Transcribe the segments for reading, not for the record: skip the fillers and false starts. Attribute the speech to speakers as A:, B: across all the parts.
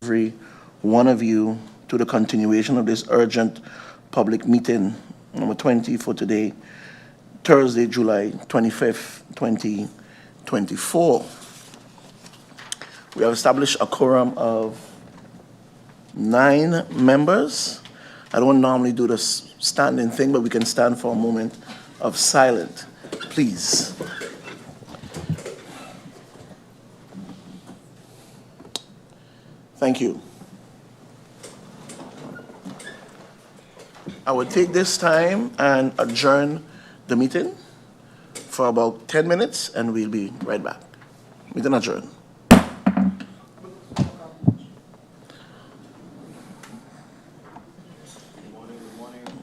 A: every one of you to the continuation of this urgent public meeting, number 20 for today, Thursday, July 25th, 2024. We have established a quorum of 9 members. I don't normally do the standing thing, but we can stand for a moment of silence, please. Thank you. I will take this time and adjourn the meeting for about 10 minutes, and we'll be right back. Meeting adjourned.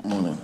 A: Morning.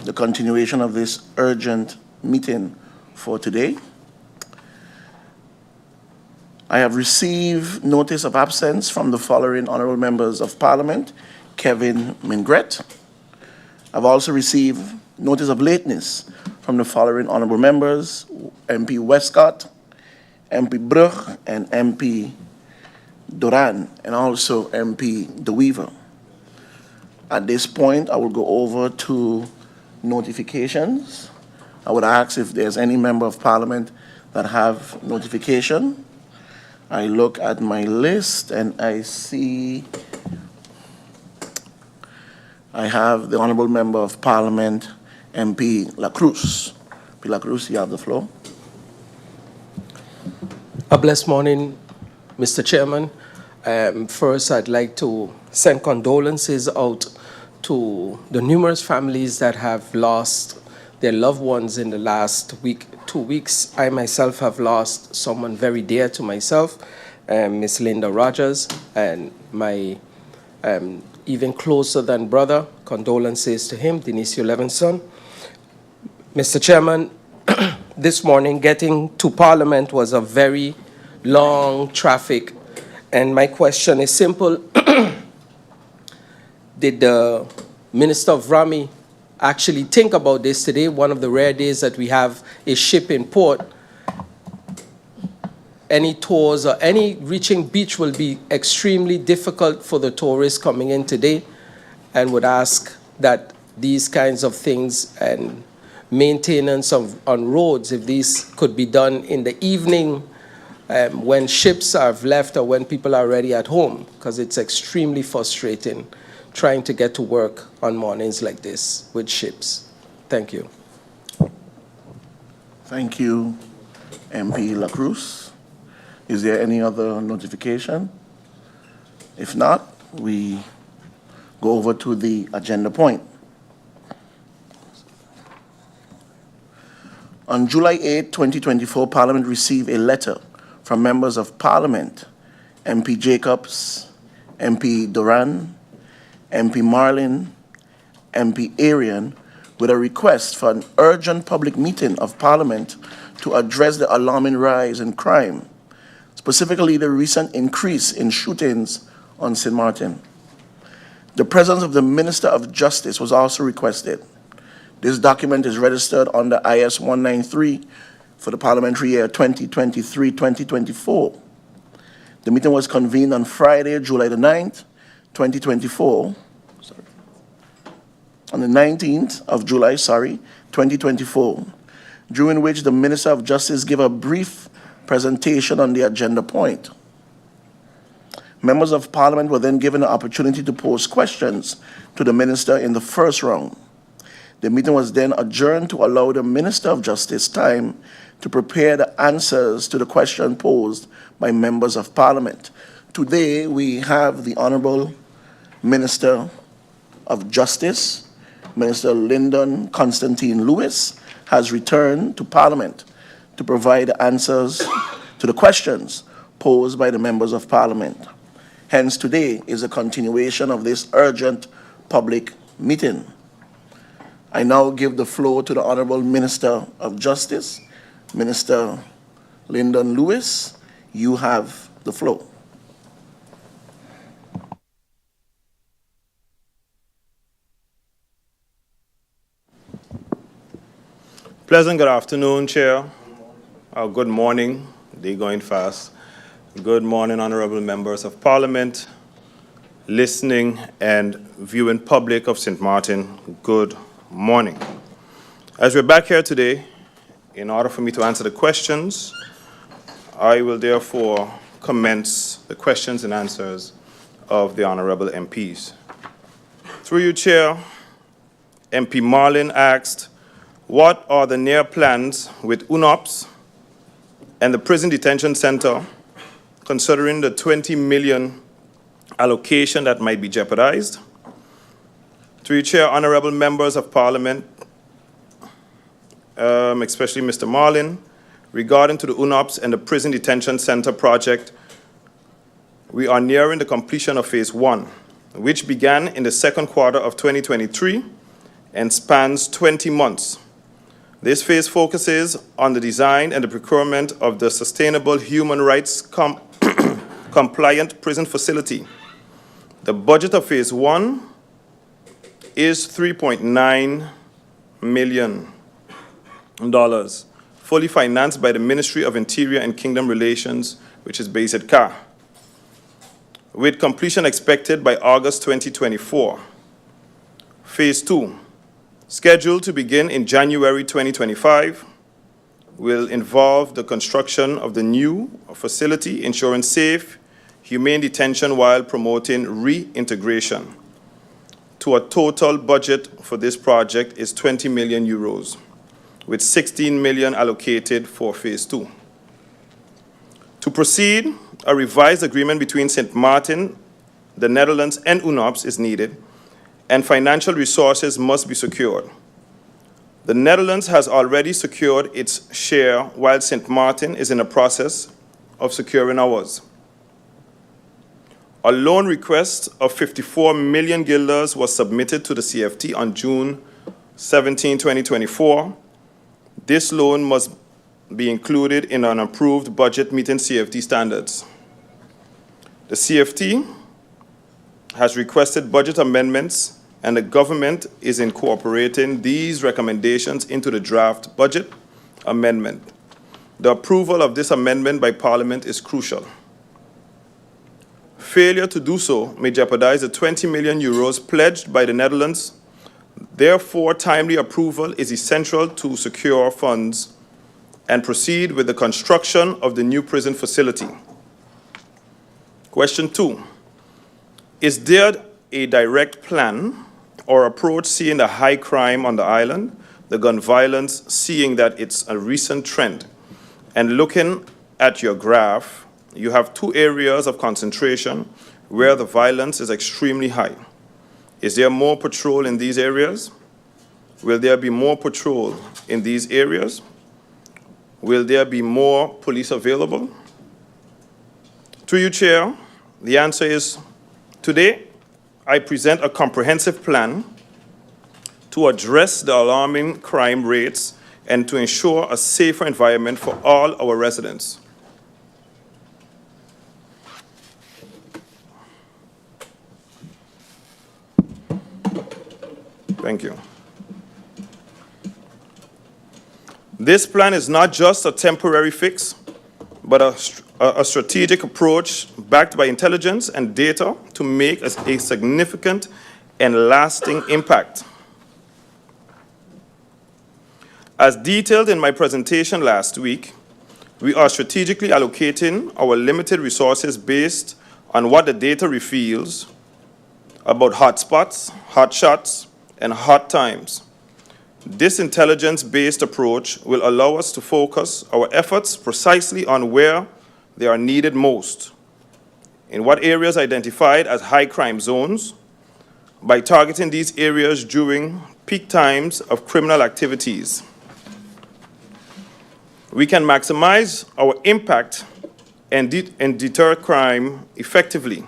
A: the continuation of this urgent meeting for today. I have received notice of absence from the following honorable members of Parliament: Kevin Mingret. I've also received notice of lateness from the following honorable members: MP Westcott, MP Brugge, and MP Duran, and also MP De Wever. At this point, I will go over to notifications. I would ask if there's any member of Parliament that have notification. I look at my list and I see I have the Honourable Member of Parliament, MP Lacruz. MP Lacruz, you have the floor.
B: A blessed morning, Mr. Chairman. First, I'd like to send condolences out to the numerous families that have lost their loved ones in the last week, 2 weeks. I myself have lost someone very dear to myself, Miss Linda Rogers, and my even closer than brother. Condolences to him, Denisio Levinson. Mr. Chairman, this morning getting to Parliament was a very long traffic, and my question is simple. Did the Minister of Rami actually think about this today? One of the rare days that we have a ship in port. Any tours or any reaching beach will be extremely difficult for the tourists coming in today, and would ask that these kinds of things and maintenance on roads, if these could be done in the evening when ships have left or when people are already at home, because it's extremely frustrating trying to get to work on mornings like this with ships. Thank you.
A: Thank you, MP Lacruz. Is there any other notification? If not, we go over to the agenda point. On July 8, 2024, Parliament received a letter from members of Parliament, MP Jacobs, MP Duran, MP Marlin, MP Arian, with a request for an urgent public meeting of Parliament to address the alarming rise in crime, specifically the recent increase in shootings on St. Martin. The presence of the Minister of Justice was also requested. This document is registered under IS 193 for the parliamentary year 2023-2024. The meeting was convened on Friday, July the 9th, 2024, on the 19th of July, 2024, during which the Minister of Justice gave a brief presentation on the agenda point. Members of Parliament were then given the opportunity to pose questions to the Minister in the first round. The meeting was then adjourned to allow the Minister of Justice time to prepare the answers to the question posed by members of Parliament. Today, we have the Honourable Minister of Justice, Minister Lyndon Constantine Lewis, has returned to Parliament to provide answers to the questions posed by the members of Parliament. Hence, today is a continuation of this urgent public meeting. I now give the floor to the Honourable Minister of Justice, Minister Lyndon Lewis. You have the floor.
C: Pleasant good afternoon, Chair. Good morning. Day going fast. Good morning, honourable members of Parliament, listening and viewing public of St. Martin. Good morning. As we're back here today, in order for me to answer the questions, I will therefore commence the questions and answers of the honourable MPs. Through you, Chair, MP Marlin asked, what are the near plans with UNOPS and the Prison Detention Center, considering the 20 million allocation that might be jeopardized? Through you, Chair, honourable members of Parliament, especially Mr. Marlin, regarding to the UNOPS and the Prison Detention Center project, we are nearing the completion of Phase 1, which began in the second quarter of 2023 and spans 20 months. This phase focuses on the design and the procurement of the sustainable human rights compliant prison facility. The budget of phase 1 is $3.9 million, fully financed by the Ministry of Interior and Kingdom Relations, which is based at CA, with completion expected by August 2024. Phase 2, scheduled to begin in January 2025, will involve the construction of the new facility, ensuring safe, humane detention while promoting reintegration. To a total budget for this project is 20 million euros, with 16 million allocated for phase 2. To proceed, a revised agreement between St. Martin, the Netherlands, and UNOPS is needed, and financial resources must be secured. The Netherlands has already secured its share, while St. Martin is in the process of securing ours. A loan request of 54 million guilders was submitted to the CFT on June 17, 2024. This loan must be included in an approved budget meeting CFT standards. The CFT has requested budget amendments, and the government is incorporating these recommendations into the draft budget amendment. The approval of this amendment by Parliament is crucial. Failure to do so may jeopardize the 20 million euros pledged by the Netherlands. Therefore, timely approval is essential to secure funds and proceed with the construction of the new prison facility. Question 2. Is there a direct plan or approach seeing the high crime on the island, the gun violence, seeing that it's a recent trend? And looking at your graph, you have 2 areas of concentration where the violence is extremely high. Is there more patrol in these areas? Will there be more patrol in these areas? Will there be more police available? To you, Chair, the answer is, today I present a comprehensive plan to address the alarming crime rates and to ensure a safer environment for all our residents. Thank you. This plan is not just a temporary fix, but a strategic approach backed by intelligence and data to make a significant and lasting impact. As detailed in my presentation last week, we are strategically allocating our limited resources based on what the data reveals about hotspots, hotshots, and hot times. This intelligence-based approach will allow us to focus our efforts precisely on where they are needed most, in what areas identified as high crime zones, by targeting these areas during peak times of criminal activities. We can maximize our impact and deter crime effectively.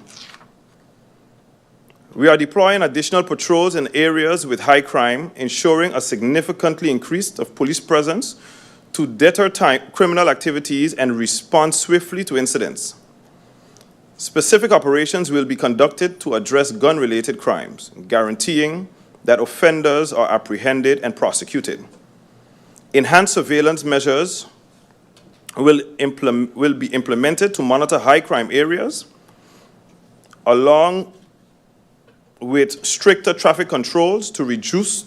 C: We are deploying additional patrols in areas with high crime, ensuring a significantly increase of police presence to deter criminal activities and respond swiftly to incidents. Specific operations will be conducted to address gun-related crimes, guaranteeing that offenders are apprehended and prosecuted. Enhanced surveillance measures will be implemented to monitor high crime areas, along with stricter traffic controls to reduce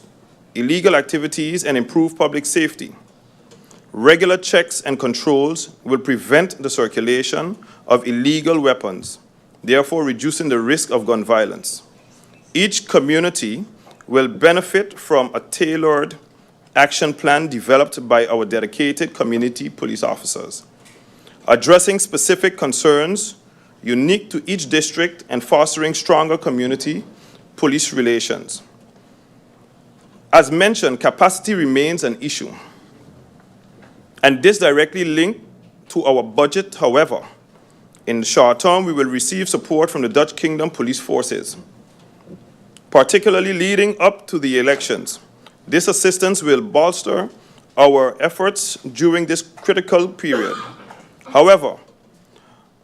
C: illegal activities and improve public safety. Regular checks and controls will prevent the circulation of illegal weapons, therefore reducing the risk of gun violence. Each community will benefit from a tailored action plan developed by our dedicated community police officers, addressing specific concerns unique to each district and fostering stronger community police relations. As mentioned, capacity remains an issue, and this directly linked to our budget. However, in the short term, we will receive support from the Dutch Kingdom police forces, particularly leading up to the elections. This assistance will bolster our efforts during this critical period. However,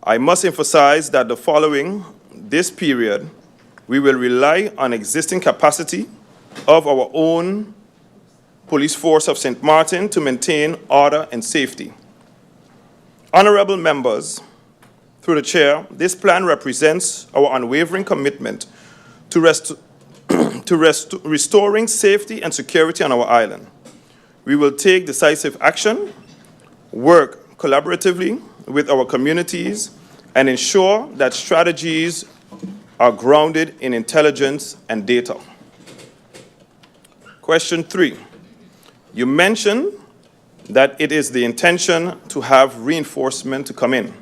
C: I must emphasize that following this period, we will rely on existing capacity of our own police force of St. Martin to maintain order and safety. Honorable members, through the chair, this plan represents our unwavering commitment to restoring safety and security on our island. We will take decisive action, work collaboratively with our communities, and ensure that strategies are grounded in intelligence and data. Question 3. You mentioned that it is the intention to have reinforcement to come in.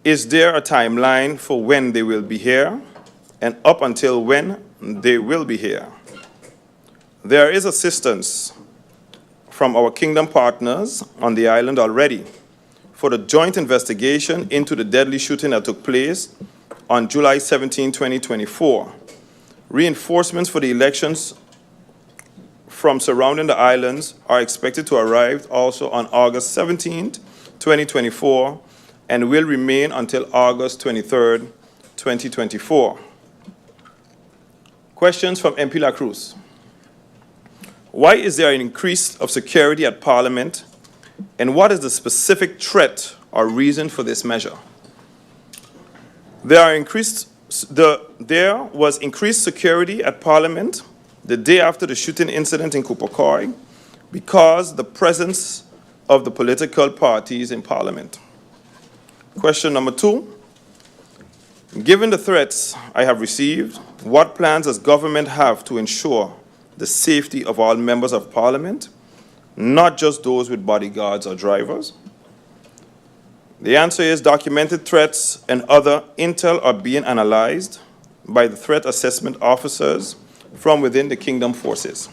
C: Is there a timeline for when they will be here and up until when they will be here? There is assistance from our kingdom partners on the island already for the joint investigation into the deadly shooting that took place on July 17, 2024. Reinforcements for the elections from surrounding the islands are expected to arrive also on August 17, 2024, and will remain until August 23, 2024. Questions from MP La Cruz. Why is there an increase of security at Parliament, and what is the specific threat or reason for this measure? There was increased security at Parliament the day after the shooting incident in Kupakoi because the presence of the political parties in Parliament. Question number 2. Given the threats I have received, what plans does government have to ensure the safety of all members of Parliament, not just those with bodyguards or drivers? The answer is documented threats and other intel are being analyzed by the threat assessment officers from within the Kingdom forces.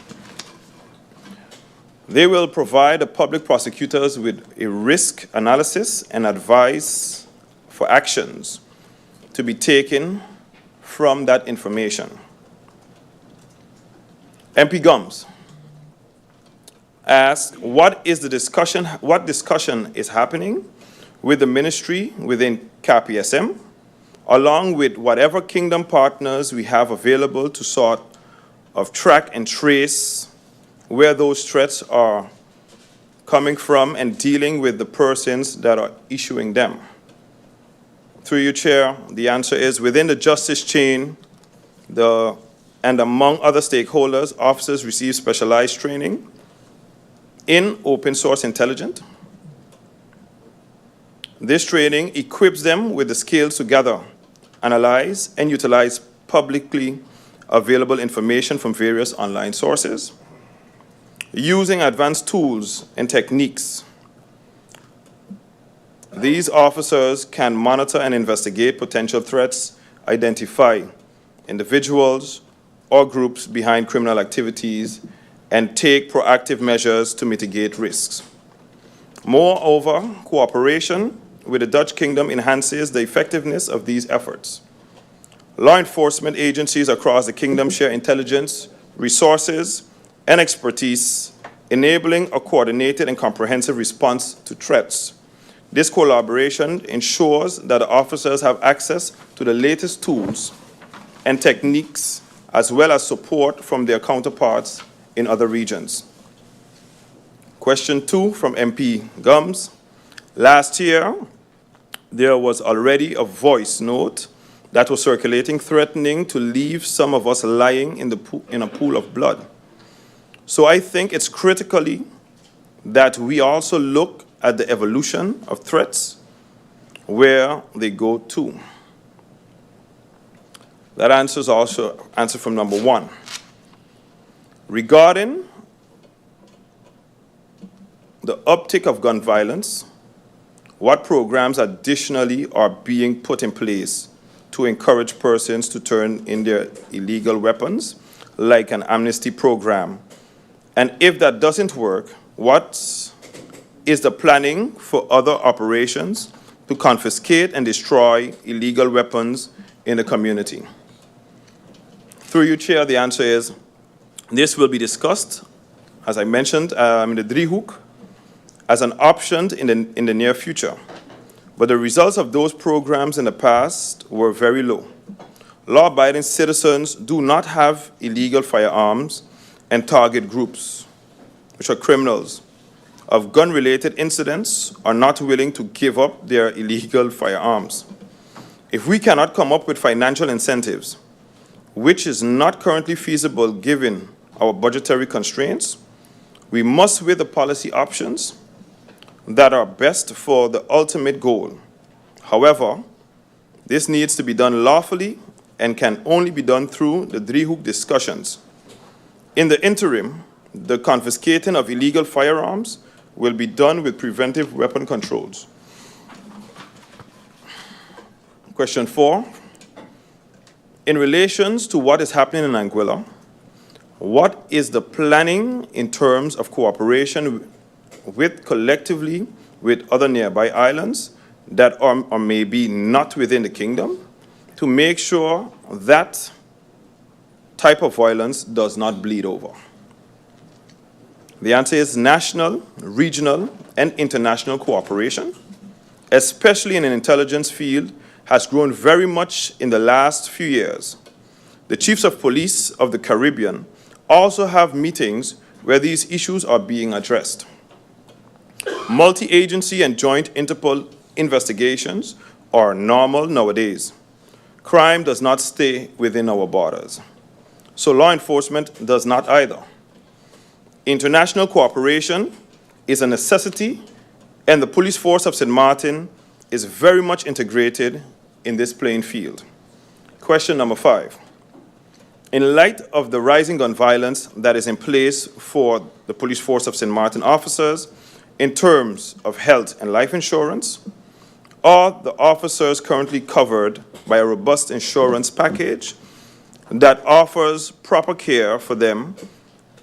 C: They will provide the public prosecutors with a risk analysis and advice for actions to be taken from that information. MP Gums asked, what discussion is happening with the ministry within CAPSM, along with whatever kingdom partners we have available to sort of track and trace where those threats are coming from and dealing with the persons that are issuing them? Through you, Chair, the answer is within the justice chain and among other stakeholders, officers receive specialized training in open source intelligence. This training equips them with the skills to gather, analyze, and utilize publicly available information from various online sources. Using advanced tools and techniques, these officers can monitor and investigate potential threats, identify individuals or groups behind criminal activities, and take proactive measures to mitigate risks. Moreover, cooperation with the Dutch Kingdom enhances the effectiveness of these efforts. Law enforcement agencies across the Kingdom share intelligence, resources, and expertise, enabling a coordinated and comprehensive response to threats. This collaboration ensures that the officers have access to the latest tools and techniques, as well as support from their counterparts in other regions. Question 2 from MP Gums. Last year, there was already a voice note that was circulating threatening to leave some of us lying in a pool of blood. So I think it's critically that we also look at the evolution of threats, where they go to. That answers also answer from number 1. Regarding the uptick of gun violence, what programs additionally are being put in place to encourage persons to turn in their illegal weapons, like an amnesty program? And if that doesn't work, what is the planning for other operations to confiscate and destroy illegal weapons in the community? Through you, Chair, the answer is This will be discussed, as I mentioned, in the Driehoek as an option in the near future. But the results of those programs in the past were very low. Law-abiding citizens do not have illegal firearms and target groups, which are criminals, of gun-related incidents are not willing to give up their illegal firearms. If we cannot come up with financial incentives, which is not currently feasible given our budgetary constraints, we must weigh the policy options that are best for the ultimate goal. However, this needs to be done lawfully and can only be done through the Driehoek discussions. In the interim, the confiscating of illegal firearms will be done with preventive weapon controls. Question 4. In relation to what is happening in Anguilla, what is the planning in terms of cooperation collectively with other nearby islands that are or maybe not within the kingdom to make sure that type of violence does not bleed over? The answer is national, regional, and international cooperation, especially in an intelligence field, has grown very much in the last few years. The chiefs of police of the Caribbean also have meetings where these issues are being addressed. Multi-agency and joint Interpol investigations are normal nowadays. Crime does not stay within our borders, so law enforcement does not either. International cooperation is a necessity, and the police force of St. Martin is very much integrated in this playing field. Question number 5. In light of the rising gun violence that is in place for the police force of St. Martin officers in terms of health and life insurance, are the officers currently covered by a robust insurance package that offers proper care for them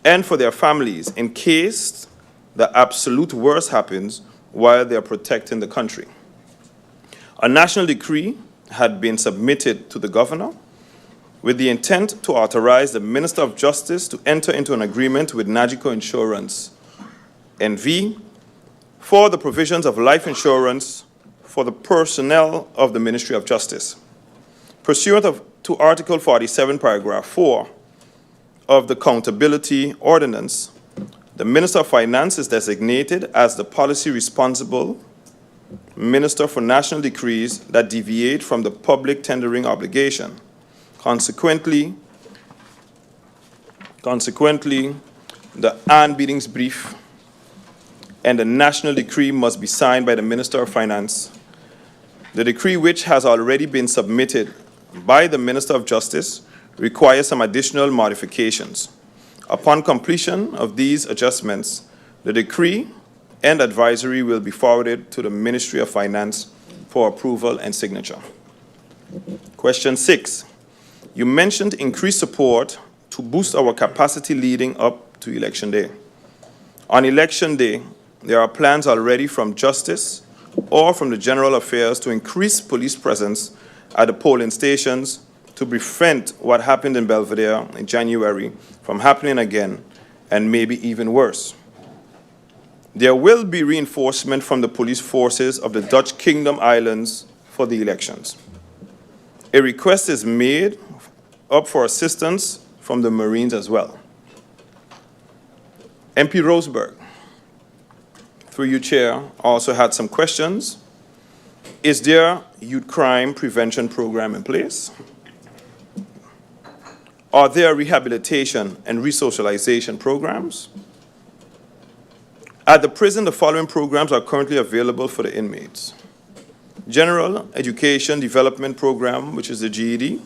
C: and for their families in case the absolute worst happens while they are protecting the country? A national decree had been submitted to the governor with the intent to authorize the Minister of Justice to enter into an agreement with Nagico Insurance NV for the provisions of life insurance for the personnel of the Ministry of Justice. Pursuant to Article 47, Paragraph 4 of the Accountability Ordinance, the Minister of Finance is designated as the policy responsible Minister for national decrees that deviate from the public tendering obligation. Consequently, the Ann Beatings brief and the national decree must be signed by the Minister of Finance. The decree, which has already been submitted by the Minister of Justice, requires some additional modifications. Upon completion of these adjustments, the decree and advisory will be forwarded to the Ministry of Finance for approval and signature. Question 6. You mentioned increased support to boost our capacity leading up to Election Day. On Election Day, there are plans already from Justice or from the General Affairs to increase police presence at the polling stations to prevent what happened in Belvedere in January from happening again, and maybe even worse. There will be reinforcement from the police forces of the Dutch Kingdom Islands for the elections. A request is made up for assistance from the Marines as well. MP Roseberg, through you, Chair, also had some questions. Is there a youth crime prevention program in place? Are there rehabilitation and resocialization programs? At the prison, the following programs are currently available for the inmates. General Education Development Program, which is the GED.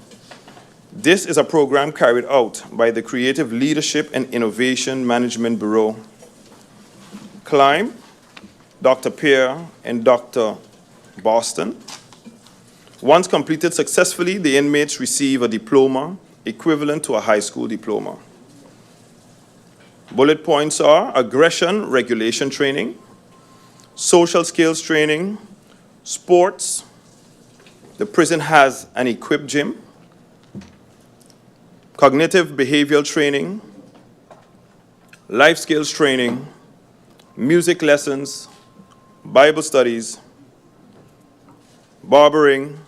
C: This is a program carried out by the Creative Leadership and Innovation Management Bureau. CLIMB, Dr. Pierre and Dr. Boston. Once completed successfully, the inmates receive a diploma equivalent to a high school diploma. Bullet points are aggression regulation training, social skills training, sports. The prison has an equipped gym, cognitive behavioral training, life skills training, music lessons, Bible studies, barbering.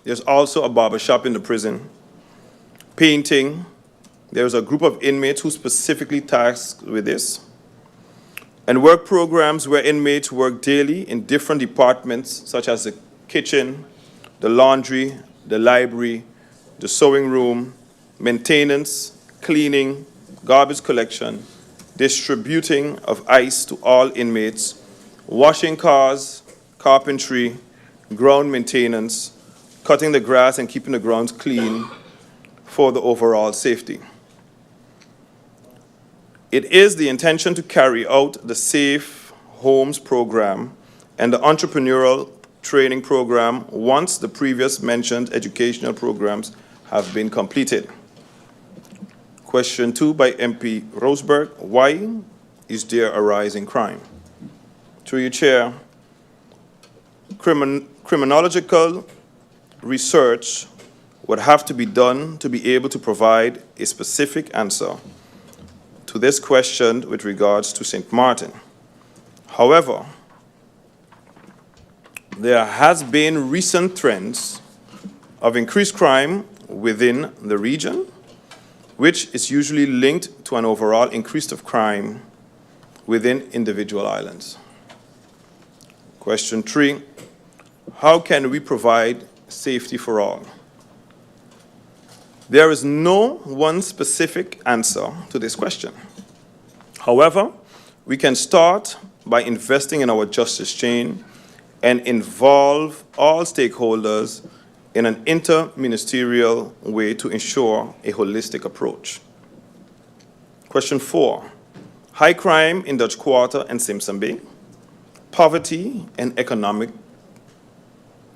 C: There's also a barber shop in the prison. Painting. There's a group of inmates who specifically tasked with this. And work programs where inmates work daily in different departments, such as the kitchen, the laundry, the library, the sewing room, maintenance, cleaning, garbage collection, distributing of ice to all inmates, washing cars, carpentry, ground maintenance, cutting the grass and keeping the grounds clean for the overall safety. It is the intention to carry out the Safe Homes program and the entrepreneurial training program once the previous mentioned educational programs have been completed. Question 2 by MP Roseberg, why is there a rise in crime? Through you, Chair, criminological research would have to be done to be able to provide a specific answer to this question with regards to St. Martin. However, there has been recent trends of increased crime within the region, which is usually linked to an overall increase of crime within individual islands. Question 3, how can we provide safety for all? There is no one specific answer to this question. However, we can start by investing in our justice chain and involve all stakeholders in an inter-ministerial way to ensure a holistic approach. Question 4, high crime in Dutch Quarter and Simpson Bay, poverty and economic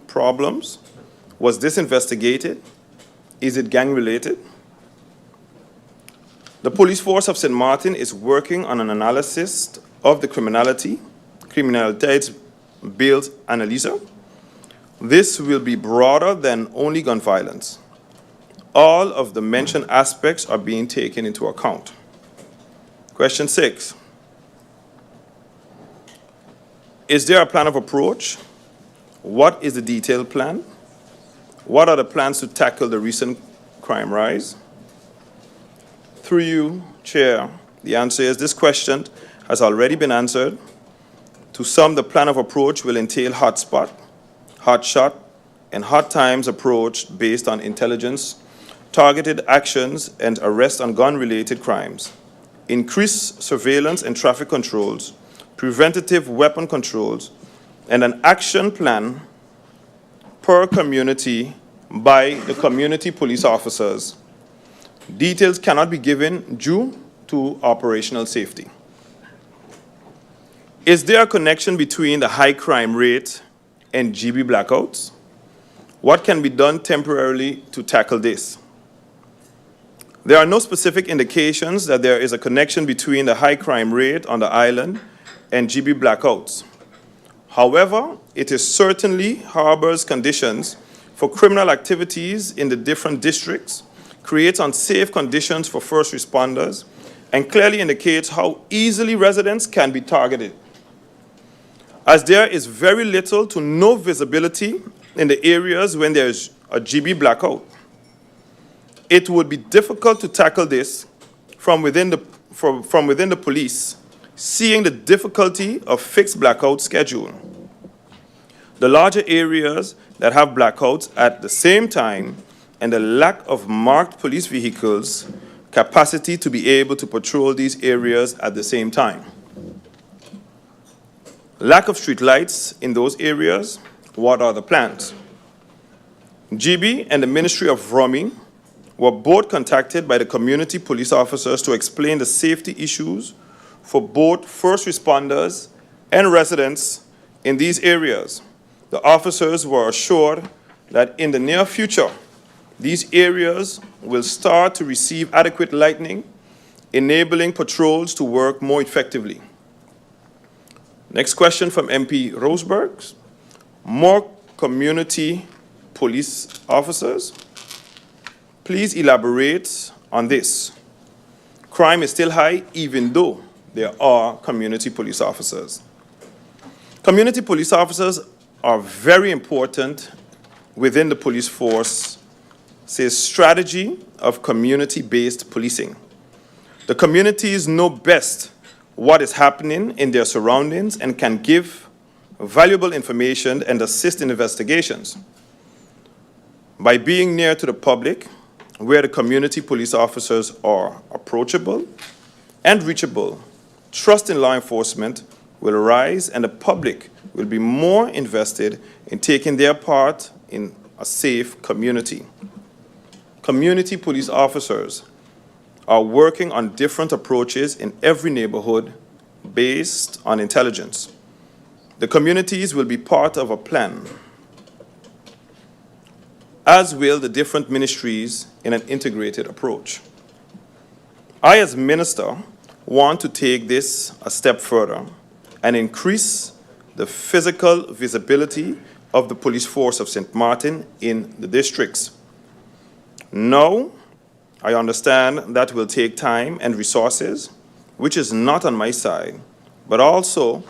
C: problems. Was this investigated? Is it gang-related? The police force of St. Martin is working on an analysis of the criminality's build analyzer. This will be broader than only gun violence. All of the mentioned aspects are being taken into account. Question 6. Is there a plan of approach? What is the detailed plan? What are the plans to tackle the recent crime rise? Through you, Chair, the answer is this question has already been answered. To some, the plan of approach will entail hotspot, hotshot, and hot times approach based on intelligence, targeted actions, and arrest on gun-related crimes, increased surveillance and traffic controls, preventative weapon controls, and an action plan per community by the community police officers. Details cannot be given due to operational safety. Is there a connection between the high crime rate and GB blackouts? What can be done temporarily to tackle this? There are no specific indications that there is a connection between the high crime rate on the island and GB blackouts. However, it is certainly harbors conditions for criminal activities in the different districts, creates unsafe conditions for first responders, and clearly indicates how easily residents can be targeted. As there is very little to no visibility in the areas when there is a GB blackout, it would be difficult to tackle this from within the police, seeing the difficulty of fixed blackout schedule. The larger areas that have blackouts at the same time and the lack of marked police vehicles capacity to be able to patrol these areas at the same time. Lack of street lights in those areas, what are the plans? GB and the Ministry of Roaming were both contacted by the community police officers to explain the safety issues for both first responders and residents in these areas. The officers were assured that in the near future, these areas will start to receive adequate lighting, enabling patrols to work more effectively. Next question from MP Roseberg. More community police officers. Please elaborate on this. Crime is still high even though there are community police officers. Community police officers are very important within the police force, says strategy of community-based policing. The communities know best what is happening in their surroundings and can give valuable information and assist in investigations. By being near to the public, where the community police officers are approachable and reachable, trust in law enforcement will rise and the public will be more invested in taking their part in a safe community. Community police officers are working on different approaches in every neighborhood based on intelligence. The communities will be part of a plan, as will the different ministries in an integrated approach. I, as minister, want to take this a step further and increase the physical visibility of the police force of St. Martin in the districts. Now, I understand that will take time and resources, which is not on my side, but also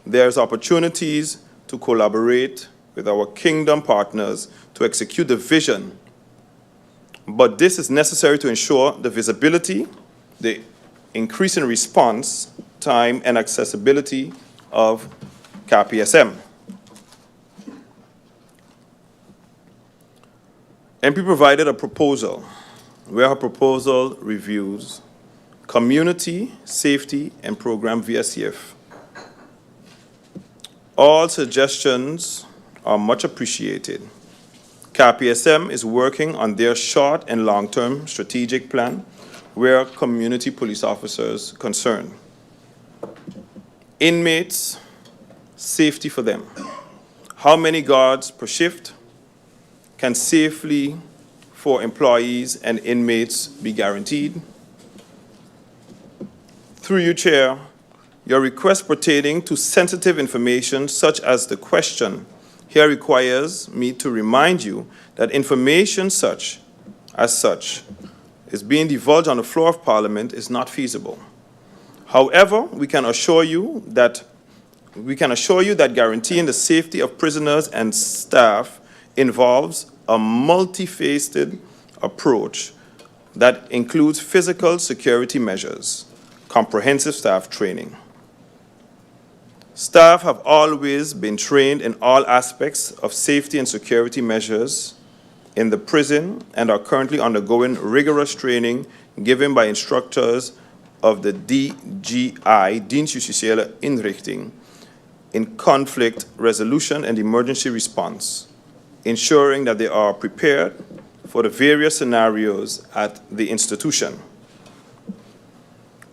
C: there's opportunities to collaborate with our kingdom partners to execute the vision. But this is necessary to ensure the visibility, the increase in response time, and accessibility of CAPSM. MP provided a proposal where her proposal reviews community, safety, and program VSCF. All suggestions are much appreciated. CAPSM is working on their short and long-term strategic plan where community police officers concerned. Inmates, safety for them. How many guards per shift can safely for employees and inmates be guaranteed? Through you, Chair, your request pertaining to sensitive information such as the question here requires me to remind you that information such is being divulged on the floor of Parliament is not feasible. However, we can assure you that guaranteeing the safety of prisoners and staff involves a multifaceted approach that includes physical security measures, comprehensive staff training. Staff have always been trained in all aspects of safety and security measures in the prison and are currently undergoing rigorous training given by instructors of the DGI, Dienstjustitiële Inrichting, in conflict resolution and emergency response, ensuring that they are prepared for the various scenarios at the institution.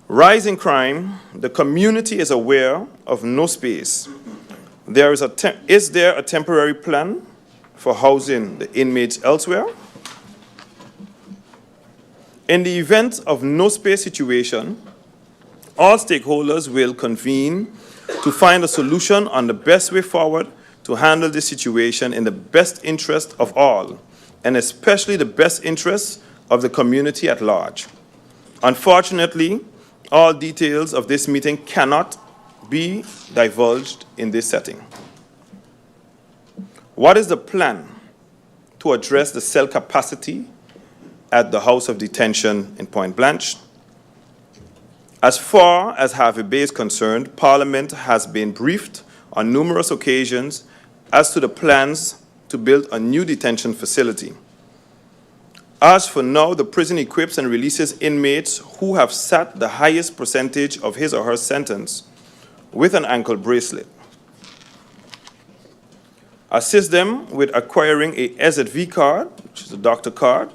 C: Rising crime, the community is aware of no space. Is there a temporary plan for housing the inmates elsewhere? In the event of no space situation, all stakeholders will convene to find a solution on the best way forward to handle this situation in the best interest of all, and especially the best interest of the community at large. Unfortunately, all details of this meeting cannot be divulged in this setting. What is the plan to address the cell capacity at the House of Detention in Point Blanche? As far as Harvey Bay is concerned, Parliament has been briefed on numerous occasions as to the plans to build a new detention facility. As for now, the prison equips and releases inmates who have sat the highest percentage of his or her sentence with an ankle bracelet. Assist them with acquiring a SZV card, which is a doctor card,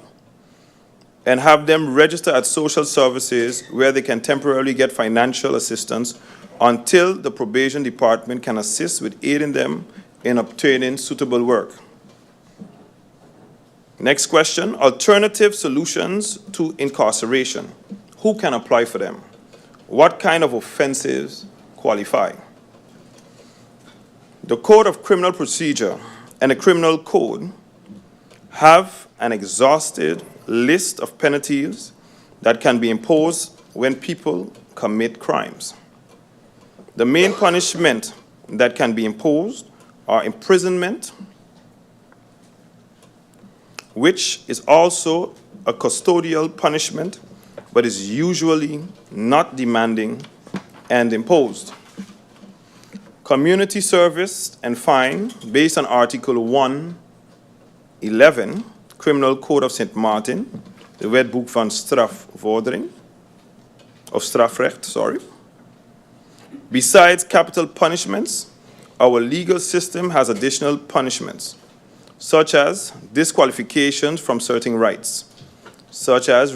C: and have them register at social services where they can temporarily get financial assistance until the probation department can assist with aiding them in obtaining suitable work. Next question, alternative solutions to incarceration. Who can apply for them? What kind of offenses qualify? The Code of Criminal Procedure and the Criminal Code have an exhaustive list of penalties that can be imposed when people commit crimes. The main punishment that can be imposed are imprisonment, which is also a custodial punishment, but is usually not demanding and imposed. Community service and fine, based on Article 111, Criminal Code of St. Martin, the Wetboek van Strafvordering, of Strafrecht, sorry. Besides capital punishments, our legal system has additional punishments, such as disqualifications from certain rights, such as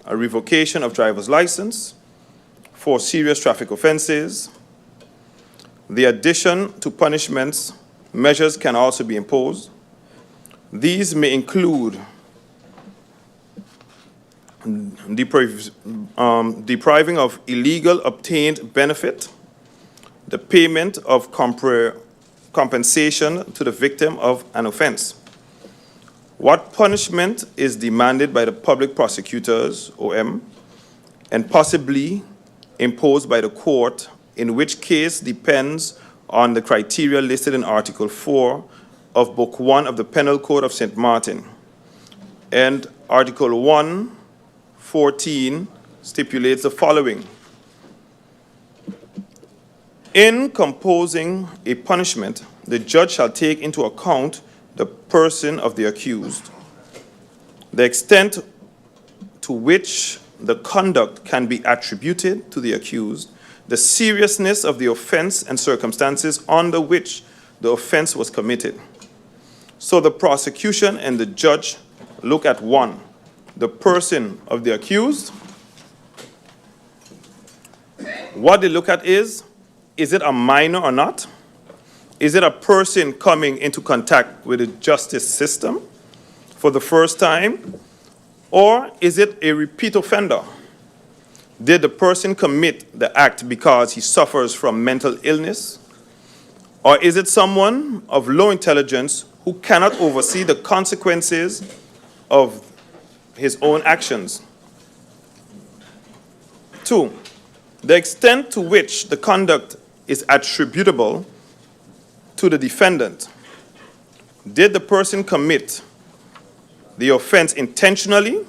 C: a revocation of driver's license for serious traffic offenses. The addition to punishments, measures can also be imposed. These may include depriving of illegal obtained benefit, the payment of compensation to the victim of an offense. What punishment is demanded by the public prosecutors, OM, and possibly imposed by the court, in which case depends on the criteria listed in Article 4 of Book 1 of the Penal Code of St. Martin. And Article 114 stipulates the following. In composing a punishment, the judge shall take into account the person of the accused, the extent to which the conduct can be attributed to the accused, the seriousness of the offense and circumstances under which the offense was committed. So the prosecution and the judge look at one, the person of the accused. What they look at is it a minor or not? Is it a person coming into contact with the justice system for the first time? Or is it a repeat offender? Did the person commit the act because he suffers from mental illness? Or is it someone of low intelligence who cannot oversee the consequences of his own actions? 2, the extent to which the conduct is attributable to the defendant. Did the person commit the offense intentionally,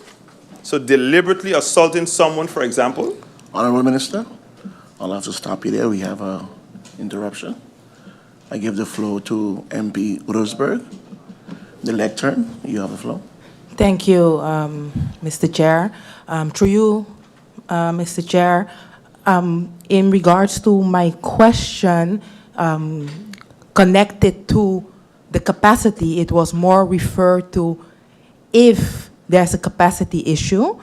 C: so deliberately assaulting someone, for example?
A: Honorable Minister, I'll have to stop you there. We have an interruption. I give the floor to MP Rosberg. The lectern, you have the floor.
D: Thank you, Mr. Chair. Through you, Mr. Chair, in regards to my question connected to the capacity, it was more referred to if there's a capacity issue,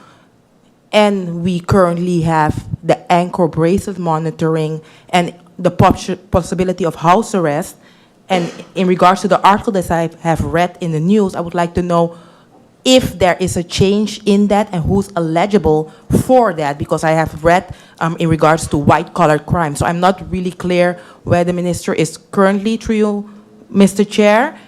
D: and we currently have the anchor bracelet monitoring and the possibility of house arrest. And in regards to the article that I have read in the news, I would like to know if there is a change in that and who's eligible for that, because I have read in regards to white-collar crime. So I'm not really clear where the minister is currently, through you, Mr. Chair,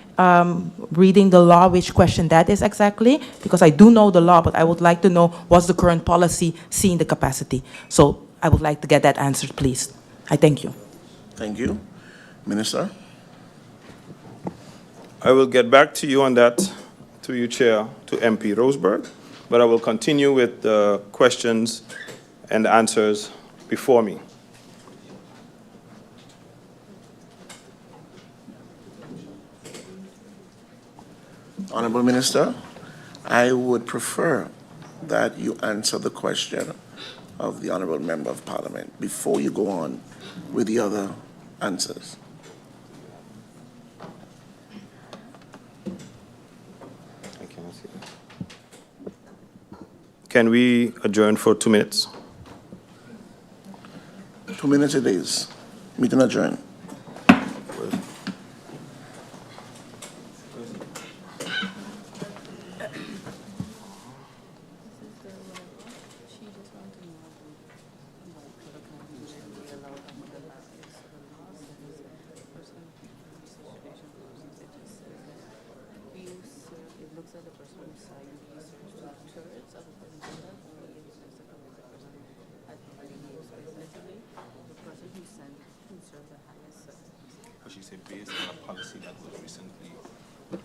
D: reading the law, which question that is exactly, because I do know the law, but I would like to know what's the current policy seeing the capacity. So I would like to get that answered, please. I thank you.
A: Thank you. Minister?
C: I will get back to you on that, through you, Chair, to MP Rosberg, but I will continue with the questions and answers before me.
A: Honorable Minister, I would prefer that you answer the question of the Honorable Member of Parliament before you go on with the other answers.
C: Can we adjourn for 2 minutes?
A: 2 minutes it is. Meeting adjourned.
E: The person who sent
C: She said based on a policy that was recently. What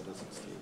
C: does it state?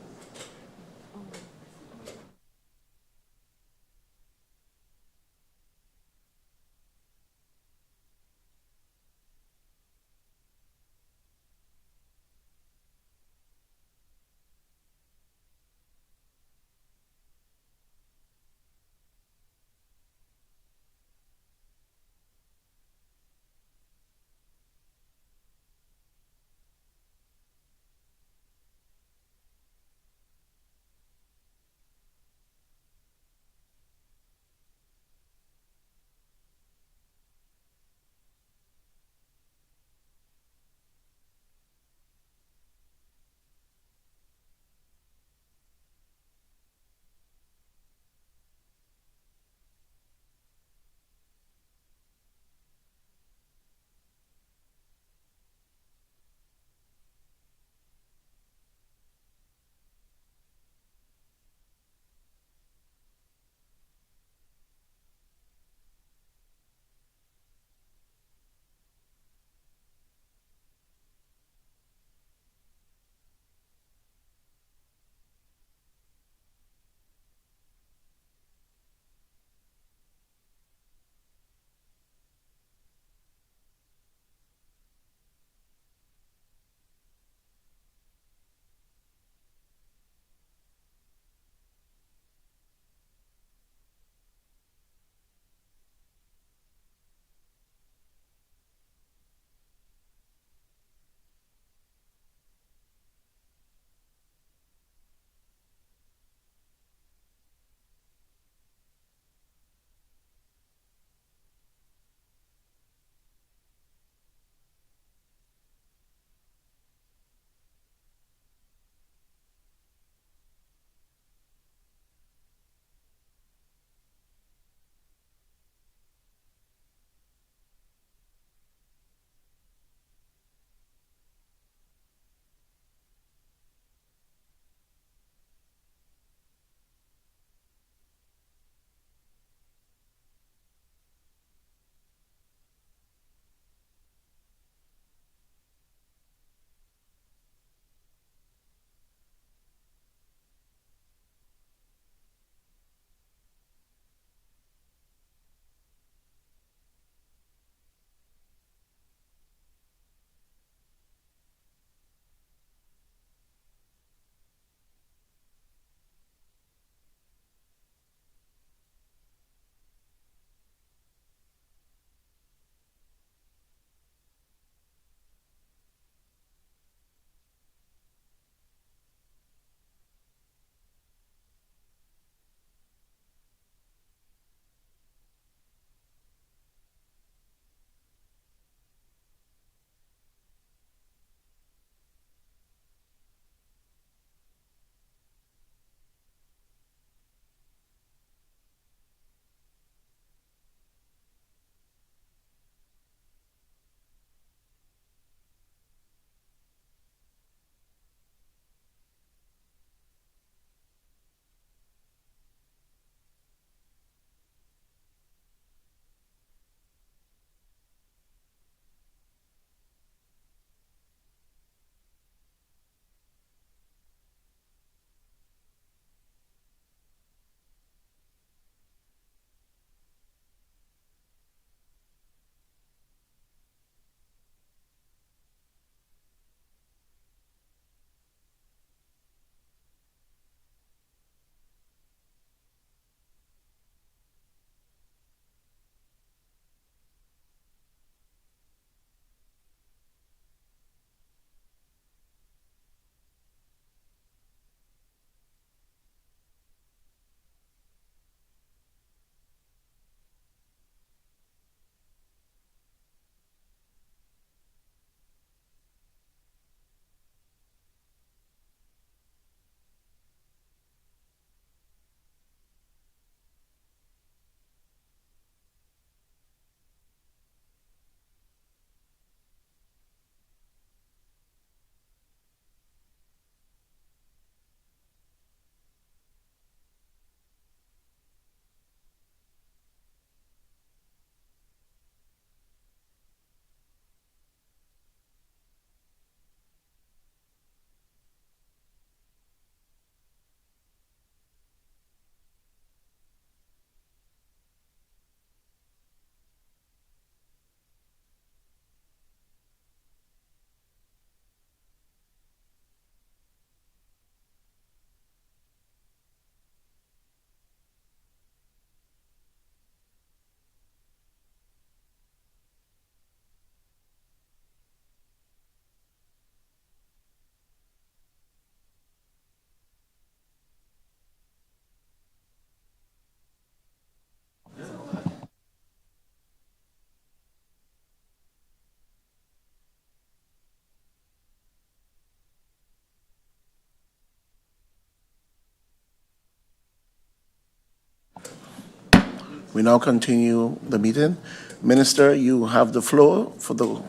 A: We now continue the meeting. Minister, you have the floor for the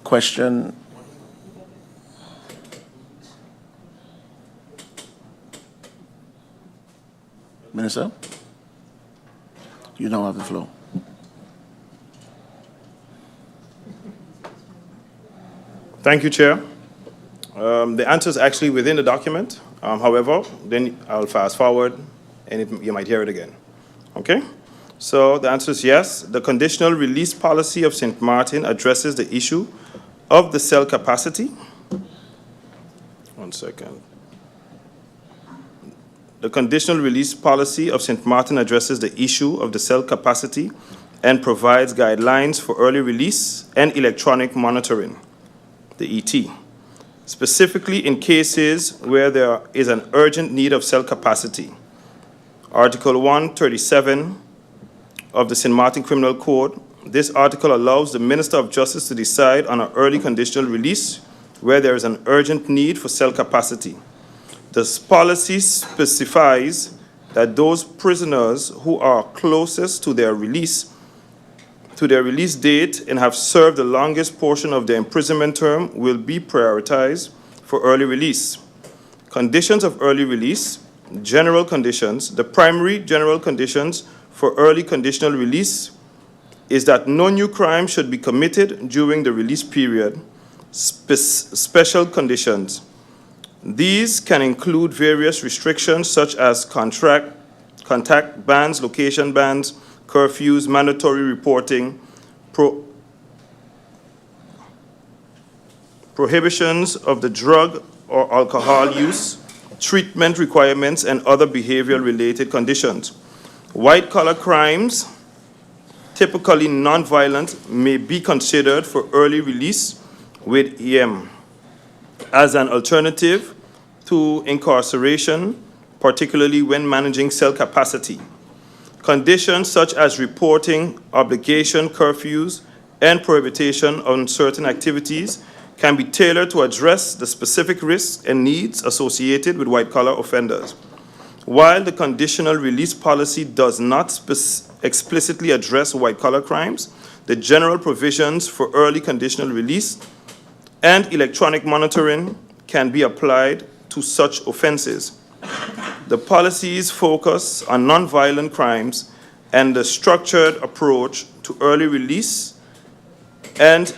A: question. Minister, you now have the floor.
C: Thank you, Chair. The answer is actually within the document. However, then I'll fast forward and you might hear it again. Okay? So the answer is yes. The conditional release policy of St. Martin addresses the issue of the cell capacity. One second. The conditional release policy of St. Martin addresses the issue of the cell capacity and provides guidelines for early release and electronic monitoring, the ET, specifically in cases where there is an urgent need of cell capacity. Article 137 of the St. Martin Criminal Code, this article allows the Minister of Justice to decide on an early conditional release where there is an urgent need for cell capacity. This policy specifies that those prisoners who are closest to their release date and have served the longest portion of their imprisonment term will be prioritized for early release. Conditions of early release, general conditions. The primary general conditions for early conditional release is that no new crime should be committed during the release period. Special conditions. These can include various restrictions such as contact bans, location bans, curfews, mandatory reporting, prohibitions of the drug or alcohol use, treatment requirements, and other behavioral-related conditions. White-collar crimes, typically non-violent, may be considered for early release with EM as an alternative to incarceration, particularly when managing cell capacity. Conditions such as reporting, obligation, curfews, and prohibition on certain activities can be tailored to address the specific risks and needs associated with white-collar offenders. While the conditional release policy does not explicitly address white-collar crimes, the general provisions for early conditional release and electronic monitoring can be applied to such offenses. The policies focus on nonviolent crimes and the structured approach to early release, and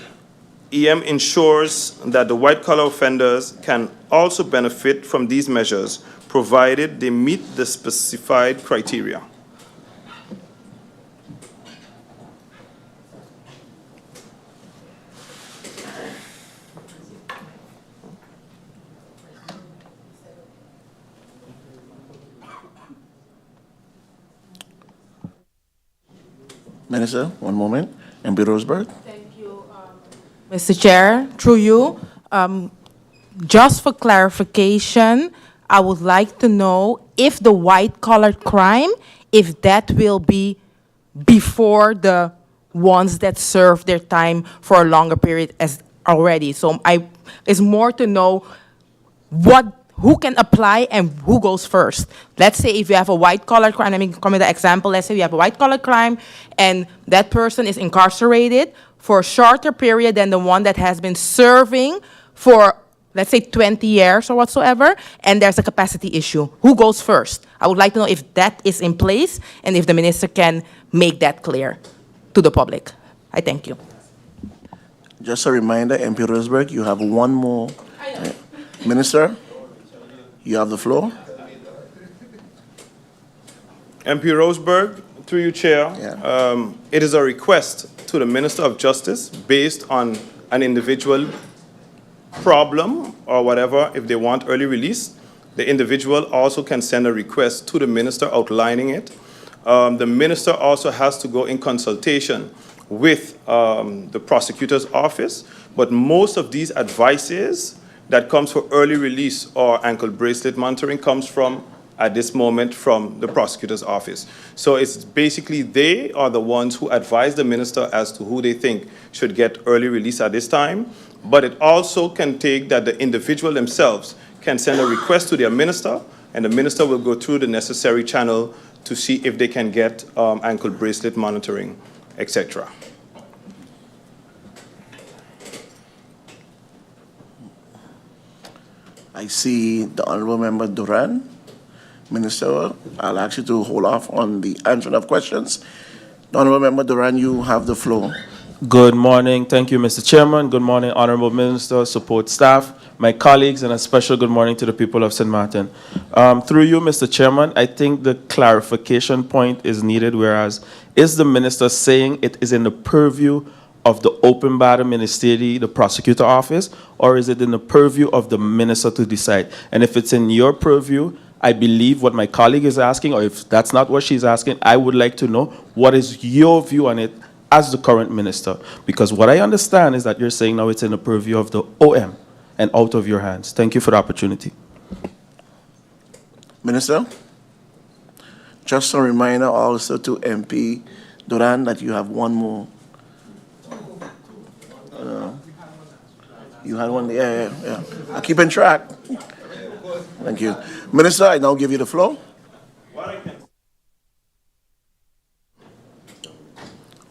C: EM ensures that the white-collar offenders can also benefit from these measures, provided they meet the specified criteria.
A: Minister, one moment. MP Roseberg.
D: Thank you, Mr. Chair. Through you, just for clarification, I would like to know if the white-collar crime, if that will be before the ones that serve their time for a longer period as already. So it's more to know who can apply and who goes first. Let's say if you have a white-collar crime, let me come with an example. Let's say you have a white-collar crime and that person is incarcerated for a shorter period than the one that has been serving for, let's say, 20 years or whatsoever, and there's a capacity issue. Who goes first? I would like to know if that is in place and if the minister can make that clear to the public. I thank you.
A: Just a reminder, MP Roseberg, you have one more. Minister, you have the floor.
C: MP Roseberg, through you, Chair,
A: Yeah.
C: it is a request to the Minister of Justice based on an individual problem or whatever. If they want early release, the individual also can send a request to the minister outlining it. The minister also has to go in consultation with the prosecutor's office, but most of these advices that comes for early release or ankle bracelet monitoring comes from, at this moment, from the prosecutor's office. So it's basically they are the ones who advise the minister as to who they think should get early release at this time. But it also can take that the individual themselves can send a request to their minister, and the minister will go through the necessary channel to see if they can get ankle bracelet monitoring, etc.
A: I see the Honorable Member Duran. Minister, I'll ask you to hold off on the answering of questions. The Honorable Member Duran, you have the floor.
E: Good morning. Thank you, Mr. Chairman. Good morning, Honorable Minister, support staff, my colleagues, and a special good morning to the people of St. Martin. Through you, Mr. Chairman, I think the clarification point is needed, whereas is the minister saying it is in the purview of the open battle ministry, the prosecutor office, or is it in the purview of the minister to decide? And if it's in your purview, I believe what my colleague is asking, or if that's not what she's asking, I would like to know what is your view on it as the current minister. Because what I understand is that you're saying now it's in the purview of the OM and out of your hands. Thank you for the opportunity.
A: Minister, just a reminder also to MP Duran that you have one more. You had one, yeah. I'm keeping track. Thank you. Minister, I now give you the floor.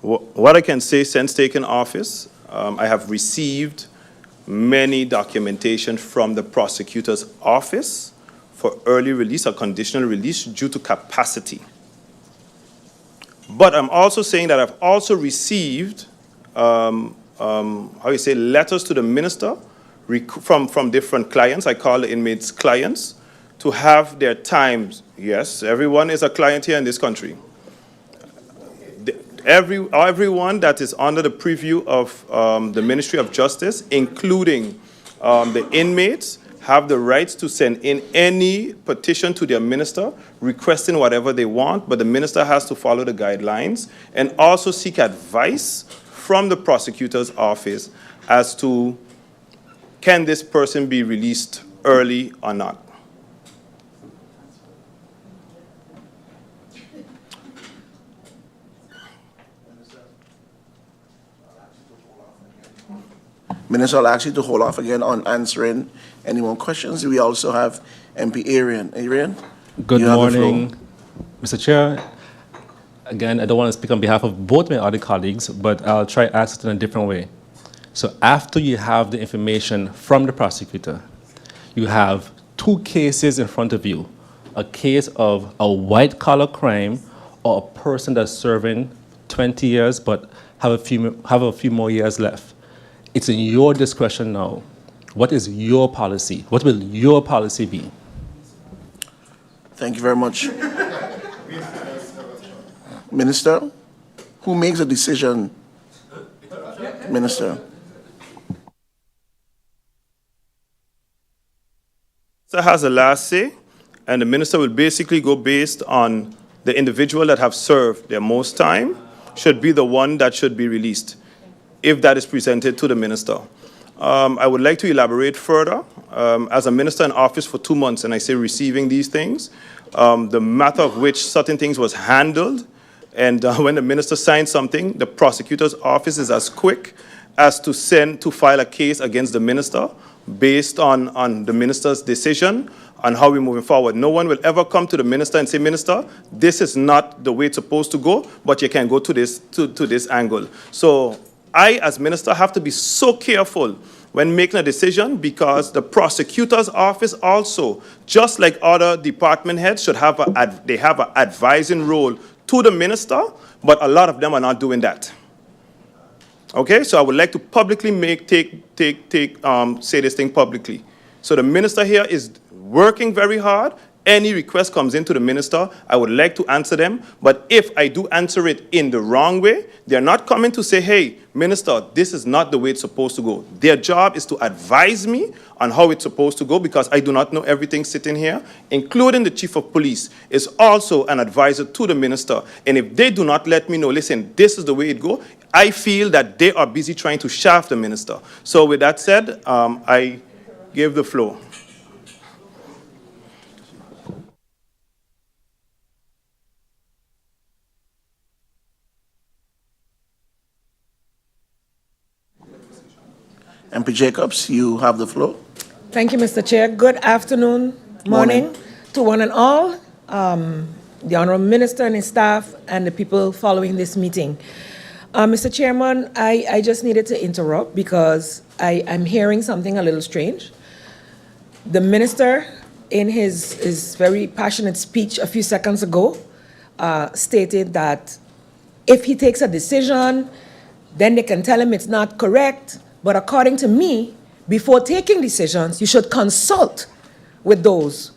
C: What I can say since taking office, I have received many documentation from the prosecutor's office for early release or conditional release due to capacity. But I'm also saying that I've also received letters to the minister from different clients. I call the inmates clients to have their times. Yes, everyone is a client here in this country. Everyone that is under the preview of the Ministry of Justice, including the inmates, have the rights to send in any petition to their minister requesting whatever they want, but the minister has to follow the guidelines and also seek advice from the prosecutor's office as to can this person be released early or not.
A: Minister, I'll ask you to hold off again on answering any more questions. We also have MP Arian. Arian?
F: Good morning, Mr. Chair. Again, I don't want to speak on behalf of both my other colleagues, but I'll try to ask it in a different way. So after you have the information from the prosecutor, you have two cases in front of you, a case of a white-collar crime or a person that's serving 20 years but have a few more years left. It's in your discretion now. What is your policy? What will your policy be?
A: Thank you very much. Minister, who makes a decision? Minister.
C: The minister has the last say, and the minister will basically go based on the individual that have served their most time should be the one that should be released, if that is presented to the minister. I would like to elaborate further. As a minister in office for 2 months, and I say receiving these things, the matter of which certain things was handled, and when the minister signs something, the prosecutor's office is as quick as to file a case against the minister based on the minister's decision on how we're moving forward. No one will ever come to the minister and say, Minister, this is not the way it's supposed to go, but you can go to this angle. So I, as minister, have to be so careful when making a decision because the prosecutor's office also, just like other department heads, should have an advising role to the minister, but a lot of them are not doing that. Okay, so I would like to publicly say this thing publicly. So the minister here is working very hard. Any request comes into the minister, I would like to answer them. But if I do answer it in the wrong way, they're not coming to say, hey, minister, this is not the way it's supposed to go. Their job is to advise me on how it's supposed to go because I do not know everything sitting here, including the chief of police is also an advisor to the minister. And if they do not let me know, listen, this is the way it goes, I feel that they are busy trying to shaft the minister. So with that said, I give the floor.
A: MP Jacobs, you have the floor.
G: Thank you, Mr. Chair. Good afternoon, morning to one and all. the Honourable Minister and his staff, and the people following this meeting. Mr. Chairman, I just needed to interrupt because I'm hearing something a little strange. The Minister, in his very passionate speech a few seconds ago, stated that if he takes a decision, then they can tell him it's not correct. But according to me, before taking decisions, you should consult with those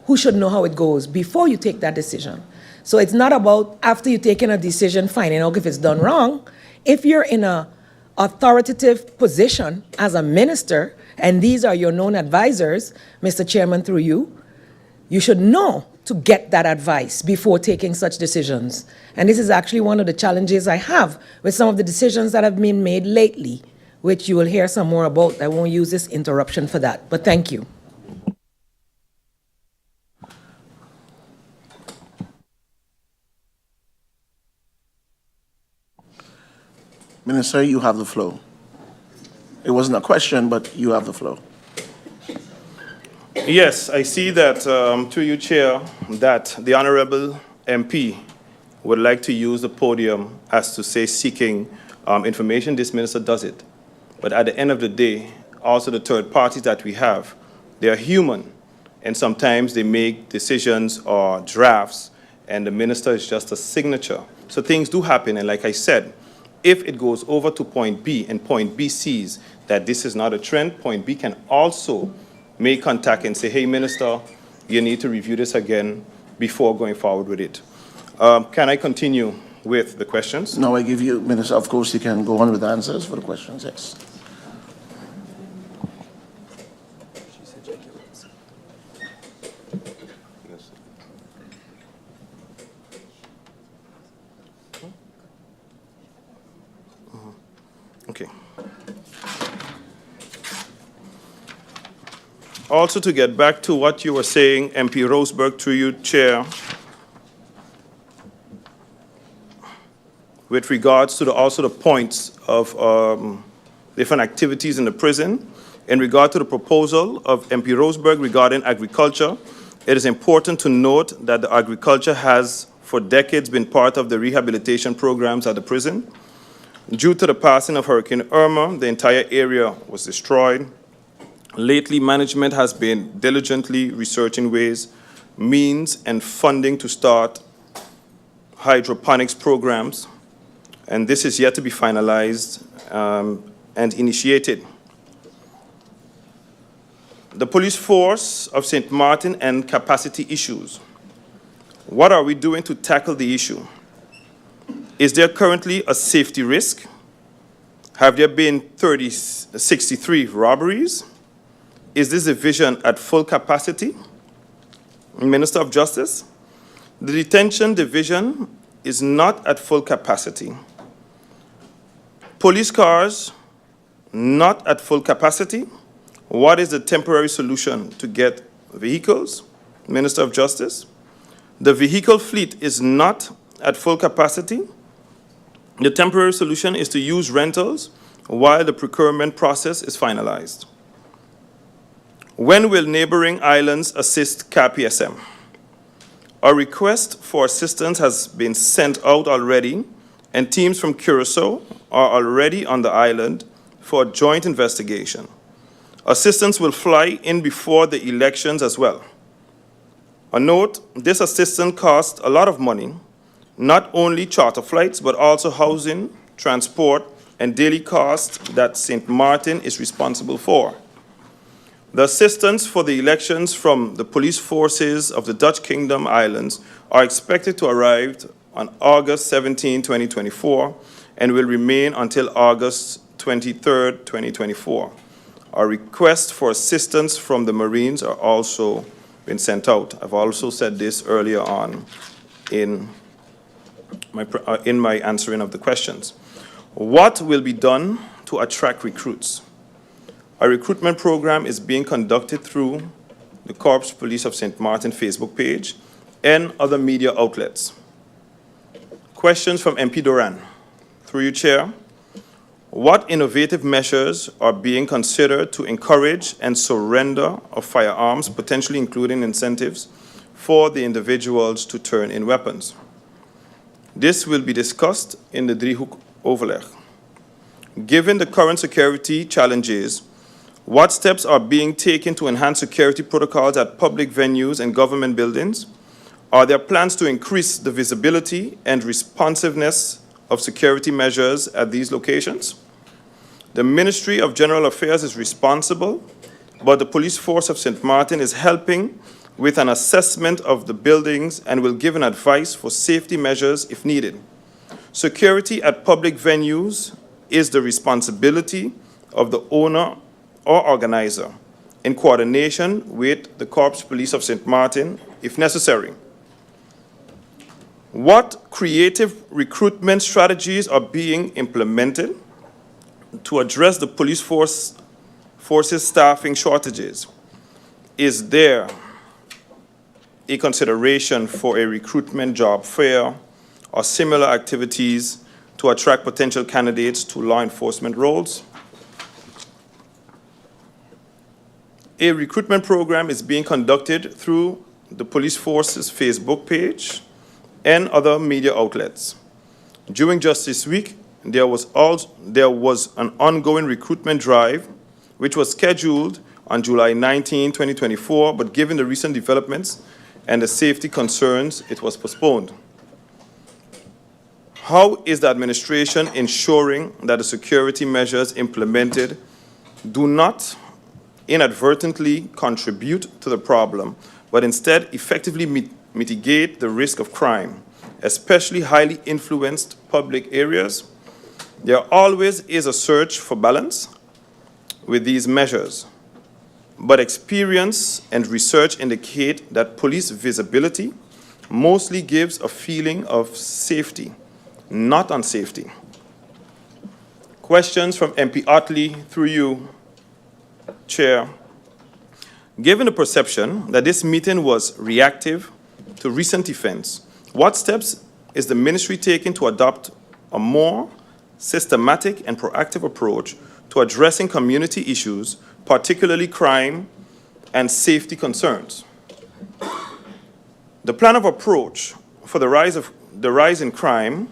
G: who should know how it goes before you take that decision. So it's not about after you've taken a decision, finding out if it's done wrong. If you're in an authoritative position as a minister, and these are your known advisors, Mr. Chairman, through you, you should know to get that advice before taking such decisions. And this is actually one of the challenges I have with some of the decisions that have been made lately, which you will hear some more about. I won't use this interruption for that, but thank you.
A: Minister, you have the floor. It wasn't a question, but you have the floor.
C: Yes, I see that, through you, Chair, that the Honourable MP would like to use the podium as to say seeking information. This minister does it. But at the end of the day, also the third parties that we have, they are human. And sometimes they make decisions or drafts, and the minister is just a signature. So things do happen, and like I said, if it goes over to point B and point B sees that this is not a trend, point B can also make contact and say, hey, Minister, you need to review this again before going forward with it. Can I continue with the questions?
A: Now I give you, Minister, of course, you can go on with the answers for the questions, yes.
C: Okay. Also, to get back to what you were saying, MP Roseberg, through you, Chair, with regards to also the points of different activities in the prison, in regard to the proposal of MP Roseberg regarding agriculture, it is important to note that the agriculture has for decades been part of the rehabilitation programs at the prison. Due to the passing of Hurricane Irma, the entire area was destroyed. Lately, management has been diligently researching ways, means, and funding to start hydroponics programs, and this is yet to be finalized and initiated. The police force of St. Martin and capacity issues. What are we doing to tackle the issue? Is there currently a safety risk? Have there been 63 robberies? Is this division at full capacity? Minister of Justice, the detention division is not at full capacity. Police cars, not at full capacity. What is the temporary solution to get vehicles? Minister of Justice, the vehicle fleet is not at full capacity. The temporary solution is to use rentals while the procurement process is finalized. When will neighboring islands assist CAPSM? A request for assistance has been sent out already, and teams from Curacao are already on the island for a joint investigation. Assistance will fly in before the elections as well. A note, this assistance costs a lot of money, not only charter flights, but also housing, transport, and daily costs that St. Martin is responsible for. The assistance for the elections from the police forces of the Dutch Kingdom Islands are expected to arrive on August 17, 2024, and will remain until August 23, 2024. Our requests for assistance from the Marines are also been sent out. I've also said this earlier on in my answering of the questions. What will be done to attract recruits? A recruitment program is being conducted through the Corps Police of St. Martin Facebook page and other media outlets. Questions from MP Doran. Through you, Chair. What innovative measures are being considered to encourage and surrender of firearms, potentially including incentives, for the individuals to turn in weapons. This will be discussed in the driehoek overleg. Given the current security challenges, what steps are being taken to enhance security protocols at public venues and government buildings? Are there plans to increase the visibility and responsiveness of security measures at these locations? The Ministry of General Affairs is responsible, but the police force of St. Martin is helping with an assessment of the buildings and will give an advice for safety measures if needed. Security at public venues is the responsibility of the owner or organizer in coordination with the Corps Police of St. Martin if necessary. What creative recruitment strategies are being implemented to address the police force's staffing shortages? Is there a consideration for a recruitment job fair or similar activities to attract potential candidates to law enforcement roles? A recruitment program is being conducted through the police force's Facebook page and other media outlets. During Justice Week, there was an ongoing recruitment drive which was scheduled on July 19, 2024, but given the recent developments and the safety concerns, it was postponed. How is the administration ensuring that the security measures implemented do not inadvertently contribute to the problem, but instead effectively mitigate the risk of crime, especially highly influenced public areas? There always is a search for balance with these measures, but experience and research indicate that police visibility mostly gives a feeling of safety, not unsafety. Questions from MP Otley through you, Chair. Given the perception that this meeting was reactive to recent events, what steps is the ministry taking to adopt a more systematic and proactive approach to addressing community issues, particularly crime and safety concerns? The plan of approach for the rise in crime,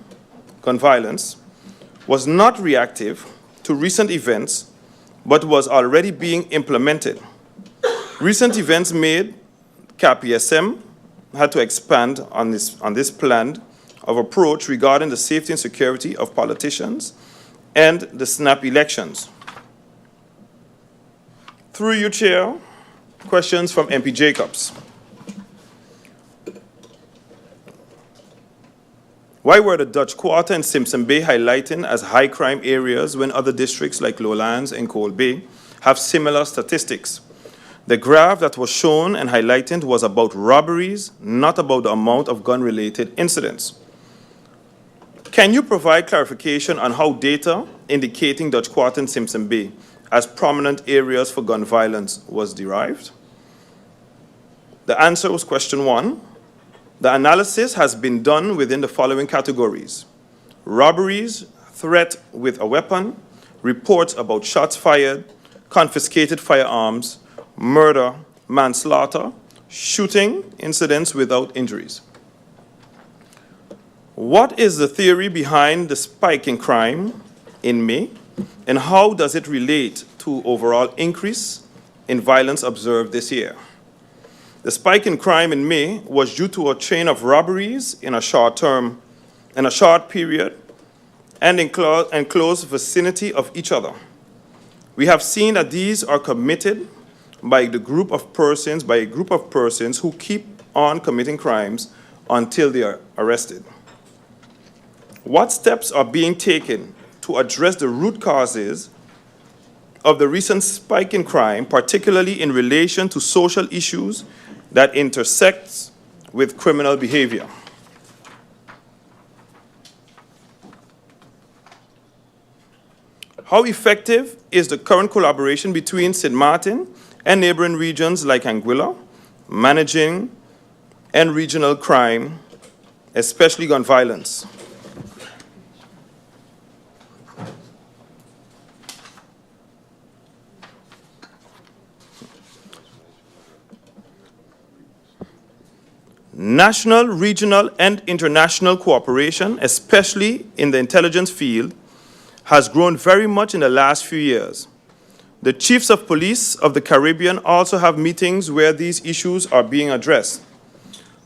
C: gun violence, was not reactive to recent events, but was already being implemented. Recent events made CAPESM had to expand on this plan of approach regarding the safety and security of politicians and the snap elections. Through you, Chair, questions from MP Jacobs. Why were the Dutch Quarter and Simpson Bay highlighted as high crime areas when other districts like Lowlands and Cold Bay have similar statistics? The graph that was shown and highlighted was about robberies, not about the amount of gun-related incidents. Can you provide clarification on how data indicating Dutch Quarter and Simpson Bay as prominent areas for gun violence was derived? The answer was question 1. The analysis has been done within the following categories: robberies, threat with a weapon, reports about shots fired, confiscated firearms, murder, manslaughter, shooting incidents without injuries. What is the theory behind the spike in crime in May, and how does it relate to overall increase in violence observed this year? The spike in crime in May was due to a chain of robberies in a short period, and in close vicinity of each other. We have seen that these are committed by a group of persons who keep on committing crimes until they are arrested. What steps are being taken to address the root causes of the recent spike in crime, particularly in relation to social issues that intersects with criminal behavior? How effective is the current collaboration between St. Martin and neighboring regions like Anguilla, managing and regional crime, especially gun violence? National, regional, and international cooperation, especially in the intelligence field, has grown very much in the last few years. The chiefs of police of the Caribbean also have meetings where these issues are being addressed.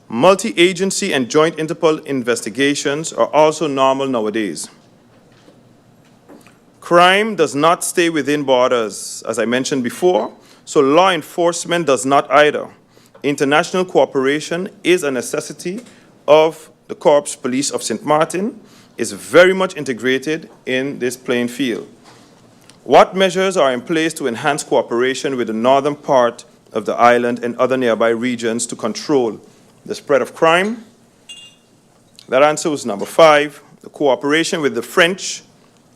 C: Multi-agency and joint Interpol investigations are also normal nowadays. Crime does not stay within borders, as I mentioned before, so law enforcement does not either. International cooperation is a necessity of the Corps Police of St. Martin, is very much integrated in this playing field. What measures are in place to enhance cooperation with the northern part of the island and other nearby regions to control the spread of crime? That answer was number 5. The cooperation with the French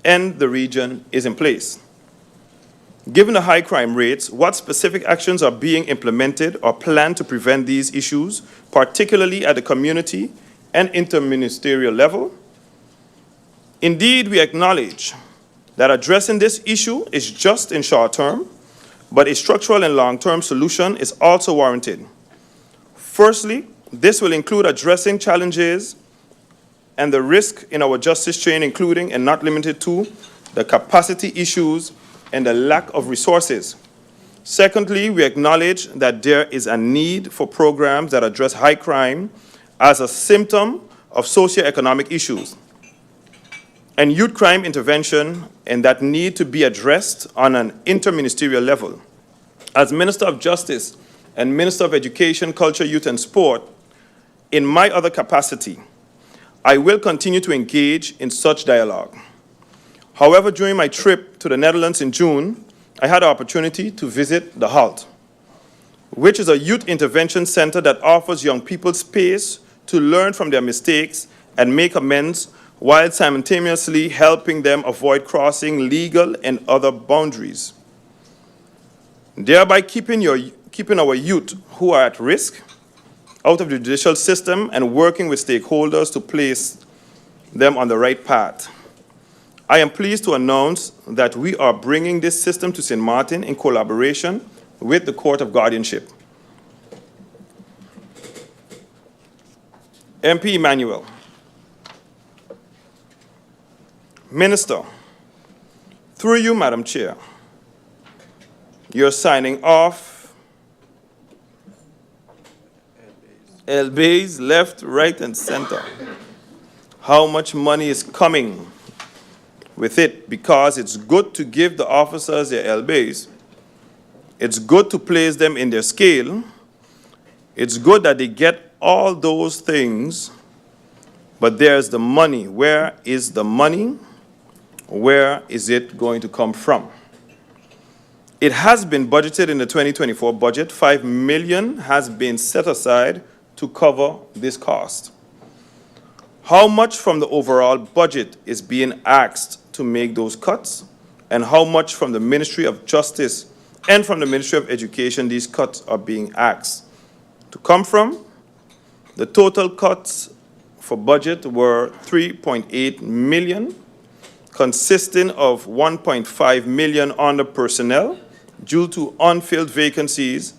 C: and the region is in place. Given the high crime rates, what specific actions are being implemented or planned to prevent these issues, particularly at the community and interministerial level? Indeed, we acknowledge that addressing this issue is just in short term, but a structural and long-term solution is also warranted. Firstly, this will include addressing challenges and the risk in our justice chain, including and not limited to the capacity issues and the lack of resources. Secondly, we acknowledge that there is a need for programs that address high crime as a symptom of socioeconomic issues and youth crime intervention, and that need to be addressed on an interministerial level. As Minister of Justice and Minister of Education, Culture, Youth and Sport, in my other capacity, I will continue to engage in such dialogue. However, during my trip to the Netherlands in June, I had the opportunity to visit the HALT, which is a youth intervention center that offers young people space to learn from their mistakes and make amends while simultaneously helping them avoid crossing legal and other boundaries, thereby keeping our youth who are at risk out of the judicial system and working with stakeholders to place them on the right path. I am pleased to announce that we are bringing this system to St. Martin in collaboration with the Court of Guardianship. MP Emmanuel. Minister, through you, Madam Chair, you're signing off LBAs left, right, and center. How much money is coming with it? Because it's good to give the officers their LBAs. It's good to place them in their scale. It's good that they get all those things, but there's the money. Where is the money? Where is it going to come from? It has been budgeted in the 2024 budget. $5 million has been set aside to cover this cost. How much from the overall budget is being asked to make those cuts? And how much from the Ministry of Justice and from the Ministry of Education these cuts are being asked to come from? The total cuts for budget were $3.8 million, consisting of $1.5 million under personnel due to unfilled vacancies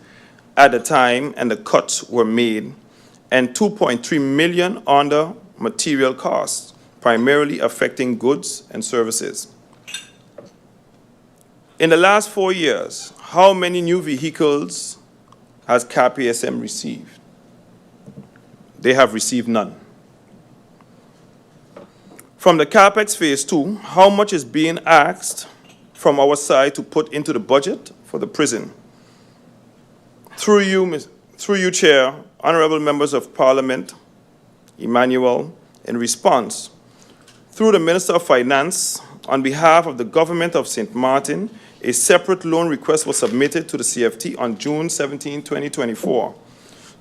C: at the time and the cuts were made, and $2.3 million under material costs, primarily affecting goods and services. In the last 4 years, how many new vehicles has CAPASM received? They have received none. From the CAPEX Phase 2, how much is being asked from our side to put into the budget for the prison? Through you, Chair, honorable members of Parliament, Emmanuel, in response, through the Minister of Finance, on behalf of the Government of St. Martin, a separate loan request was submitted to the CFT on June 17, 2024.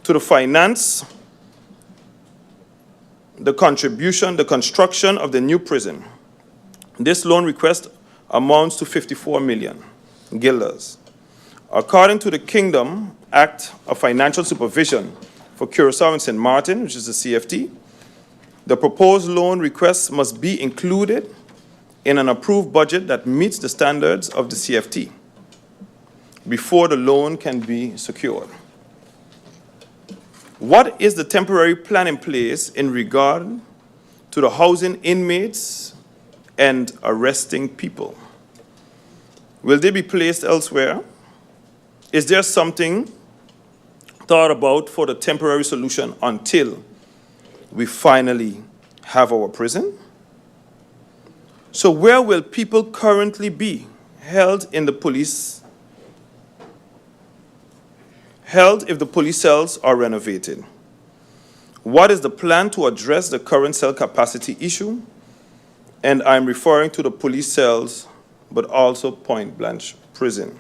C: To the finance, the construction of the new prison. This loan request amounts to 54 million guilders. According to the Kingdom Act of Financial Supervision for Curaçao and St. Martin, which is the CFT, the proposed loan request must be included in an approved budget that meets the standards of the CFT before the loan can be secured. What is the temporary plan in place in regard to the housing inmates and arresting people? Will they be placed elsewhere? Is there something thought about for the temporary solution until we finally have our prison? So where will people currently be held if the police cells are renovated? What is the plan to address the current cell capacity issue? And I'm referring to the police cells, but also Point Blanche Prison.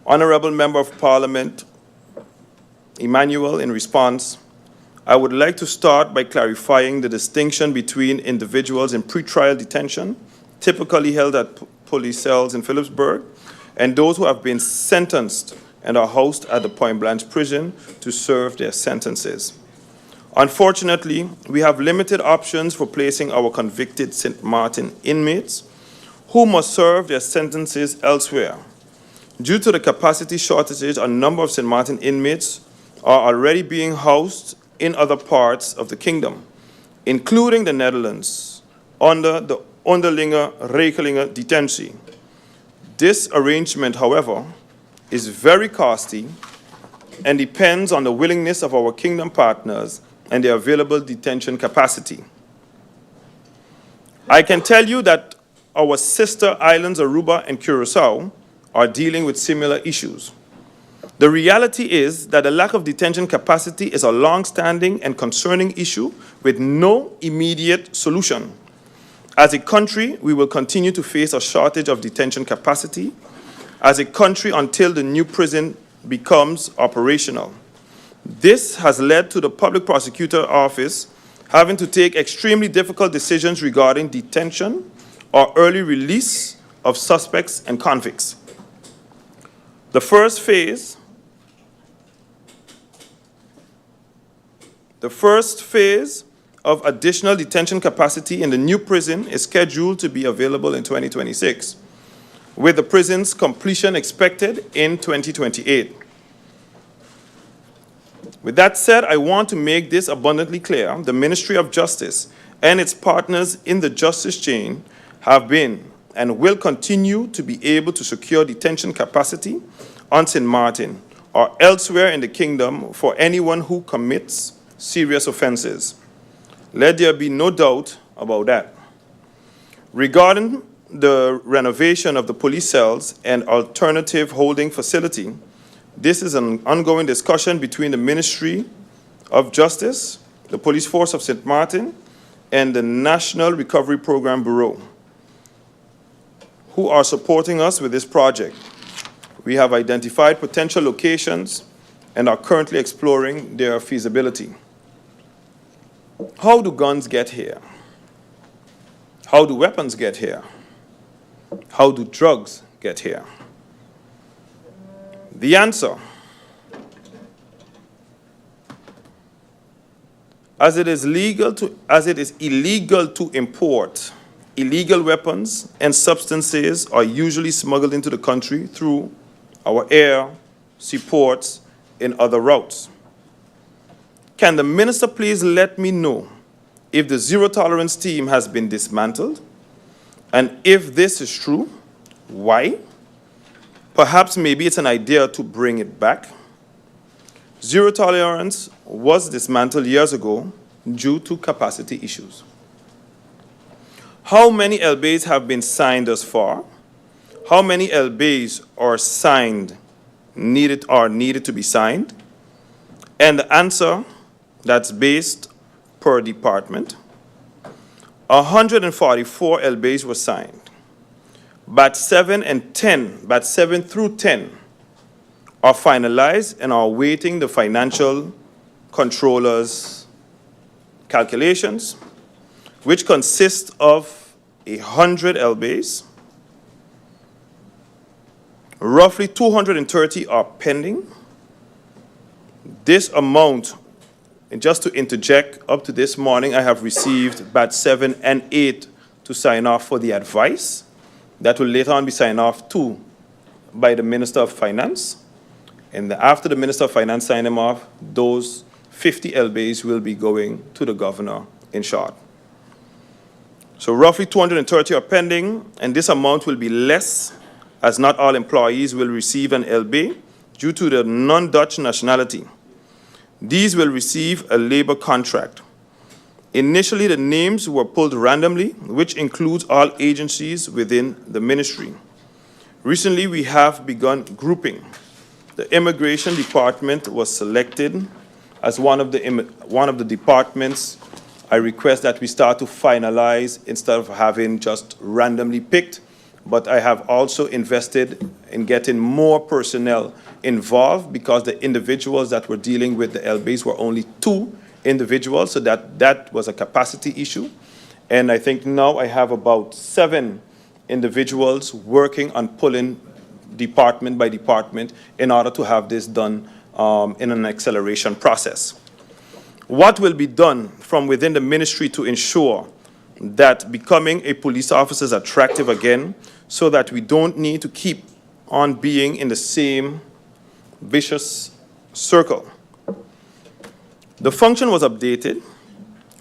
C: Honorable Member of Parliament Emmanuel, in response, I would like to start by clarifying the distinction between individuals in pretrial detention, typically held at police cells in Phillipsburg, and those who have been sentenced and are housed at the Point Blanche Prison to serve their sentences. Unfortunately, we have limited options for placing our convicted St. Martin inmates who must serve their sentences elsewhere. Due to the capacity shortages, a number of St. Martin inmates are already being housed in other parts of the kingdom, including the Netherlands, under the Onderlinge-Regelinge detentie. This arrangement, however, is very costly and depends on the willingness of our kingdom partners and their available detention capacity. I can tell you that our sister islands, Aruba and Curacao, are dealing with similar issues. The reality is that the lack of detention capacity is a long-standing and concerning issue with no immediate solution. As a country, we will continue to face a shortage of detention capacity as a country until the new prison becomes operational. This has led to the Public Prosecutor Office having to take extremely difficult decisions regarding detention or early release of suspects and convicts. The first phase of additional detention capacity in the new prison is scheduled to be available in 2026, with the prison's completion expected in 2028. With that said, I want to make this abundantly clear. The Ministry of Justice and its partners in the justice chain have been and will continue to be able to secure detention capacity on St. Martin or elsewhere in the kingdom for anyone who commits serious offenses. Let there be no doubt about that. Regarding the renovation of the police cells and alternative holding facility, this is an ongoing discussion between the Ministry of Justice, the Police Force of St. Martin, and the National Recovery Program Bureau, who are supporting us with this project. We have identified potential locations and are currently exploring their feasibility. How do guns get here? How do weapons get here? How do drugs get here? The answer, as it is illegal to import illegal weapons and substances are usually smuggled into the country through our air, seaports, and other routes. Can the minister please let me know if the zero tolerance team has been dismantled? And if this is true, why? Perhaps maybe it's an idea to bring it back. Zero tolerance was dismantled years ago due to capacity issues. How many LBAs have been signed thus far? How many LBAs are needed to be signed? And the answer that's based per department. 144 LBAs were signed. Batch 7 through 10 are finalized and are awaiting the financial controller's calculations, which consist of 100 LBAs. Roughly 230 are pending. This amount, and just to interject, up to this morning, I have received batch 7 and 8 to sign off for the advice. That will later on be signed off too by the Minister of Finance. And after the Minister of Finance sign them off, those 50 LBs will be going to the governor in short. So roughly 230 are pending, and this amount will be less as not all employees will receive an LB due to their non-Dutch nationality. These will receive a labor contract. Initially, the names were pulled randomly, which includes all agencies within the ministry. Recently, we have begun grouping. The Immigration Department was selected as one of the departments. I request that we start to finalize instead of having just randomly picked, but I have also invested in getting more personnel involved because the individuals that were dealing with the LBs were only 2 individuals, so that was a capacity issue. And I think now I have about 7 individuals working on pulling department by department in order to have this done in an acceleration process. What will be done from within the ministry to ensure that becoming a police officer is attractive again, so that we don't need to keep on being in the same vicious circle? The function was updated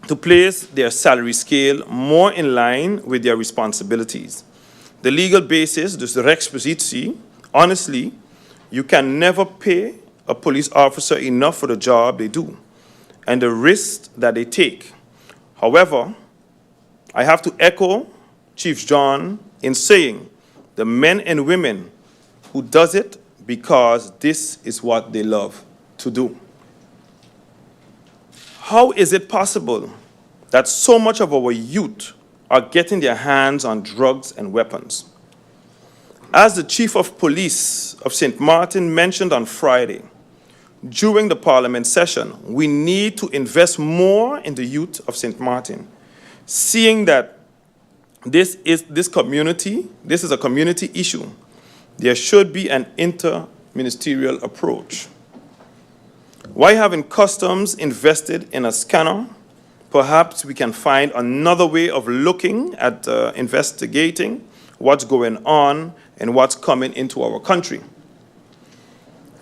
C: to place their salary scale more in line with their responsibilities. The legal basis, dus de rechtspositie, honestly, you can never pay a police officer enough for the job they do and the risks that they take. However, I have to echo Chief John in saying the men and women who does it because this is what they love to do. How is it possible that so much of our youth are getting their hands on drugs and weapons? As the Chief of Police of St. Martin mentioned on Friday, during the Parliament session, we need to invest more in the youth of St. Martin, seeing that this is a community issue. There should be an inter-ministerial approach. Why haven't Customs invested in a scanner? Perhaps we can find another way of looking at investigating what's going on and what's coming into our country.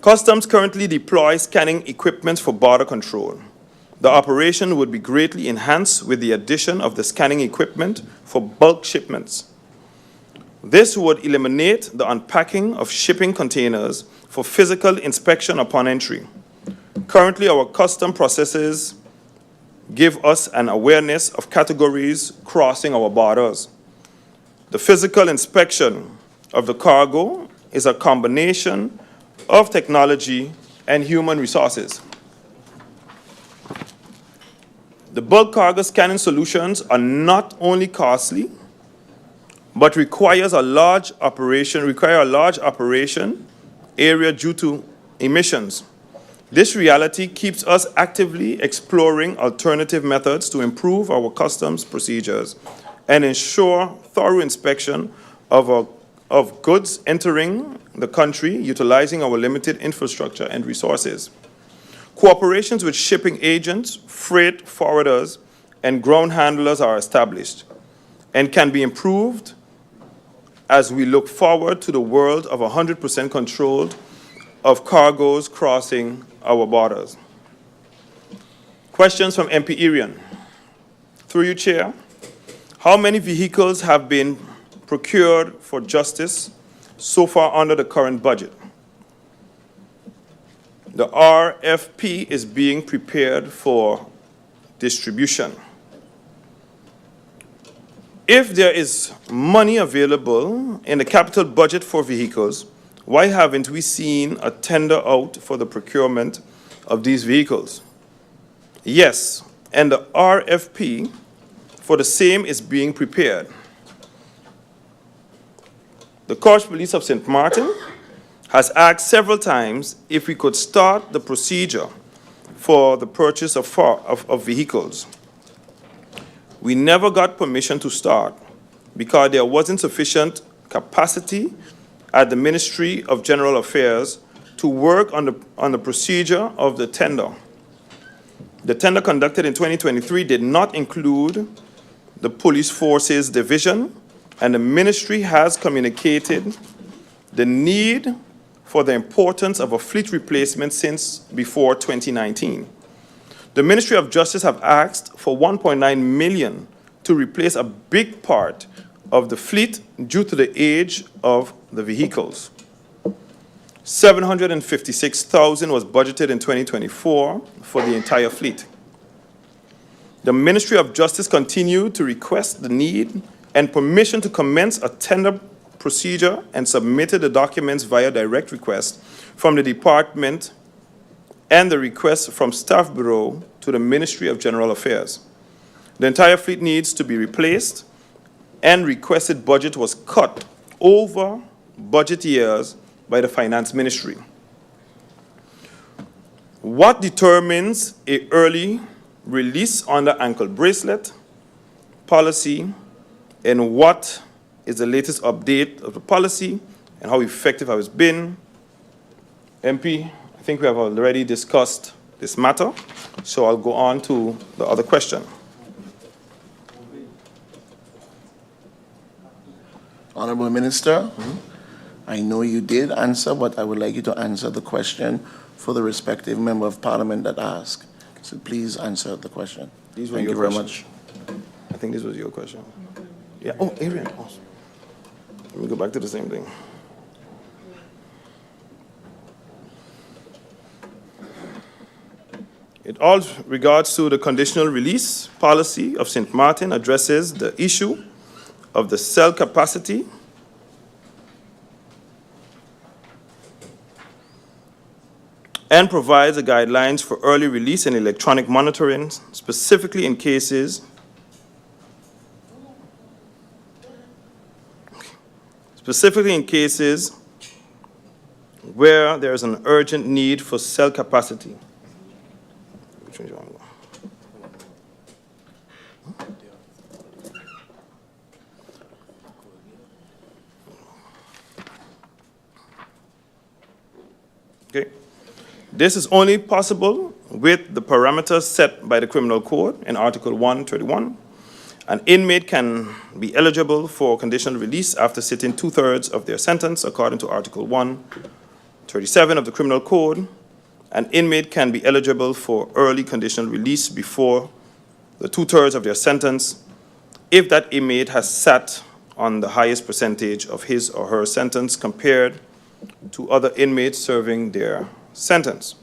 C: Customs currently deploys scanning equipment for border control. The operation would be greatly enhanced with the addition of the scanning equipment for bulk shipments. This would eliminate the unpacking of shipping containers for physical inspection upon entry. Currently, our custom processes give us an awareness of categories crossing our borders. The physical inspection of the cargo is a combination of technology and human resources. The bulk cargo scanning solutions are not only costly, but require a large operation area due to emissions. This reality keeps us actively exploring alternative methods to improve our customs procedures and ensure thorough inspection of goods entering the country, utilizing our limited infrastructure and resources. Cooperations with shipping agents, freight forwarders, and ground handlers are established and can be improved as we look forward to the world of 100% control of cargoes crossing our borders. Questions from MP Irian. Through you, Chair. How many vehicles have been procured for justice so far under the current budget? The RFP is being prepared for distribution. If there is money available in the capital budget for vehicles, why haven't we seen a tender out for the procurement of these vehicles? Yes, and the RFP for the same is being prepared. The Corps Police of St. Martin has asked several times if we could start the procedure for the purchase of vehicles. We never got permission to start because there wasn't sufficient capacity at the Ministry of General Affairs to work on the procedure of the tender. The tender conducted in 2023 did not include the Police Forces Division, and the Ministry has communicated the need for the importance of a fleet replacement since before 2019. The Ministry of Justice have asked for 1.9 million to replace a big part of the fleet due to the age of the vehicles. 756,000 was budgeted in 2024 for the entire fleet. The Ministry of Justice continued to request the need and permission to commence a tender procedure and submitted the documents via direct request from the department and the request from Staff Bureau to the Ministry of General Affairs. The entire fleet needs to be replaced, and requested budget was cut over budget years by the Finance Ministry. What determines an early release under ankle bracelet policy, and what is the latest update of the policy and how effective has it been? MP, I think we have already discussed this matter, so I'll go on to the other question.
A: Honorable Minister, I know you did answer, but I would like you to answer the question for the respective member of parliament that asked. So please answer the question.
C: These were
A: Thank
C: your
A: you very
C: questions.
A: much.
C: I think this was your question. Yeah. Oh, Arian. Oh. Let me go back to the same thing. It all regards to the conditional release policy of St. Martin addresses the issue of the cell capacity and provides the guidelines for early release and electronic monitoring, specifically in cases where there is an urgent need for cell capacity. Which one do you want to go? Okay. This is only possible with the parameters set by the Criminal Code in Article 131. An inmate can be eligible for conditional release after sitting 2/3 of their sentence, according to Article 137 of the Criminal Code. An inmate can be eligible for early conditional release before the 2/3 of their sentence if that inmate has sat on the highest percentage of his or her sentence compared to other inmates serving their sentence.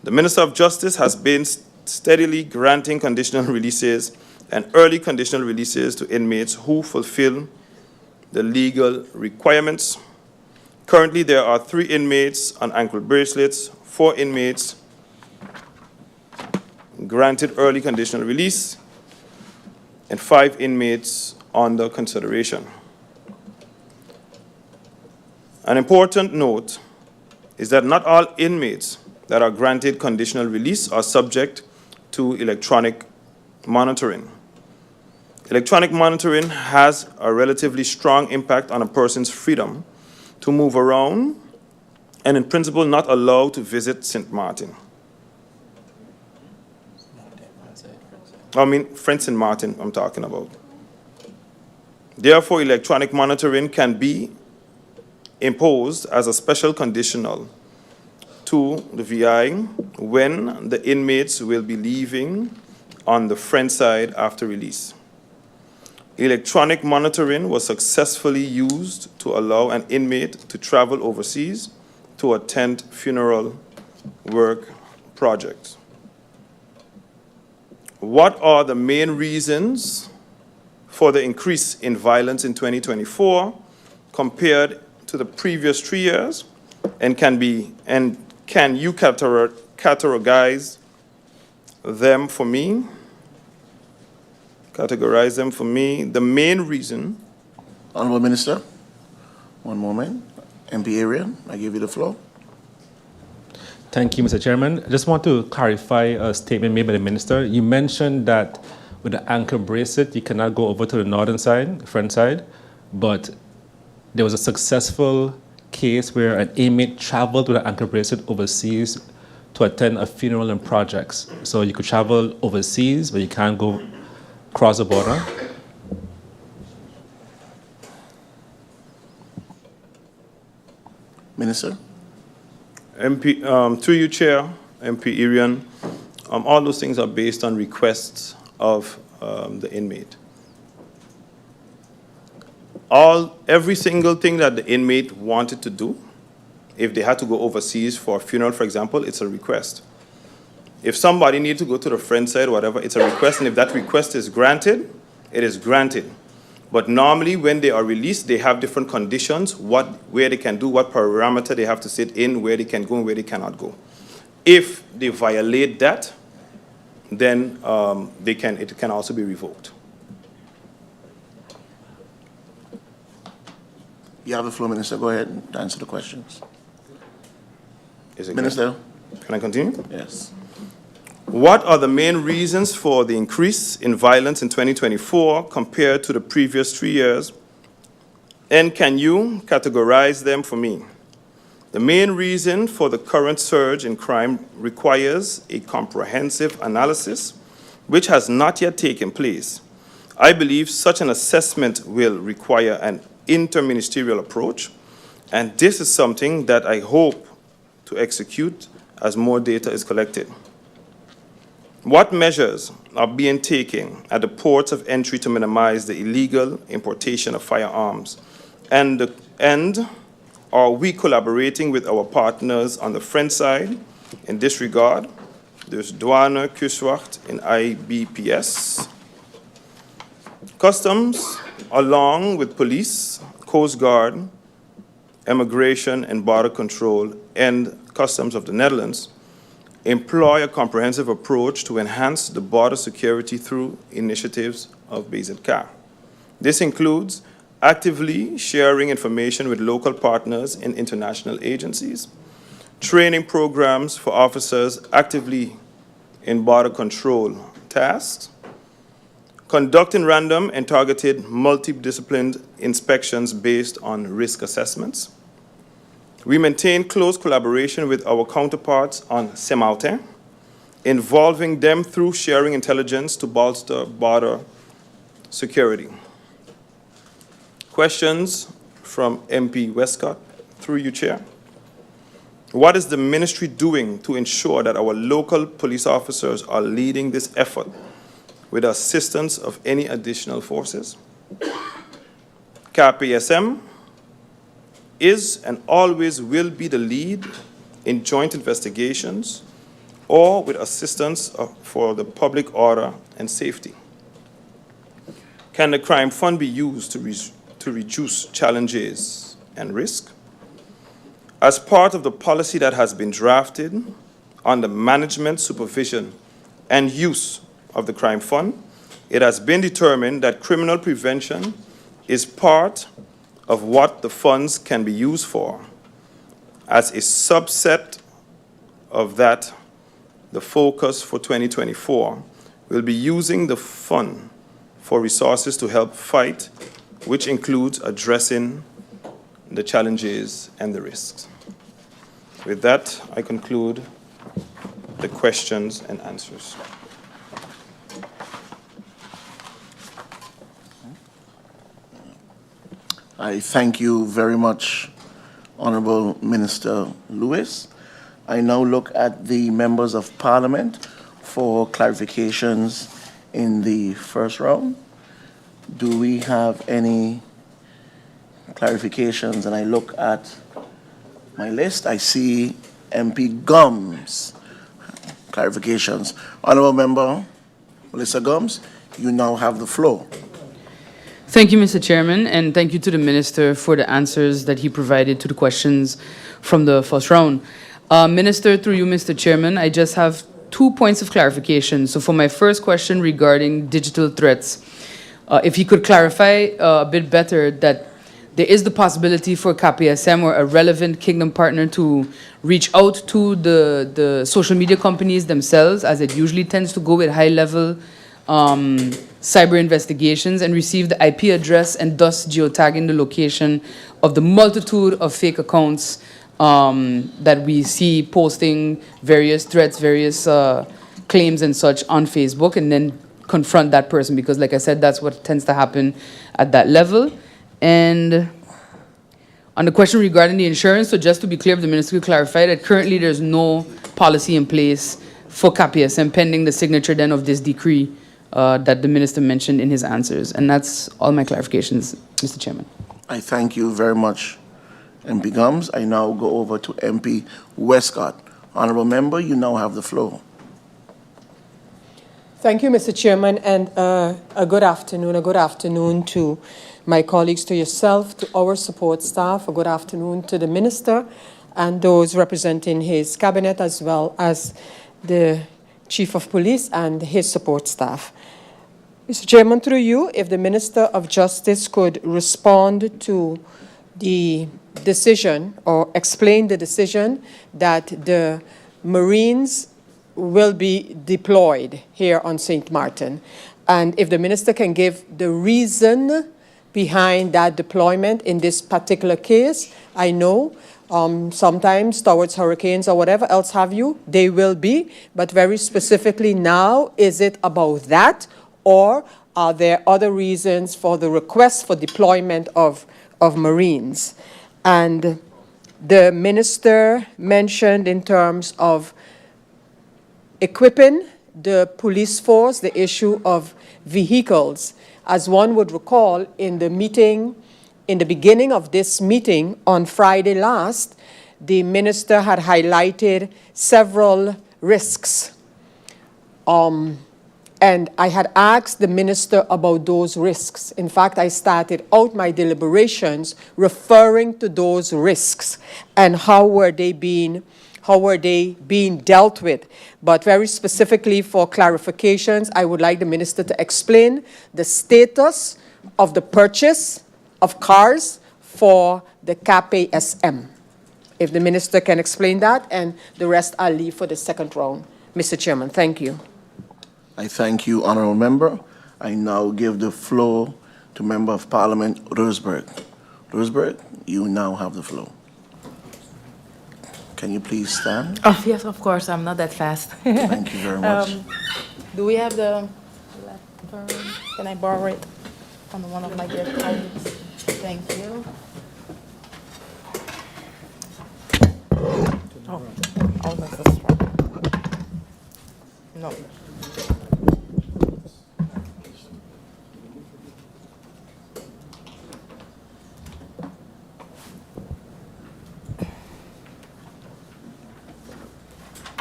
C: The Minister of Justice has been steadily granting conditional releases and early conditional releases to inmates who fulfill the legal requirements. Currently, there are 3 inmates on ankle bracelets, 4 inmates granted early conditional release, and 5 inmates under consideration. An important note is that not all inmates that are granted conditional release are subject to electronic monitoring. Electronic monitoring has a relatively strong impact on a person's freedom to move around and in principle not allowed to visit St. Martin. I mean, French St. Martin I'm talking about. Therefore, electronic monitoring can be imposed as a special conditional to the VI when the inmates will be leaving on the French side after release. Electronic monitoring was successfully used to allow an inmate to travel overseas to attend funeral work projects. What are the main reasons for the increase in violence in 2024 compared to the previous 3 years? And can you categorize them for me? Categorize them for me. The main reason.
A: Honorable Minister, one moment. MP Arian, I give you the floor.
F: Thank you, Mr. Chairman. I just want to clarify a statement made by the Minister. You mentioned that with the ankle bracelet, you cannot go over to the northern side, front side, but there was a successful case where an inmate traveled with an ankle bracelet overseas to attend a funeral and projects. So you could travel overseas, but you can't go cross the border.
A: Minister?
C: Through you, Chair, MP Irian, all those things are based on requests of the inmate. Every single thing that the inmate wanted to do, if they had to go overseas for a funeral, for example, it's a request. If somebody needs to go to the friend's side, whatever, it's a request, and if that request is granted, it is granted. But normally, when they are released, they have different conditions, where they can do, what parameter they have to sit in, where they can go and where they cannot go. If they violate that, then it can also be revoked.
A: You have the floor, Minister. Go ahead and answer the questions.
C: Is it
A: Minister?
C: good? Can I continue?
A: Yes.
C: What are the main reasons for the increase in violence in 2024 compared to the previous 3 years? And can you categorize them for me? The main reason for the current surge in crime requires a comprehensive analysis, which has not yet taken place. I believe such an assessment will require an interministerial approach, and this is something that I hope to execute as more data is collected. What measures are being taken at the ports of entry to minimize the illegal importation of firearms? And are we collaborating with our partners on the French side in this regard? There's Douane, Kustwacht, and IBPS. Customs, along with police, Coast Guard, Immigration and Border Control, and Customs of the Netherlands, employ a comprehensive approach to enhance the border security through initiatives of BZK. This includes actively sharing information with local partners and international agencies, training programs for officers actively in border control tasks, conducting random and targeted multidisciplined inspections based on risk assessments. We maintain close collaboration with our counterparts on Saint-Martin, involving them through sharing intelligence to bolster border security. Questions from MP Westcott, through you, Chair. What is the ministry doing to ensure that our local police officers are leading this effort with assistance of any additional forces? KPSM is and always will be the lead in joint investigations or with assistance for the public order and safety. Can the crime fund be used to reduce challenges and risk? As part of the policy that has been drafted on the management, supervision, and use of the crime fund, it has been determined that criminal prevention is part of what the funds can be used for. As a subset of that, the focus for 2024 will be using the fund for resources to help fight, which includes addressing the challenges and the risks. With that, I conclude the questions and answers.
A: I thank you very much, Honorable Minister Lewis. I now look at the members of Parliament for clarifications in the first round. Do we have any clarifications? And I look at my list. I see MP Gums. Clarifications. Honorable Member Melissa Gums, you now have the floor.
H: Thank you, Mr. Chairman, and thank you to the Minister for the answers that he provided to the questions from the first round. Minister, through you, Mr. Chairman, I just have 2 points of clarification. So for my first question regarding digital threats, if he could clarify a bit better that there is the possibility for KPSM or a relevant Kingdom partner to reach out to the social media companies themselves, as it usually tends to go with high-level cyber investigations, and receive the IP address and thus geotagging the location of the multitude of fake accounts that we see posting various threats, various claims and such on Facebook, and then confront that person, because like I said, that's what tends to happen at that level. And On the question regarding the insurance, so just to be clear, the minister could clarify that currently there's no policy in place for KPSM pending the signature then of this decree that the minister mentioned in his answers. And that's all my clarifications, Mr. Chairman.
A: I thank you very much, MP Gums. I now go over to MP Westcott. Honorable member, you now have the floor.
I: Thank you, Mr. Chairman, and a good afternoon to my colleagues, to yourself, to our support staff, a good afternoon to the minister and those representing his cabinet, as well as the chief of police and his support staff. Mr. Chairman, through you, if the Minister of Justice could respond to the decision or explain the decision that the Marines will be deployed here on St. Martin. And if the minister can give the reason behind that deployment in this particular case, I know sometimes towards hurricanes or whatever else have you, they will be, but very specifically now, is it about that, or are there other reasons for the request for deployment of Marines? And the minister mentioned in terms of equipping the police force, the issue of vehicles. As one would recall, in the meeting, in the beginning of this meeting on Friday last, the minister had highlighted several risks. And I had asked the minister about those risks. In fact, I started out my deliberations referring to those risks and how were they being dealt with. But very specifically for clarifications, I would like the minister to explain the status of the purchase of cars for the KPSM. If the minister can explain that, and the rest I'll leave for the second round. Mr. Chairman, thank you.
A: I thank you, honorable member. I now give the floor to Member of Parliament Roseberg. Roseberg, you now have the floor. Can you please stand?
D: Oh, yes, of course. I'm not that fast.
A: Thank you very much.
D: Do we have the letter? Can I borrow it from one of my dear colleagues? Thank you. Oh, that's a strong. No.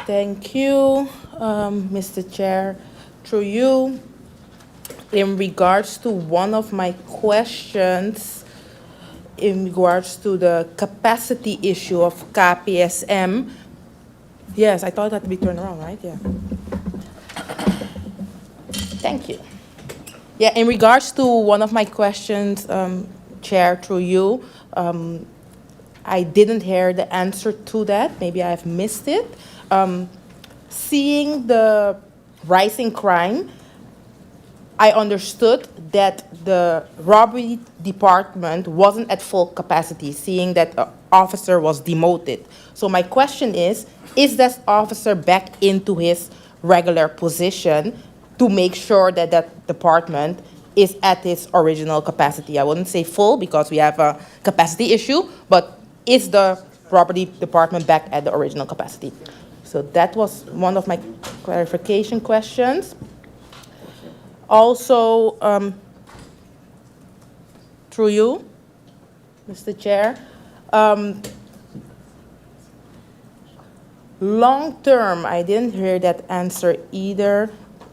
D: Thank you, Mr. Chair. Through you, in regards to one of my questions, in regards to the capacity issue of KPSM, yes, I thought it had to be turned around, right? Yeah. Thank you. Yeah, in regards to one of my questions, Chair, through you, I didn't hear the answer to that. Maybe I've missed it. Seeing the rising crime, I understood that the robbery department wasn't at full capacity, seeing that an officer was demoted. So my question is that officer back into his regular position to make sure that that department is at its original capacity? I wouldn't say full because we have a capacity issue, but is the robbery department back at the original capacity? So that was one of my clarification questions. Also, through you, Mr. Chair, long term, I didn't hear that answer either.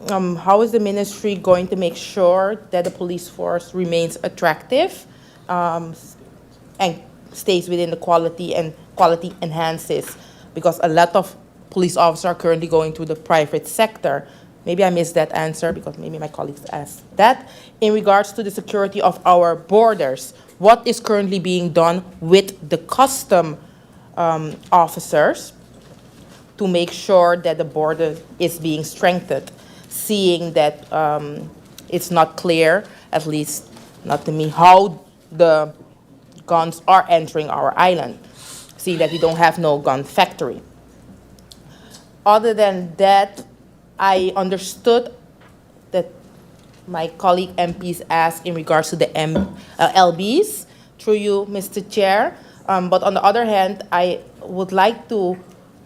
D: How is the ministry going to make sure that the police force remains attractive and stays within the quality and quality enhances? Because a lot of police officers are currently going to the private sector. Maybe I missed that answer because maybe my colleagues asked that. In regards to the security of our borders, what is currently being done with the custom officers to make sure that the border is being strengthened, seeing that it's not clear, at least not to me, how the guns are entering our island, seeing that we don't have no gun factory. Other than that, I understood that my colleague MPs asked in regards to the LBs, through you, Mr. Chair. But on the other hand, I would like to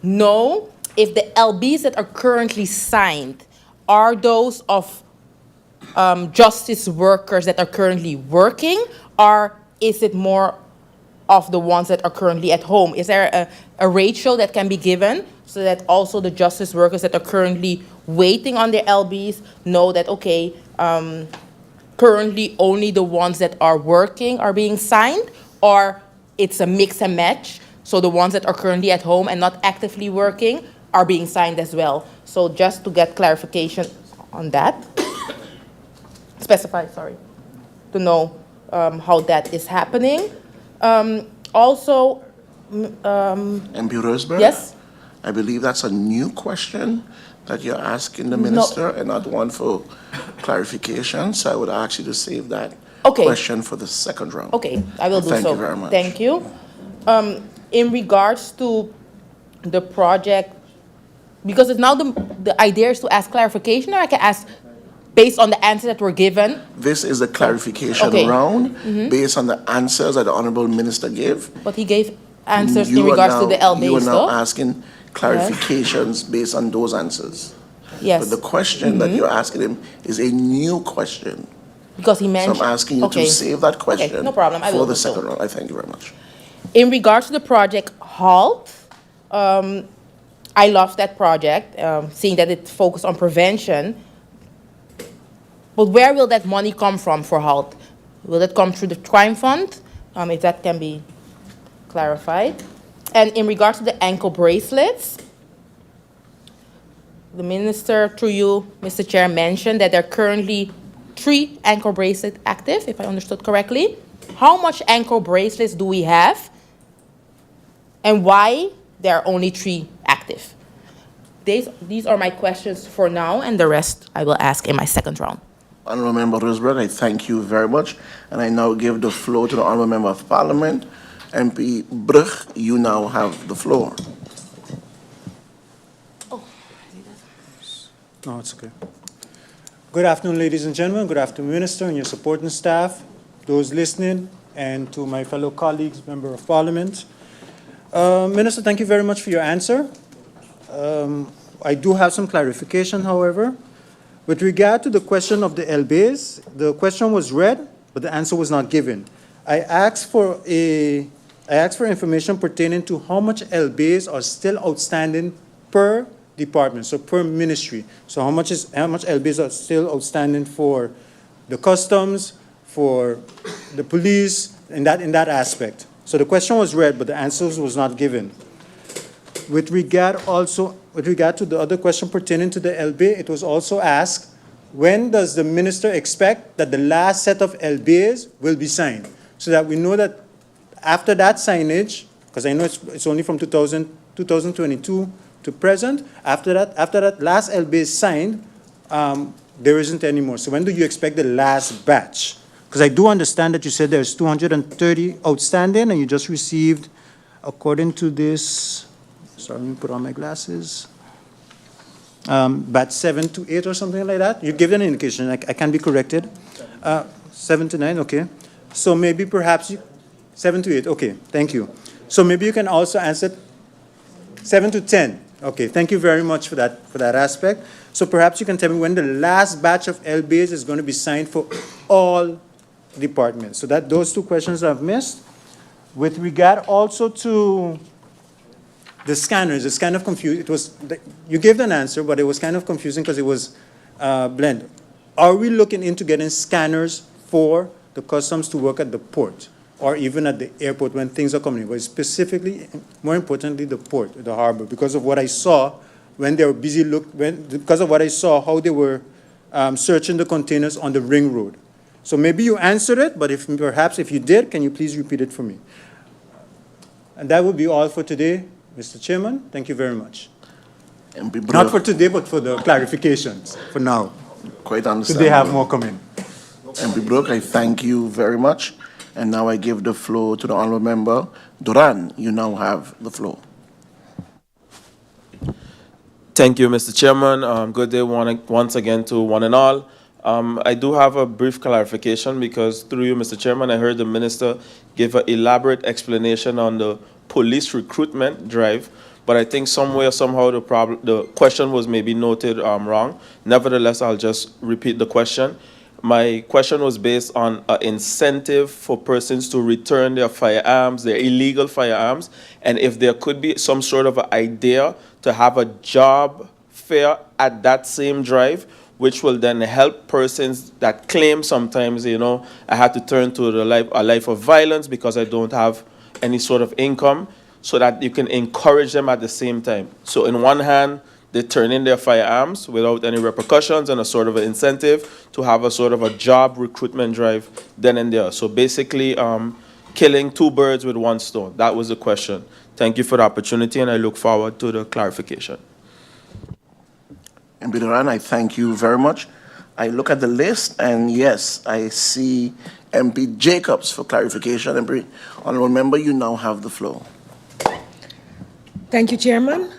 D: know if the LBs that are currently signed are those of justice workers that are currently working, or is it more of the ones that are currently at home? Is there a ratio that can be given so that also the justice workers that are currently waiting on their LBs know that, okay, currently only the ones that are working are being signed, or it's a mix and match, so the ones that are currently at home and not actively working are being signed as well? So just to get clarification on that. Specify, sorry, to know how that is happening. Also,
A: MP Roseberg?
D: yes?
A: I believe that's a new question that you're asking the minister and not one for clarification. So I would ask you to save that
D: Okay.
A: question for the second round.
D: Okay, I will do so.
A: Thank you very much.
D: Thank you. In regards to the project, because it's now the idea is to ask clarification, or I can ask based on the answer that were given.
A: This is a clarification
D: Okay.
A: round based on the answers that the Honorable Minister gave.
D: But he gave answers
A: You
D: in
A: are
D: regards to
A: now-
D: the LBs,
A: You are now
D: though?
A: asking clarifications based on those answers.
D: Yes,
A: But the question that you're asking him is a new question.
D: because he
A: So
D: mentioned.
A: I'm asking you
D: Okay.
A: to save that question
D: no problem. I will
A: for the
D: do so.
A: second round. I thank you very much.
D: In regards to the project HALT, I love that project, seeing that it focused on prevention. But where will that money come from for HALT? Will it come through the crime fund? If that can be clarified. And in regards to the ankle bracelets, the minister, through you, Mr. Chair, mentioned that there are currently 3 ankle bracelets active, if I understood correctly. How much ankle bracelets do we have? And why there are only 3 active? These are my questions for now, and the rest I will ask in my second round.
A: Honourable Member Roseberg, I thank you very much. And I now give the floor to the Honourable Member of Parliament, MP Brugge. You now have the floor.
J: No, it's okay. Good afternoon, ladies and gentlemen. Good afternoon, Minister and your supporting staff, those listening, and to my fellow colleagues, Member of Parliament. Minister, thank you very much for your answer. I do have some clarification, however. With regard to the question of the LBs, the question was read, but the answer was not given. I asked for information pertaining to how much LBs are still outstanding per department, so per ministry. So how much LBs are still outstanding for the customs, for the police, in that aspect. So the question was read, but the answers was not given. With regard to the other question pertaining to the LB, it was also asked, when does the minister expect that the last set of LBs will be signed? So that we know that after that signage, because I know it's only from 2022 to present, after that last LB is signed, there isn't any more. So when do you expect the last batch? Because I do understand that you said there's 230 outstanding, and you just received, according to this, sorry, let me put on my glasses, batch 7 to 8 or something like that. You give an indication, I can be corrected. 7 to 9, okay. So maybe perhaps 7 to 8, okay, thank you. So maybe you can also answer 7 to 10. Okay, thank you very much for that aspect. So perhaps you can tell me when the last batch of LBs is going to be signed for all departments. So those 2 questions I've missed. With regard also to the scanners, it's kind of confusing. You gave an answer, but it was kind of confusing because it was blend. Are we looking into getting scanners for the customs to work at the port or even at the airport when things are coming in? But specifically, more importantly, the port, the harbor, because of what I saw when they were busy because of what I saw, how they were searching the containers on the ring road. So maybe you answered it, but perhaps if you did, can you please repeat it for me? And that would be all for today, Mr. Chairman. Thank you very much.
A: MP Brugge,
J: Not for today, but for the clarifications for now.
A: quite understandable.
J: Today have more coming.
A: MP Brugge, I thank you very much. And now I give the floor to the Honourable Member Duran. You now have the floor.
E: Thank you, Mr. Chairman. Good day once again to one and all. I do have a brief clarification because through you, Mr. Chairman, I heard the minister give an elaborate explanation on the police recruitment drive, but I think somewhere, somehow, the question was maybe noted wrong. Nevertheless, I'll just repeat the question. My question was based on an incentive for persons to return their firearms, their illegal firearms, and if there could be some sort of an idea to have a job fair at that same drive, which will then help persons that claim sometimes, I had to turn to a life of violence because I don't have any sort of income, so that you can encourage them at the same time. So in one hand, they turn in their firearms without any repercussions and a sort of an incentive to have a sort of a job recruitment drive then and there. So basically, killing two birds with one stone. That was the question. Thank you for the opportunity, and I look forward to the clarification.
A: And Bidoran, I thank you very much. I look at the list, and yes, I see MP Jacobs for clarification. MP, honorable member, you now have the floor.
G: Thank you, Chairman.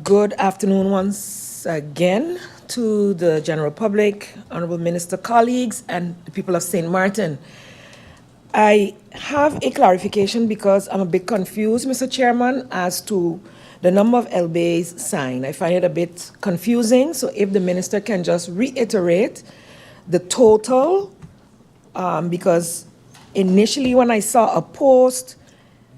G: Good afternoon once again to the general public, honorable minister colleagues, and the people of St. Martin. I have a clarification because I'm a bit confused, Mr. Chairman, as to the number of LBAs signed. I find it a bit confusing, so if the minister can just reiterate the total, because initially when I saw a post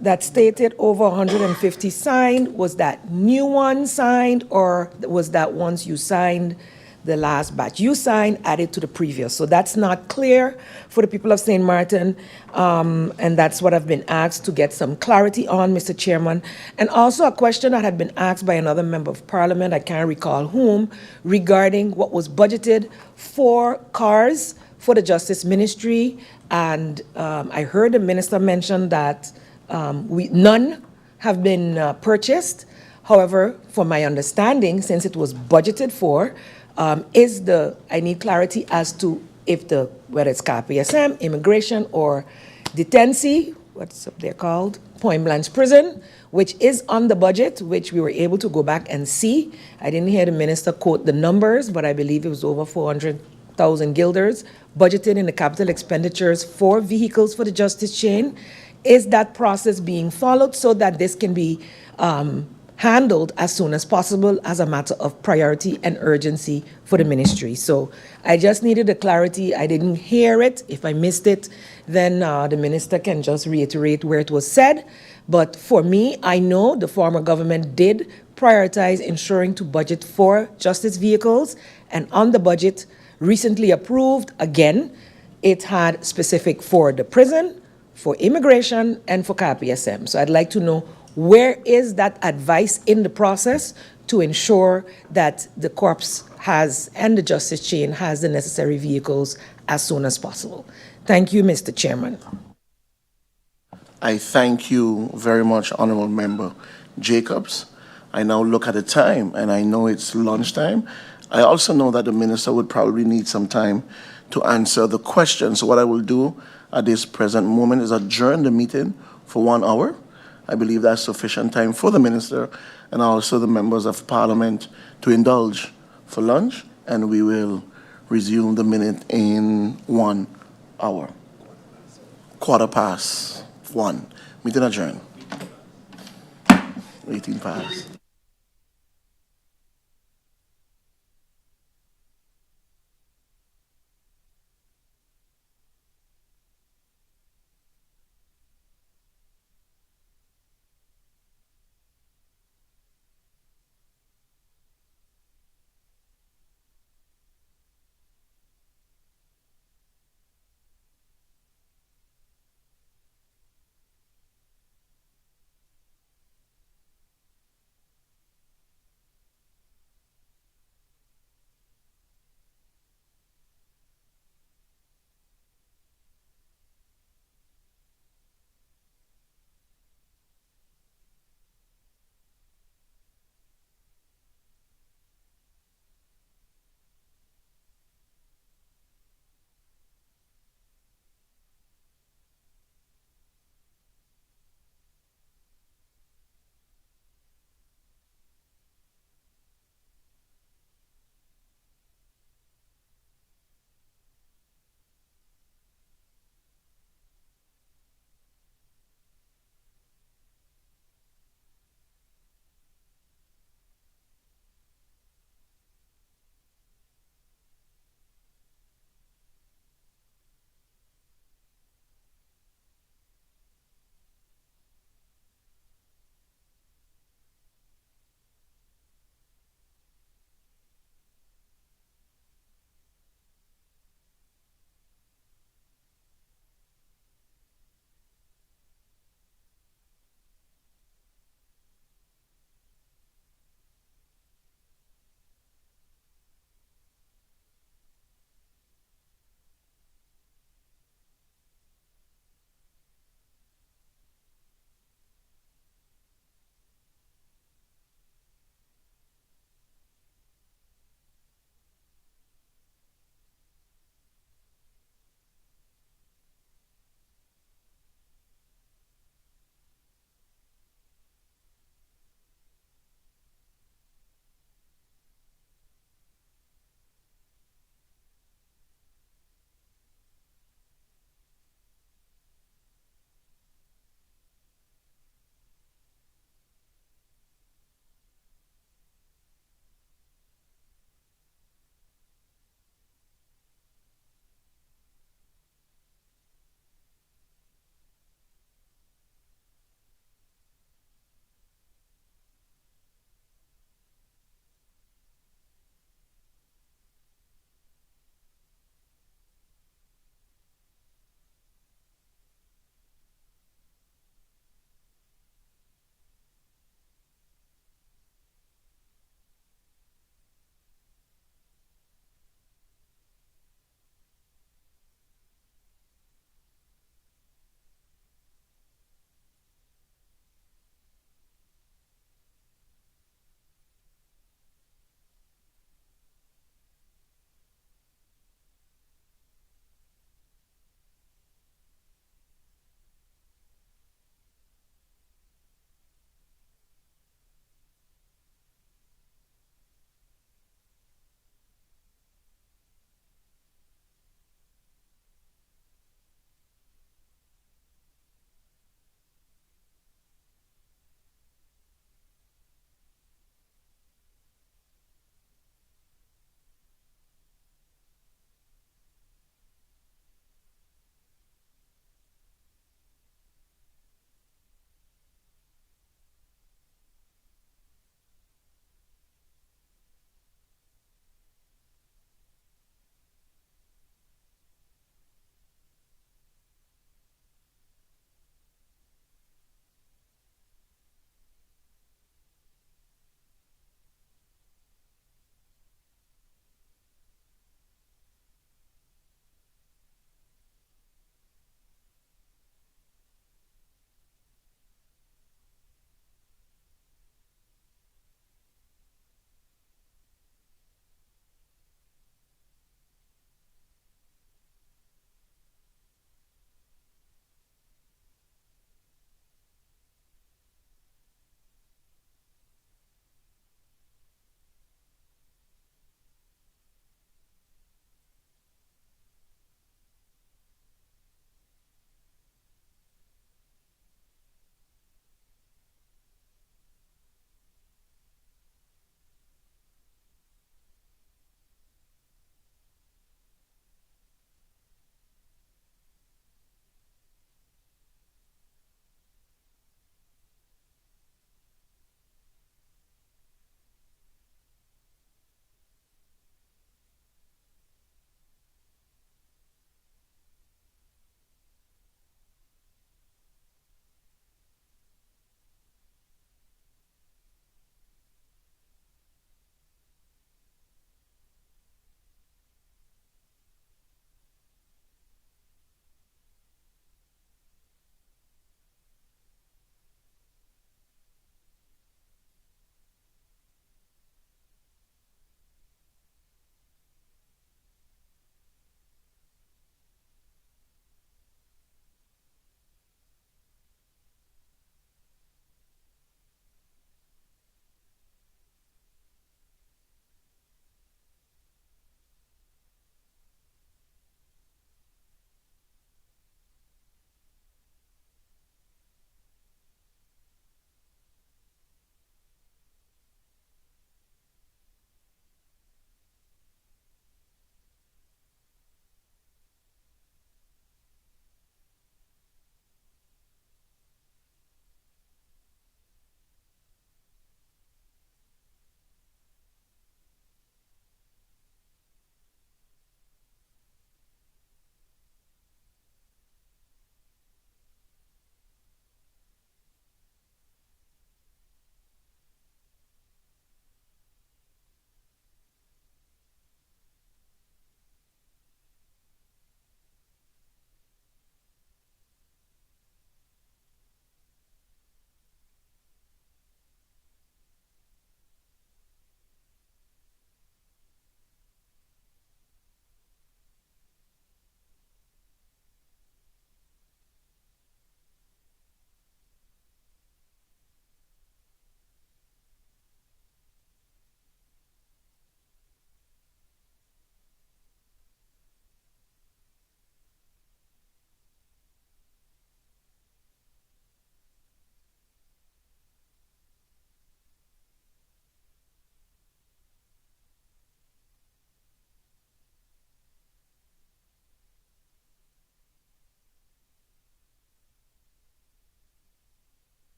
G: that stated over 150 signed, was that new one signed, or was that once you signed the last batch you signed added to the previous? So that's not clear for the people of St. Martin, and that's what I've been asked to get some clarity on, Mr. Chairman. And also a question that had been asked by another member of parliament, I can't recall whom, regarding what was budgeted for cars for the Justice Ministry. And I heard the minister mention that none have been purchased. However, from my understanding, since it was budgeted for, I need clarity as to if whether it's KPSM, immigration, or detention, what's up there called, Point Blanche Prison, which is on the budget, which we were able to go back and see. I didn't hear the minister quote the numbers, but I believe it was over 400,000 guilders budgeted in the capital expenditures for vehicles for the justice chain. Is that process being followed so that this can be handled as soon as possible as a matter of priority and urgency for the ministry? So I just needed the clarity. I didn't hear it. If I missed it, then the minister can just reiterate where it was said. But for me, I know the former government did prioritize ensuring to budget for justice vehicles, and on the budget recently approved, again, it had specific for the prison, for immigration, and for KPSM. So I'd like to know, where is that advice in the process to ensure that the corps has, and the justice chain has, the necessary vehicles as soon as possible? Thank you, Mr. Chairman.
A: I thank you very much, honorable member Jacobs. I now look at the time, and I know it's lunchtime. I also know that the minister would probably need some time to answer the question. So what I will do at this present moment is adjourn the meeting for 1 hour. I believe that's sufficient time for the minister and also the members of parliament to indulge for lunch, and we will resume the minute in 1 hour. 1:15. Meeting adjourned. 18 past.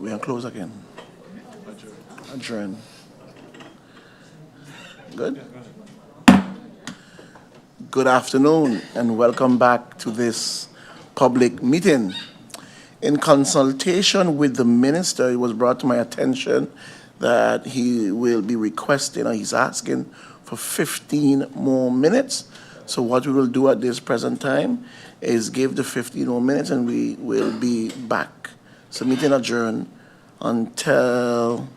A: we can close again. Adjourn. Good? Good afternoon and welcome back to this public meeting. In consultation with the minister, it was brought to my attention that he will be requesting, or he's asking for 15 more minutes. So what we will do at this present time is give the 15 more minutes and we will be back. So meeting adjourned until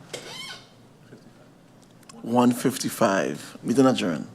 A: 1:55. Meeting adjourned.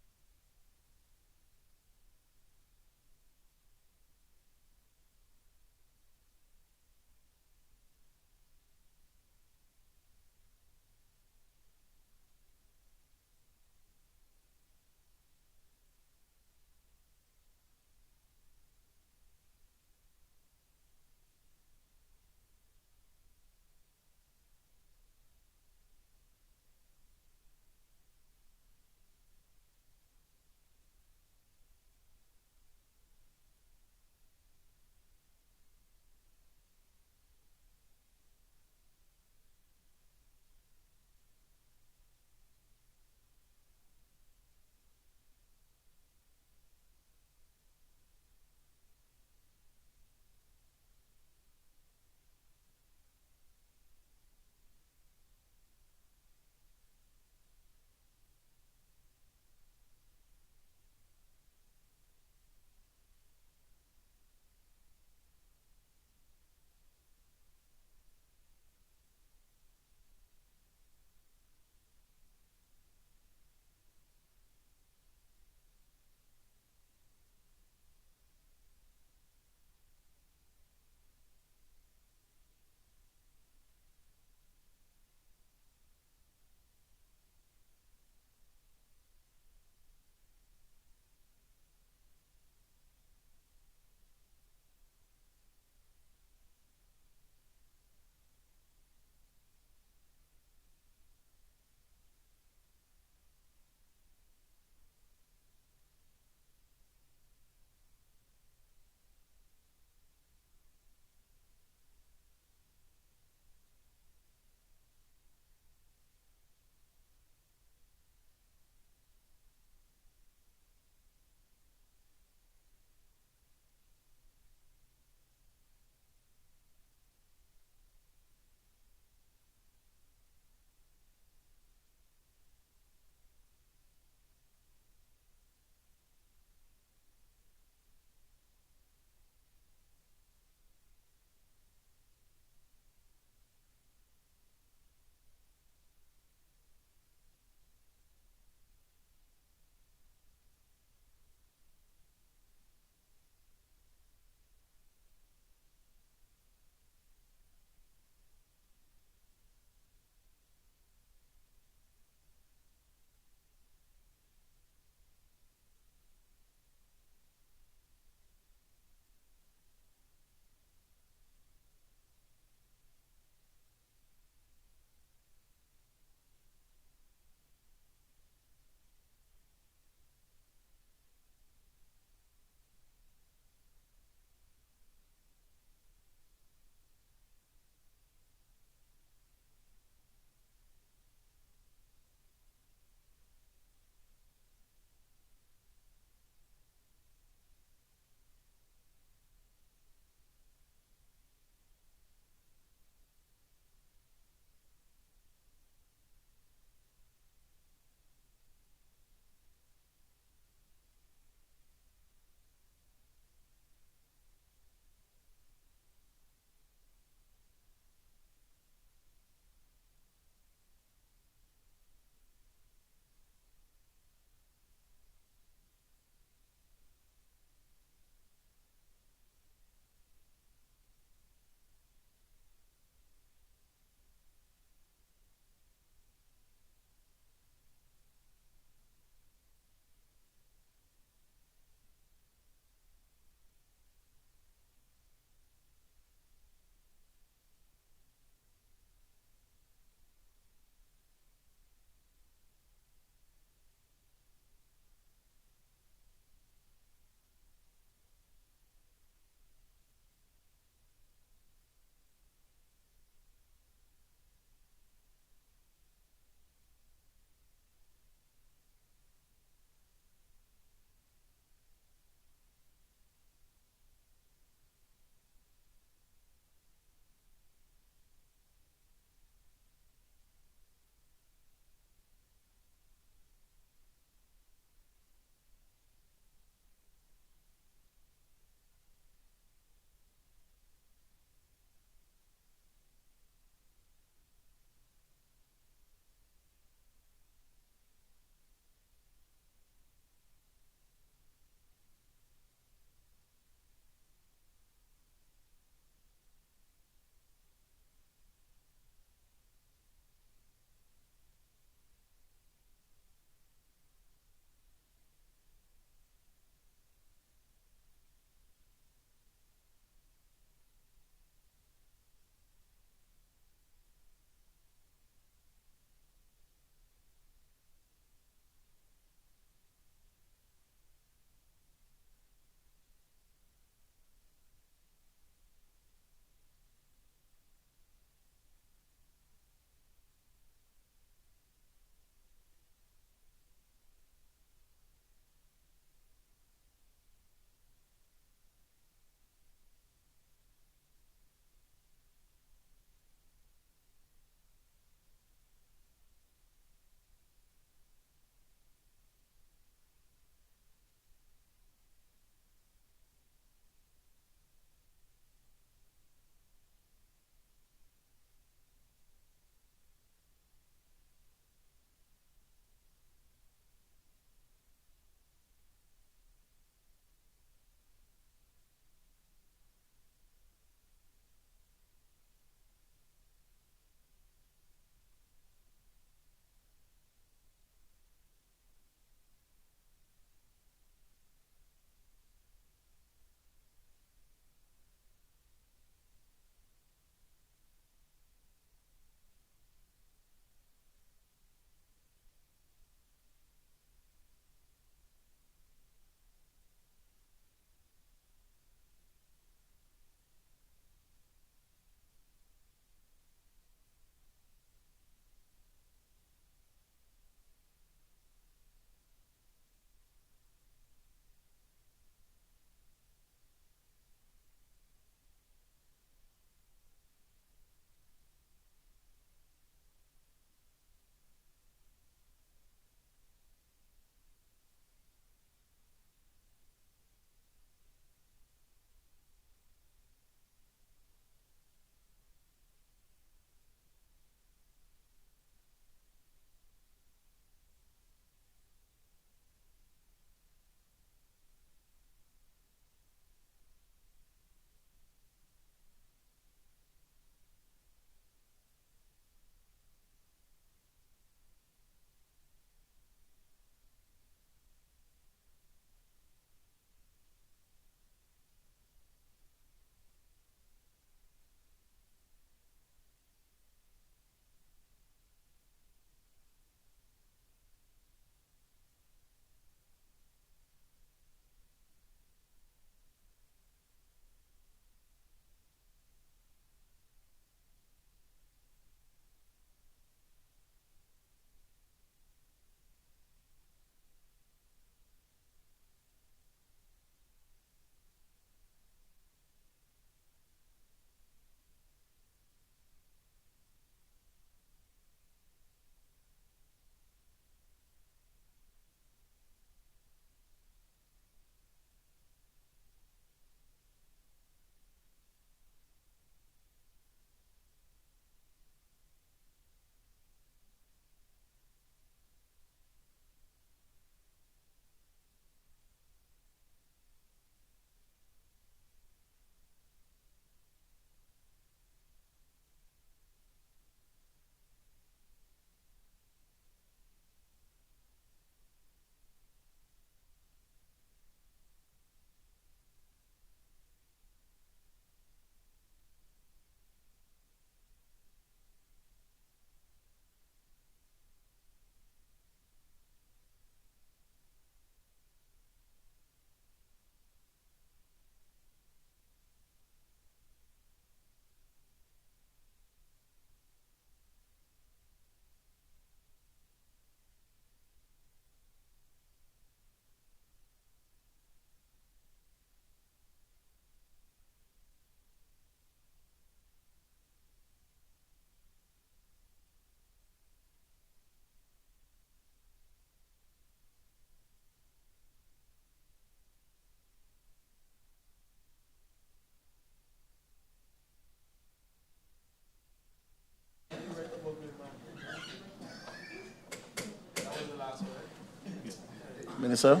A: Yes, sir.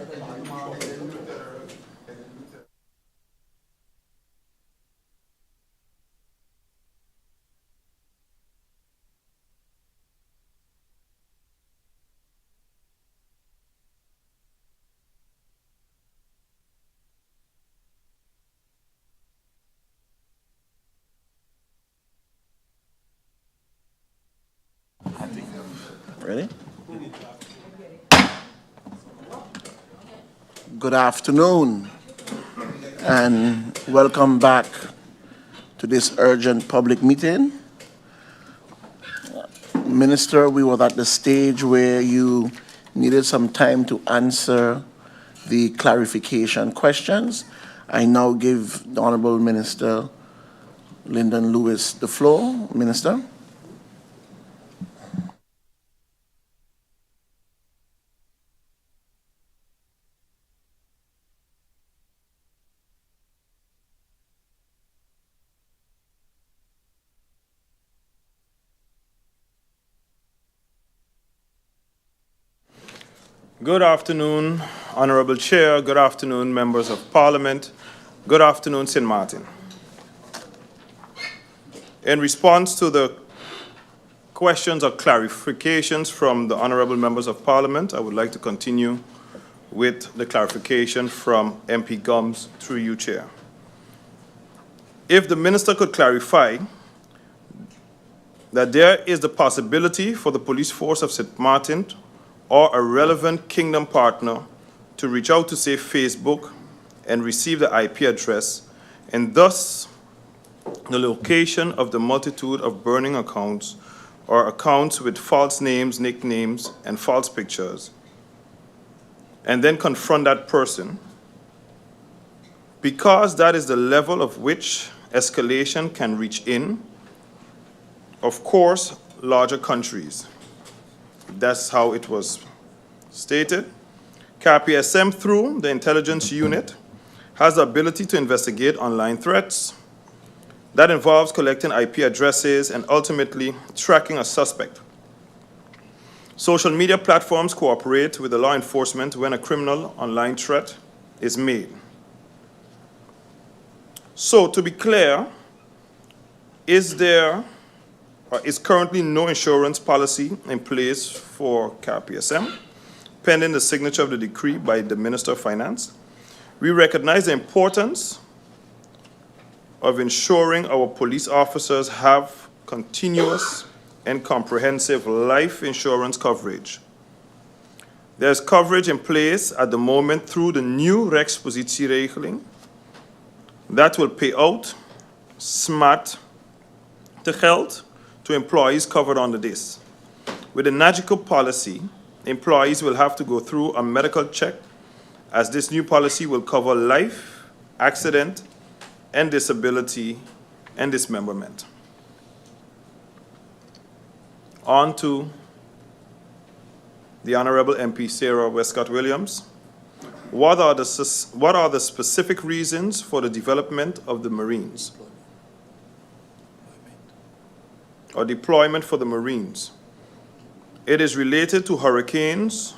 A: Ready? Good afternoon, and welcome back to this urgent public meeting. Minister, we were at the stage where you needed some time to answer the clarification questions. I now give the Honorable Minister Lyndon Lewis the floor. Minister.
C: Good afternoon, Honorable Chair. Good afternoon, members of Parliament. Good afternoon, St. Martin. In response to the questions or clarifications from the Honorable members of Parliament, I would like to continue with the clarification from MP Gums through you, Chair. If the Minister could clarify that there is the possibility for the police force of St. Martin or a relevant kingdom partner to reach out to, say, Facebook and receive the IP address and thus the location of the multitude of burning accounts or accounts with false names, nicknames, and false pictures, and then confront that person, because that is the level of which escalation can reach in, of course, larger countries. That's how it was stated. KPSM, through the intelligence unit, has the ability to investigate online threats. That involves collecting IP addresses and ultimately tracking a suspect. Social media platforms cooperate with the law enforcement when a criminal online threat is made. So, to be clear, is currently no insurance policy in place for KPSM, pending the signature of the decree by the Minister of Finance. We recognize the importance of ensuring our police officers have continuous and comprehensive life insurance coverage. There's coverage in place at the moment through the new rechtspositieregeling that will pay out smart to health to employees covered under this. With the NAGICO policy, employees will have to go through a medical check, as this new policy will cover life, accident, and disability and dismemberment. On to the Honorable MP Sarah Westcott Williams. What are the specific reasons for the development of the Marines? Or deployment for the Marines? It is related to hurricanes.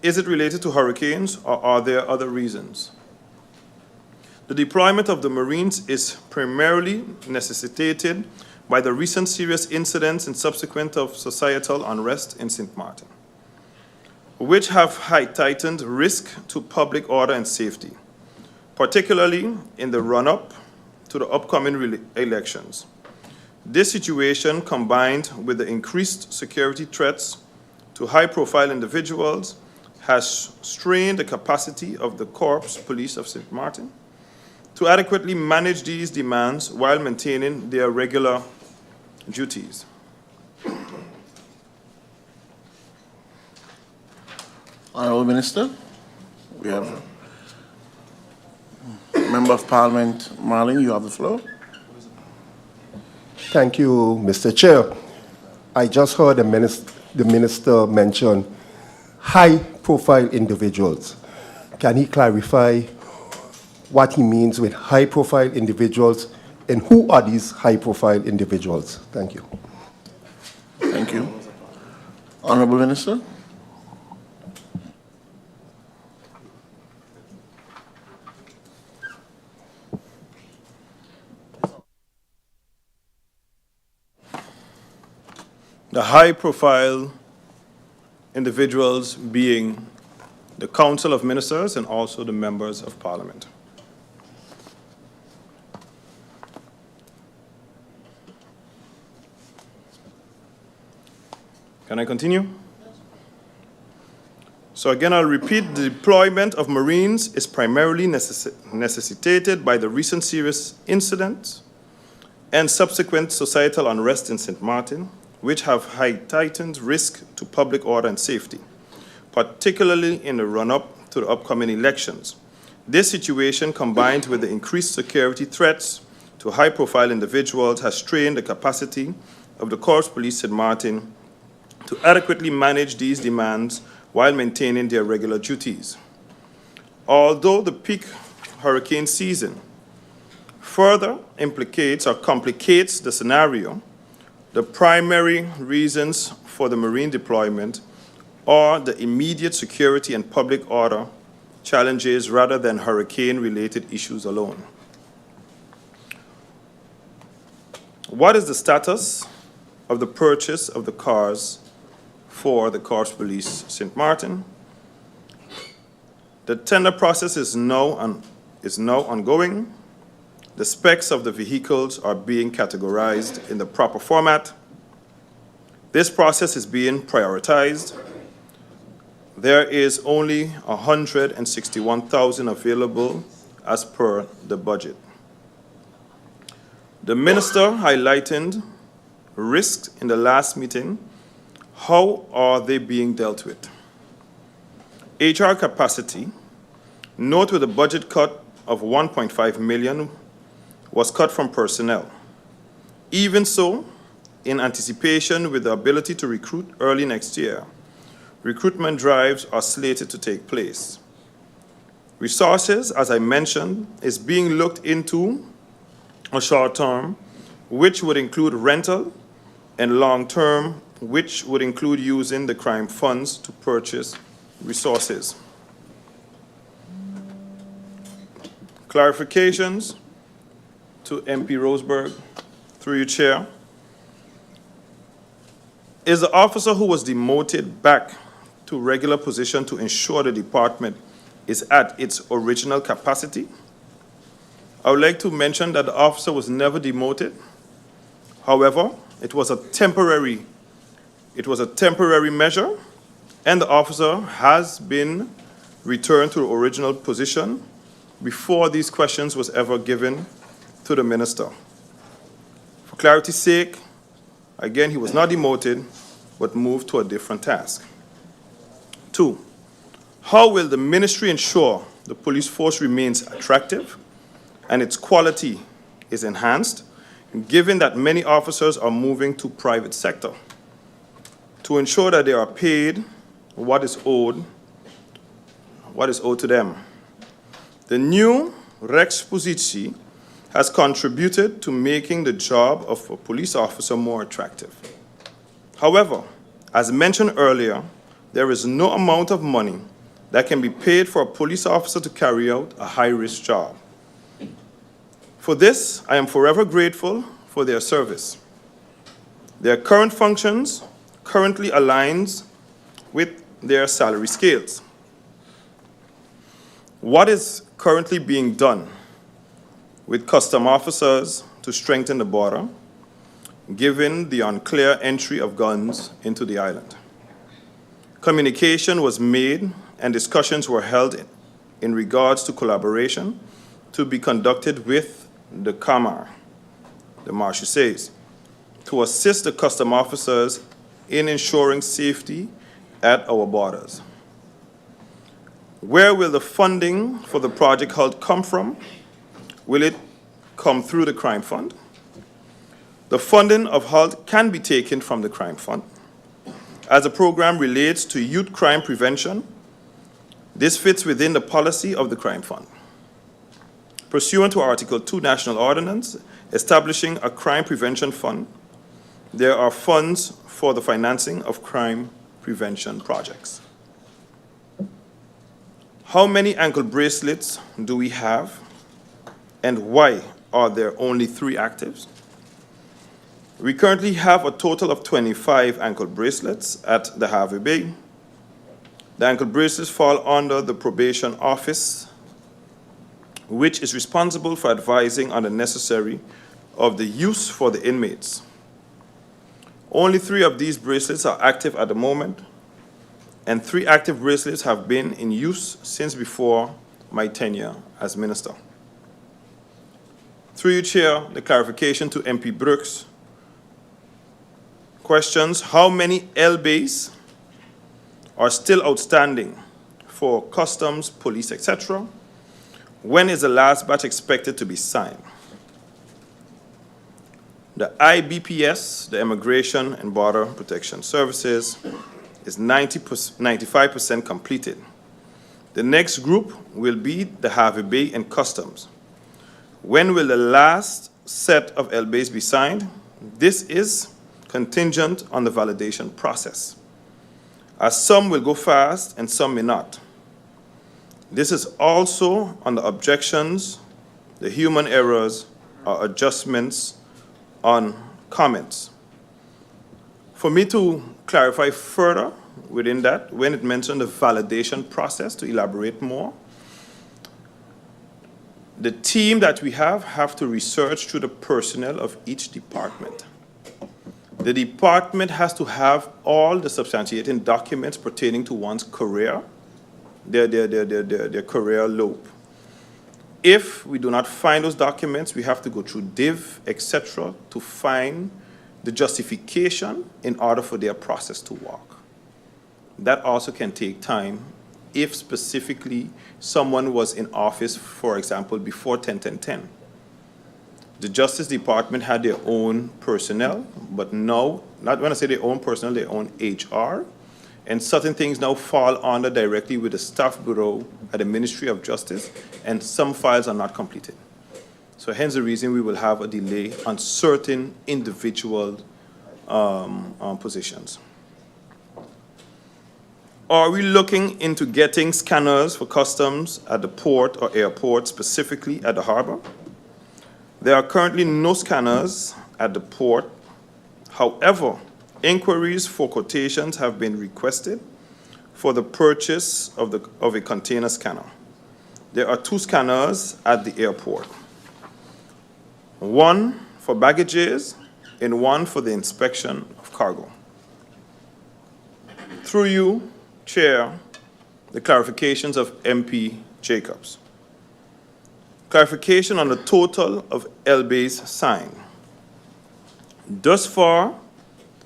C: Is it related to hurricanes, or are there other reasons? The deployment of the Marines is primarily necessitated by the recent serious incidents and subsequent of societal unrest in St. Martin, which have heightened risk to public order and safety, particularly in the run-up to the upcoming elections. This situation, combined with the increased security threats to high-profile individuals, has strained the capacity of the Corps Police of St. Martin to adequately manage these demands while maintaining their regular duties.
A: Honourable Minister, we have Member of Parliament Marling, you have the floor.
K: Thank you, Mr. Chair. I just heard the minister mention high-profile individuals. Can he clarify what he means with high-profile individuals, and who are these high-profile individuals? Thank you.
A: Thank you. Honourable Minister.
C: the high-profile individuals being the Council of Ministers and also the members of Parliament. Can I continue? So again, I'll repeat, the deployment of Marines is primarily necessitated by the recent serious incidents and subsequent societal unrest in St. Martin, which have heightened risk to public order and safety, particularly in the run-up to the upcoming elections. This situation, combined with the increased security threats to high-profile individuals, has strained the capacity of the Corps Police St. Martin to adequately manage these demands while maintaining their regular duties. Although the peak hurricane season further implicates or complicates the scenario, the primary reasons for the Marine deployment are the immediate security and public order challenges rather than hurricane-related issues alone. What is the status of the purchase of the cars for the Corps Police St. Martin? The tender process is now ongoing. The specs of the vehicles are being categorized in the proper format. This process is being prioritized. There is only $161,000 available as per the budget. The Minister highlighted risks in the last meeting. How are they being dealt with? HR capacity, note with a budget cut of $1.5 million was cut from personnel. Even so, in anticipation with the ability to recruit early next year, recruitment drives are slated to take place. Resources, as I mentioned, is being looked into a short term, which would include rental, and long term, which would include using the crime funds to purchase resources. Clarifications to MP Roseberg, through your chair. Is the officer who was demoted back to regular position to ensure the department is at its original capacity? I would like to mention that the officer was never demoted. However, it was a temporary measure, and the officer has been returned to the original position before these questions was ever given to the minister. For clarity's sake, again, he was not demoted, but moved to a different task. 2, how will the ministry ensure the police force remains attractive and its quality is enhanced, given that many officers are moving to private sector, to ensure that they are paid what is owed to them? The new Rex Posici has contributed to making the job of a police officer more attractive. However, as mentioned earlier, there is no amount of money that can be paid for a police officer to carry out a high-risk job. For this, I am forever grateful for their service. Their current functions currently aligns with their salary scales. What is currently being done with custom officers to strengthen the border, given the unclear entry of guns into the island? Communication was made and discussions were held in regards to collaboration to be conducted with the CAMAR, the Marshal says, to assist the custom officers in ensuring safety at our borders. Where will the funding for the project HALT come from? Will it come through the crime fund? The funding of HALT can be taken from the crime fund. As the program relates to youth crime prevention, this fits within the policy of the crime fund. Pursuant to Article 2 National Ordinance establishing a crime prevention fund, there are funds for the financing of crime prevention projects. How many ankle bracelets do we have, and why are there only 3 actives? We currently have a total of 25 ankle bracelets at the Harvey Bay. The ankle bracelets fall under the probation office, which is responsible for advising on the necessary of the use for the inmates. Only 3 of these bracelets are active at the moment, and 3 active bracelets have been in use since before my tenure as minister. Through you, Chair, the clarification to MP Brooks. Questions: how many LBAs are still outstanding for customs, police, etc.? When is the last batch expected to be signed? The IBPS, the Immigration and Border Protection Services, is 95% completed. The next group will be the Harvey Bay and Customs. When will the last set of LBAs be signed? This is contingent on the validation process, as some will go fast and some may not. This is also on the objections, the human errors, or adjustments on comments. For me to clarify further within that, when it mentioned the validation process, to elaborate more, the team that we have to research through the personnel of each department. The department has to have all the substantiating documents pertaining to one's career, their career loop. If we do not find those documents, we have to go through DIV, etc., to find the justification in order for their process to work. That also can take time if specifically someone was in office, for example, before 10-10-10. The Justice Department had their own personnel, but now, not when I say their own personnel, their own HR, and certain things now fall under directly with the Staff Bureau at the Ministry of Justice, and some files are not completed. So hence the reason we will have a delay on certain individual positions. Are we looking into getting scanners for customs at the port or airport, specifically at the harbor? There are currently no scanners at the port. However, inquiries for quotations have been requested for the purchase of a container scanner. There are 2 scanners at the airport. One for baggages and one for the inspection of cargo. Through you, Chair, the clarifications of MP Jacobs. Clarification on the total of LBAs signed. Thus far,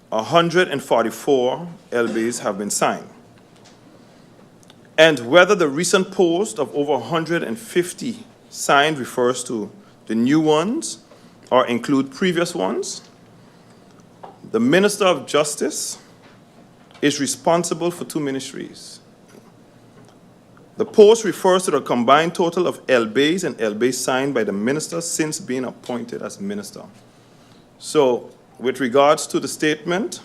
C: 144 LBAs have been signed. And whether the recent post of over 150 signed refers to the new ones or include previous ones, the Minister of Justice is responsible for 2 ministries. The post refers to the combined total of LBAs and LBAs signed by the minister since being appointed as minister. So, with regards to the statement,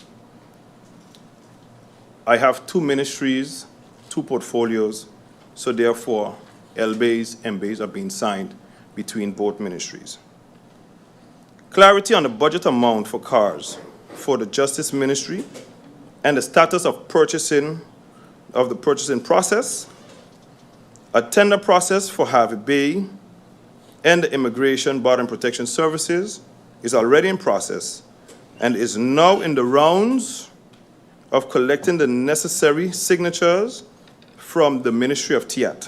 C: I have 2 ministries, 2 portfolios, so therefore LBAs and MBAs are being signed between both ministries. Clarity on the budget amount for cars for the Justice Ministry and the status of the purchasing process. A tender process for Harvey Bay and the Immigration, Border and Protection Services is already in process and is now in the rounds of collecting the necessary signatures from the Ministry of TIAT.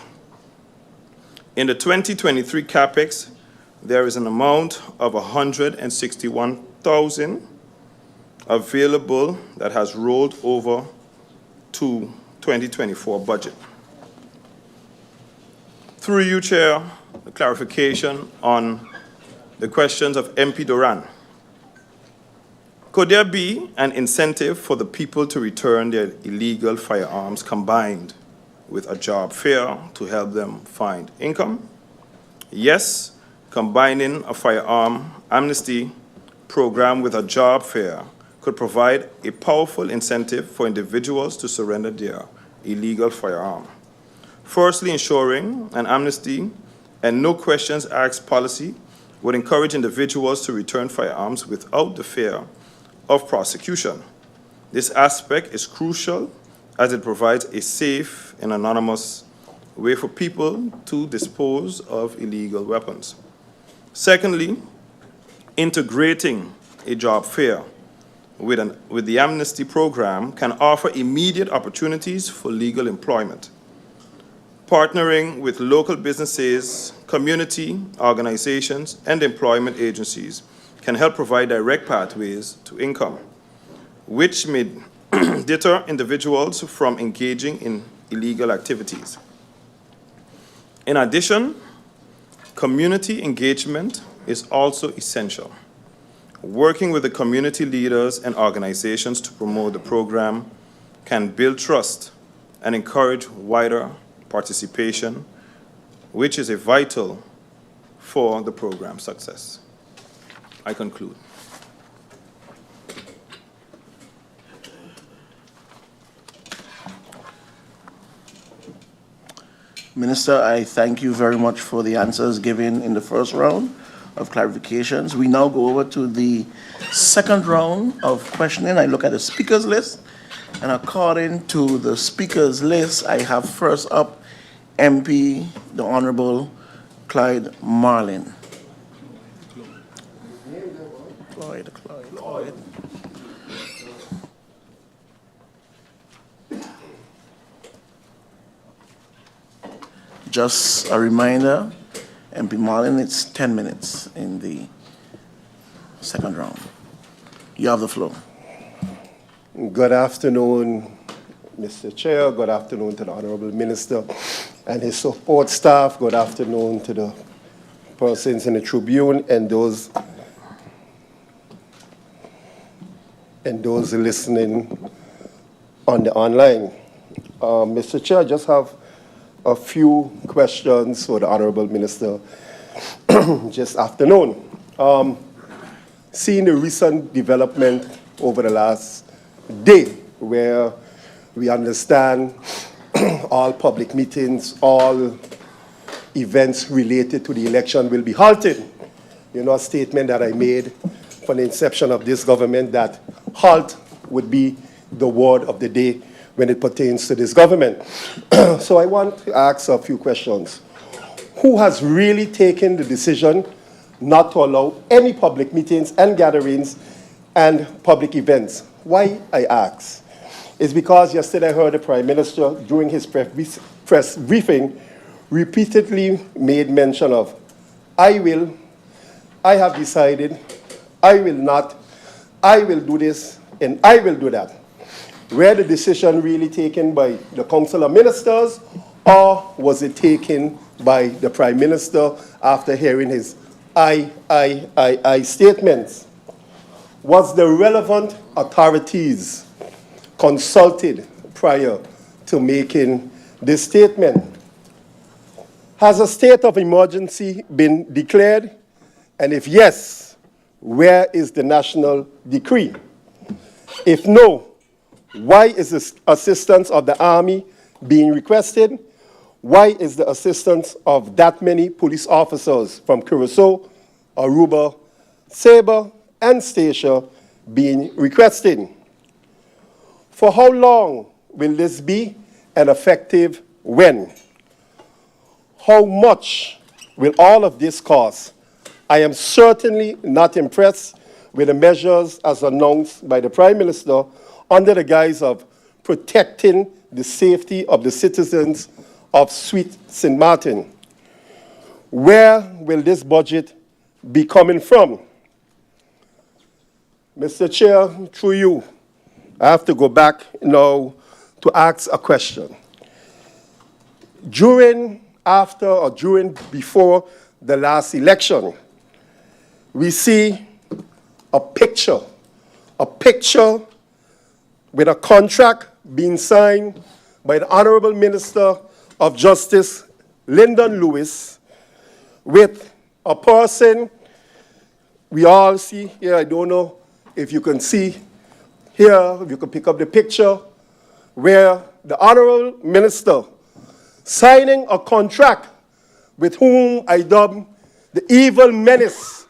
C: In the 2023 CAPEX, there is an amount of $161,000 available that has rolled over to 2024 budget. Through you, Chair, the clarification on the questions of MP Duran. Could there be an incentive for the people to return their illegal firearms combined with a job fair to help them find income? Yes, combining a firearm amnesty program with a job fair could provide a powerful incentive for individuals to surrender their illegal firearm. Firstly, ensuring an amnesty and no questions asked policy would encourage individuals to return firearms without the fear of prosecution. This aspect is crucial as it provides a safe and anonymous way for people to dispose of illegal weapons. Secondly, integrating a job fair with the amnesty program can offer immediate opportunities for legal employment. Partnering with local businesses, community organizations, and employment agencies can help provide direct pathways to income, which may deter individuals from engaging in illegal activities. In addition, community engagement is also essential. Working with the community leaders and organizations to promote the program can build trust and encourage wider participation, which is vital for the program's success. I conclude.
A: Minister, I thank you very much for the answers given in the first round of clarifications. We now go over to the second round of questioning. I look at the speakers list, and according to the speakers list, I have first up MP, the Honorable Clyde Marlin. Clyde. Just a reminder, MP Marlin, it's 10 minutes in the second round. You have the floor.
K: Good afternoon, Mr. Chair. Good afternoon to the Honorable Minister and his support staff. Good afternoon to the persons in the Tribune and those listening on the online. Mr. Chair, I just have a few questions for the Honorable Minister this afternoon. Seeing the recent development over the last day, where we understand all public meetings, all events related to the election will be halted. You know, a statement that I made from the inception of this government that halt would be the word of the day when it pertains to this government. So I want to ask a few questions. Who has really taken the decision not to allow any public meetings and gatherings and public events? Why, I ask, is because yesterday I heard the Prime Minister during his press briefing repeatedly made mention of, I have decided, I will not, I will do this, and I will do that. Were the decision really taken by the Council of Ministers, or was it taken by the Prime Minister after hearing his I statements? Was the relevant authorities consulted prior to making this statement? Has a state of emergency been declared? And if yes, where is the national decree? If no, why is the assistance of the Army being requested? Why is the assistance of that many police officers from Curacao, Aruba, Sabre, and Statia being requested? For how long will this be, and effective when? How much will all of this cost? I am certainly not impressed with the measures as announced by the Prime Minister under the guise of protecting the safety of the citizens of Sweet St. Martin. Where will this budget be coming from? Mr. Chair, through you, I have to go back now to ask a question. Before the last election, we see a picture with a contract being signed by the Honorable Minister of Justice, Lyndon Lewis, with a person we all see here. I don't know if you can see here, if you can pick up the picture, where the Honorable Minister signing a contract with whom I dub the evil menace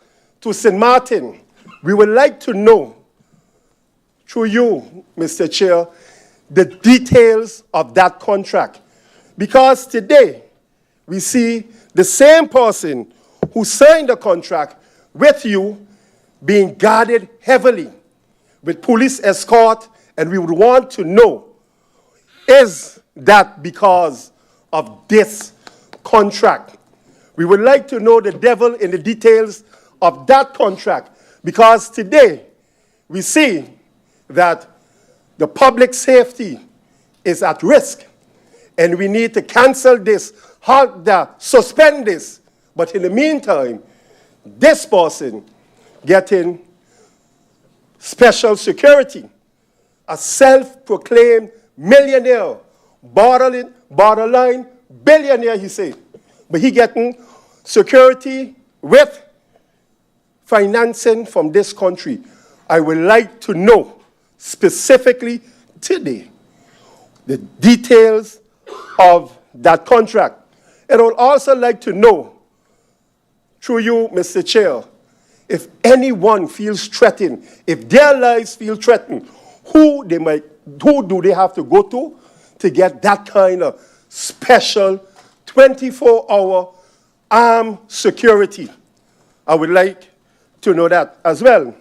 K: to St. Martin, we would like to know, through you, Mr. Chair, the details of that contract. Because today, we see the same person who signed the contract with you being guarded heavily with police escort, and we would want to know, is that because of this contract? We would like to know the devil in the details of that contract, because today we see that the public safety is at risk, and we need to cancel this, suspend this. But in the meantime, this person getting special security, a self-proclaimed millionaire, borderline billionaire, he said. But he getting security with financing from this country. I would like to know specifically today the details of that contract. And I would also like to know, through you, Mr. Chair, if anyone feels threatened, if their lives feel threatened, who do they have to go to get that kind of special 24-hour armed security? I would like to know that as well.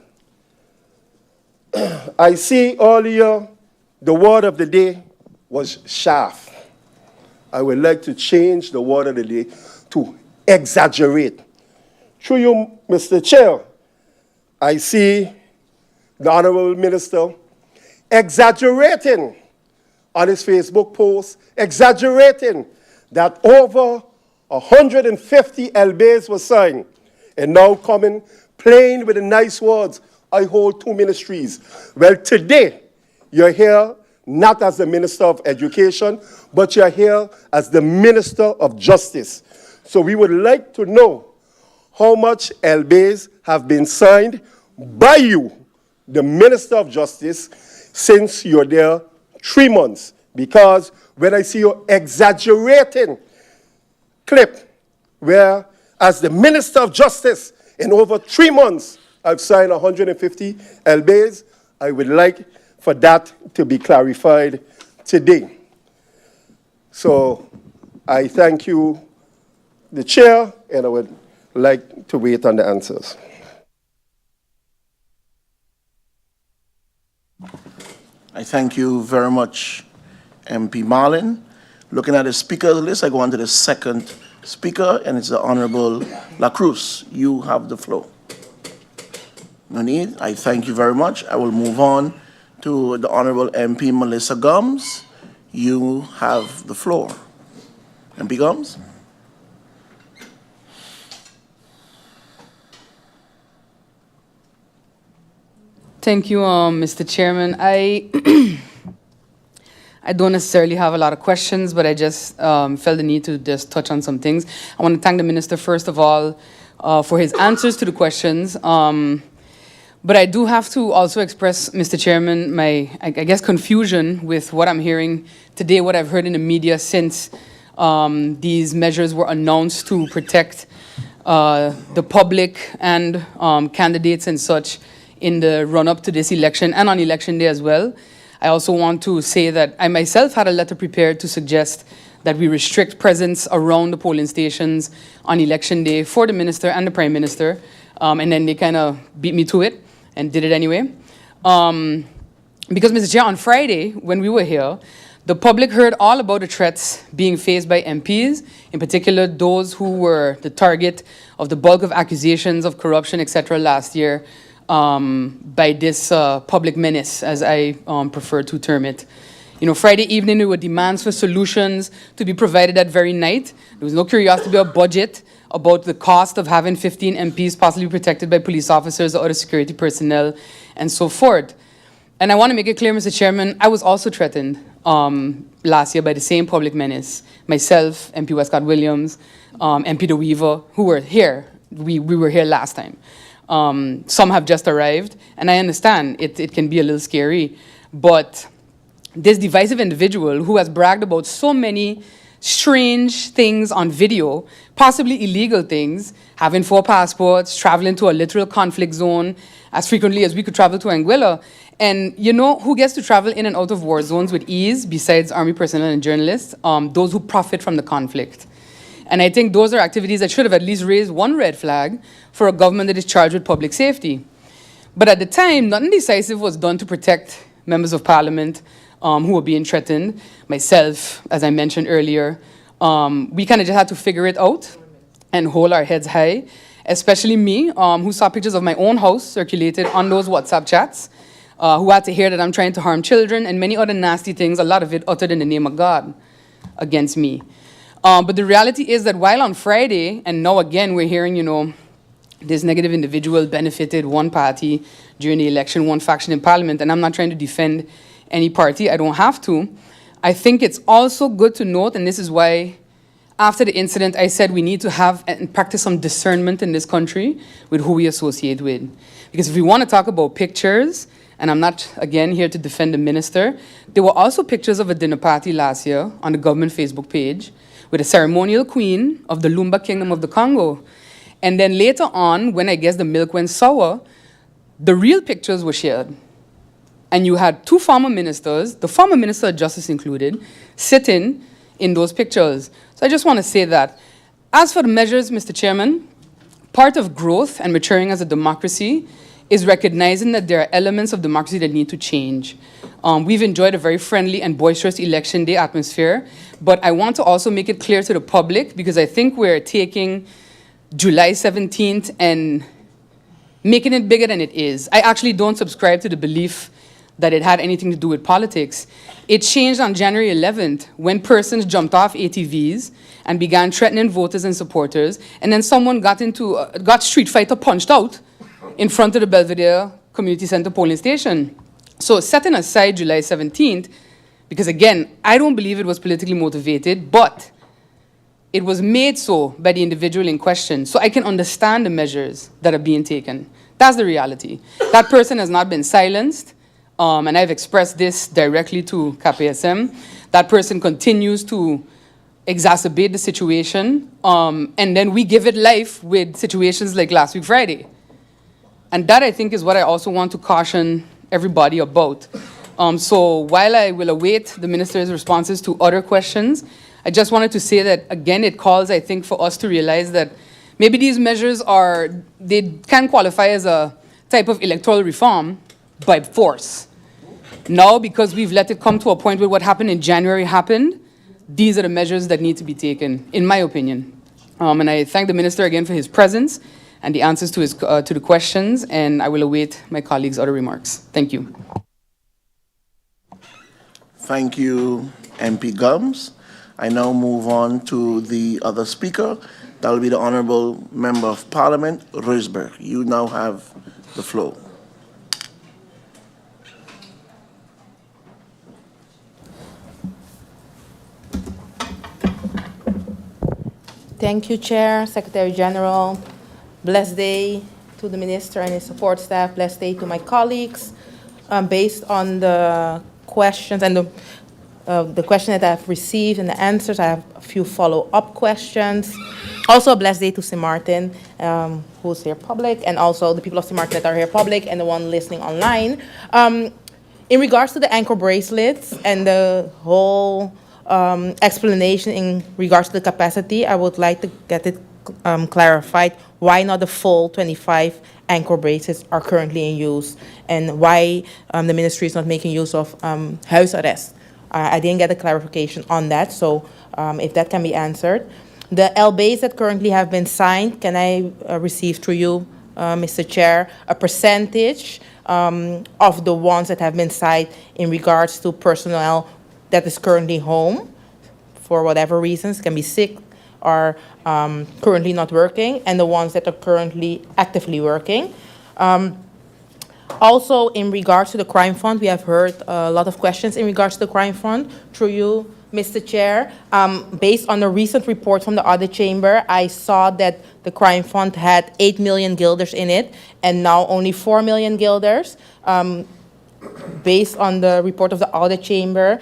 K: I see earlier the word of the day was shaft. I would like to change the word of the day to exaggerate. Through you, Mr. Chair, I see the Honorable Minister exaggerating on his Facebook post, exaggerating that over 150 LBAs were signed, and now coming playing with the nice words, I hold two ministries. Well, today, you're here not as the Minister of Education, but you're here as the Minister of Justice. So we would like to know how much LBAs have been signed by you, the Minister of Justice, since you're there 3 months. Because when I see your exaggerating clip, where as the Minister of Justice, in over 3 months, I've signed 150 LBAs, I would like for that to be clarified today. So I thank you, the Chair, and I would like to wait on the answers.
A: I thank you very much, MP Marlin. Looking at the speaker list, I go on to the second speaker, and it's the Honorable La Cruz. You have the floor. No need. I thank you very much. I will move on to the Honorable MP Melissa Gomes. You have the floor. MP Gomes?
H: Thank you, Mr. Chairman. I don't necessarily have a lot of questions, but I just felt the need to just touch on some things. I want to thank the minister, first of all, for his answers to the questions. But I do have to also express, Mr. Chairman, my, I guess, confusion with what I'm hearing today, what I've heard in the media since these measures were announced to protect the public and candidates and such in the run-up to this election and on election day as well. I also want to say that I myself had a letter prepared to suggest that we restrict presence around the polling stations on election day for the minister and the prime minister, and then they kind of beat me to it and did it anyway. Because, Mr. Chair, on Friday, when we were here, the public heard all about the threats being faced by MPs, in particular those who were the target of the bulk of accusations of corruption, etc., last year, by this public menace, as I prefer to term it. You know, Friday evening, there were demands for solutions to be provided that very night. There was no curiosity about budget, about the cost of having 15 MPs possibly protected by police officers or other security personnel, and so forth. And I want to make it clear, Mr. Chairman, I was also threatened last year by the same public menace. Myself, MP Westcott Williams, MP De Weaver, who were here. We were here last time. Some have just arrived, and I understand it can be a little scary, but this divisive individual who has bragged about so many strange things on video, possibly illegal things, having 4 passports, traveling to a literal conflict zone as frequently as we could travel to Anguilla. And you know who gets to travel in and out of war zones with ease besides Army personnel and journalists? Those who profit from the conflict. And I think those are activities that should have at least raised one red flag for a government that is charged with public safety. But at the time, nothing decisive was done to protect members of parliament who were being threatened. Myself, as I mentioned earlier, we kind of just had to figure it out and hold our heads high, especially me, who saw pictures of my own house circulated on those WhatsApp chats, who had to hear that I'm trying to harm children and many other nasty things, a lot of it uttered in the name of God against me. But the reality is that while on Friday, and now again we're hearing, you know, this negative individual benefited one party during the election, one faction in parliament, and I'm not trying to defend any party, I don't have to. I think it's also good to note, and this is why after the incident I said we need to have and practice some discernment in this country with who we associate with. Because if we want to talk about pictures, and I'm not, again, here to defend the minister, there were also pictures of a dinner party last year on the government Facebook page with a ceremonial queen of the Lumba Kingdom of the Congo. And then later on, when I guess the milk went sour, the real pictures were shared. And you had 2 former ministers, the former Minister of Justice included, sitting in those pictures. So I just want to say that. As for the measures, Mr. Chairman, part of growth and maturing as a democracy is recognizing that there are elements of democracy that need to change. We've enjoyed a very friendly and boisterous election day atmosphere, but I want to also make it clear to the public, because I think we're taking July 17th and making it bigger than it is. I actually don't subscribe to the belief that it had anything to do with politics. It changed on January 11th when persons jumped off ATVs and began threatening voters and supporters, and then someone got Street Fighter punched out in front of the Belvedere Community Center polling station. So setting aside July 17th, because again, I don't believe it was politically motivated, but it was made so by the individual in question. So I can understand the measures that are being taken. That's the reality. That person has not been silenced, and I've expressed this directly to KPSM. That person continues to exacerbate the situation, and then we give it life with situations like last week Friday. And that, I think, is what I also want to caution everybody about. So while I will await the minister's responses to other questions, I just wanted to say that, again, it calls, I think, for us to realize that maybe these measures they can qualify as a type of electoral reform by force. Now, because we've let it come to a point where what happened in January happened, these are the measures that need to be taken, in my opinion. And I thank the minister again for his presence and the answers to the questions, and I will await my colleagues' other remarks. Thank you.
A: Thank you, MP Gums. I now move on to the other speaker. That will be the Honourable Member of Parliament, Rosberg. You now have the floor.
D: Thank you, Chair, Secretary General. Blessed day to the Minister and his support staff. Blessed day to my colleagues. Based on the questions and the question that I've received and the answers, I have a few follow-up questions. Also, a blessed day to St. Martin, who's here public, and also the people of St. Martin that are here public and the one listening online. In regards to the ankle bracelets and the whole explanation in regards to the capacity, I would like to get it clarified why not the full 25 ankle bracelets are currently in use, and why the ministry is not making use of house arrest. I didn't get a clarification on that, so if that can be answered. The LBAs that currently have been signed, can I receive through you, Mr. Chair, a percentage of the ones that have been signed in regards to personnel that is currently home for whatever reasons, can be sick or currently not working, and the ones that are currently actively working. Also, in regards to the crime fund, we have heard a lot of questions in regards to the crime fund through you, Mr. Chair. Based on a recent report from the audit chamber, I saw that the crime fund had 8 million guilders in it, and now only 4 million guilders. Based on the report of the audit chamber,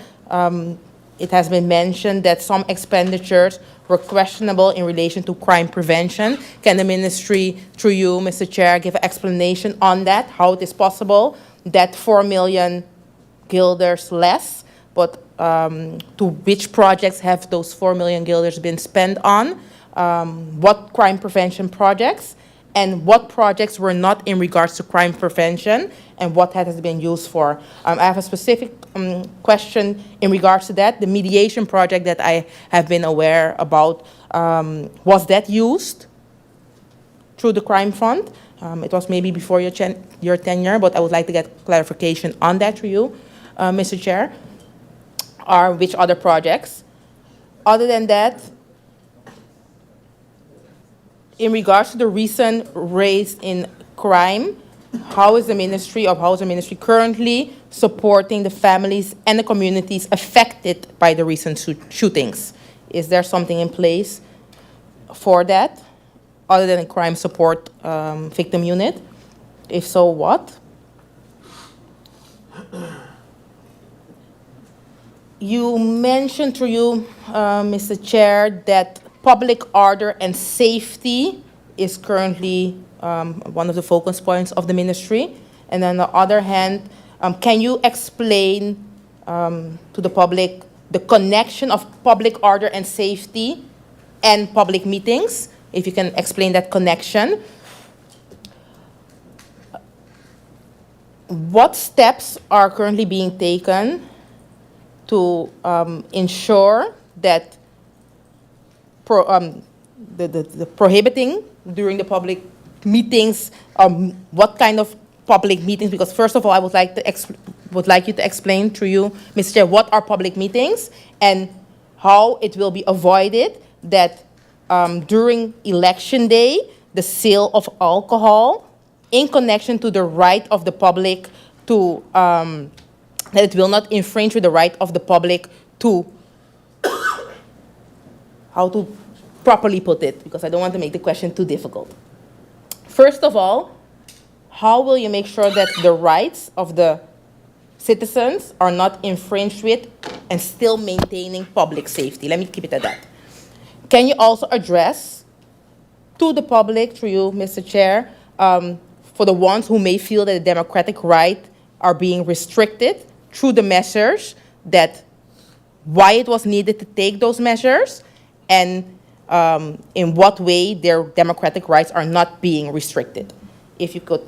D: it has been mentioned that some expenditures were questionable in relation to crime prevention. Can the ministry, through you, Mr. Chair, give an explanation on that, how it is possible that 4 million guilders less, but to which projects have those 4 million guilders been spent on? What crime prevention projects? And what projects were not in regards to crime prevention, and what has it been used for? I have a specific question in regards to that. The mediation project that I have been aware about, was that used through the crime fund? It was maybe before your tenure, but I would like to get clarification on that through you, Mr. Chair. Or which other projects? Other than that, in regards to the recent rise in crime, how is the Ministry currently supporting the families and the communities affected by the recent shootings? Is there something in place for that, other than a crime support victim unit? If so, what? You mentioned through you, Mr. Chair, that public order and safety is currently one of the focus points of the ministry. And on the other hand, can you explain to the public the connection of public order and safety and public meetings? If you can explain that connection. What steps are currently being taken to ensure that the prohibiting during the public meetings, what kind of public meetings? Because first of all, I would like you to explain through you, Mr. Chair, what are public meetings and how it will be avoided that during election day, the sale of alcohol in connection to the right of the public to, that it will not infringe with the right of the public to, how to properly put it, because I don't want to make the question too difficult. First of all, how will you make sure that the rights of the citizens are not infringed with and still maintaining public safety? Let me keep it at that. Can you also address to the public, through you, Mr. Chair, for the ones who may feel that the democratic rights are being restricted through the measures, that why it was needed to take those measures, and in what way their democratic rights are not being restricted? If you could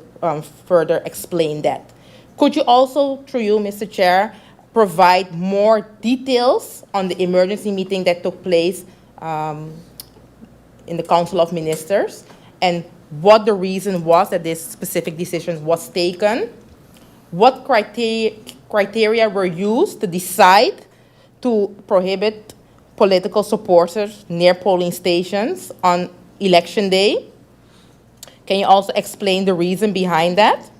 D: further explain that. Could you also, through you, Mr. Chair, provide more details on the emergency meeting that took place in the Council of Ministers, and what the reason was that this specific decision was taken? What criteria were used to decide to prohibit political supporters near polling stations on election day? Can you also explain the reason behind that?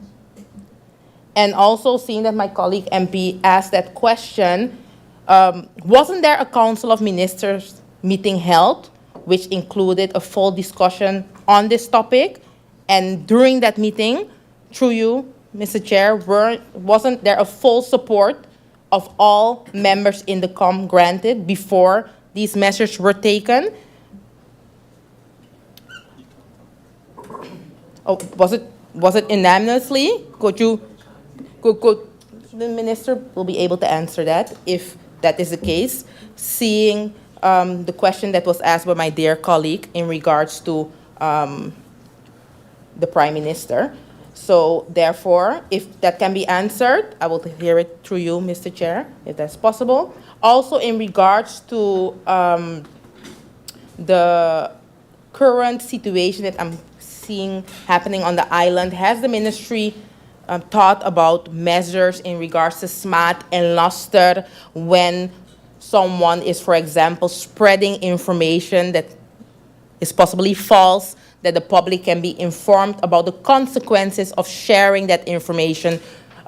D: And also, seeing that my colleague MP asked that question, wasn't there a Council of Ministers meeting held which included a full discussion on this topic? And during that meeting, through you, Mr. Chair, wasn't there a full support of all members in the COM granted before these measures were taken? Oh, was it unanimously? Could the minister will be able to answer that if that is the case, seeing the question that was asked by my dear colleague in regards to the Prime Minister. So therefore, if that can be answered, I will hear it through you, Mr. Chair, if that's possible. Also, in regards to the current situation that I'm seeing happening on the island, has the ministry thought about measures in regards to SMAT and luster when someone is, for example, spreading information that is possibly false, that the public can be informed about the consequences of sharing that information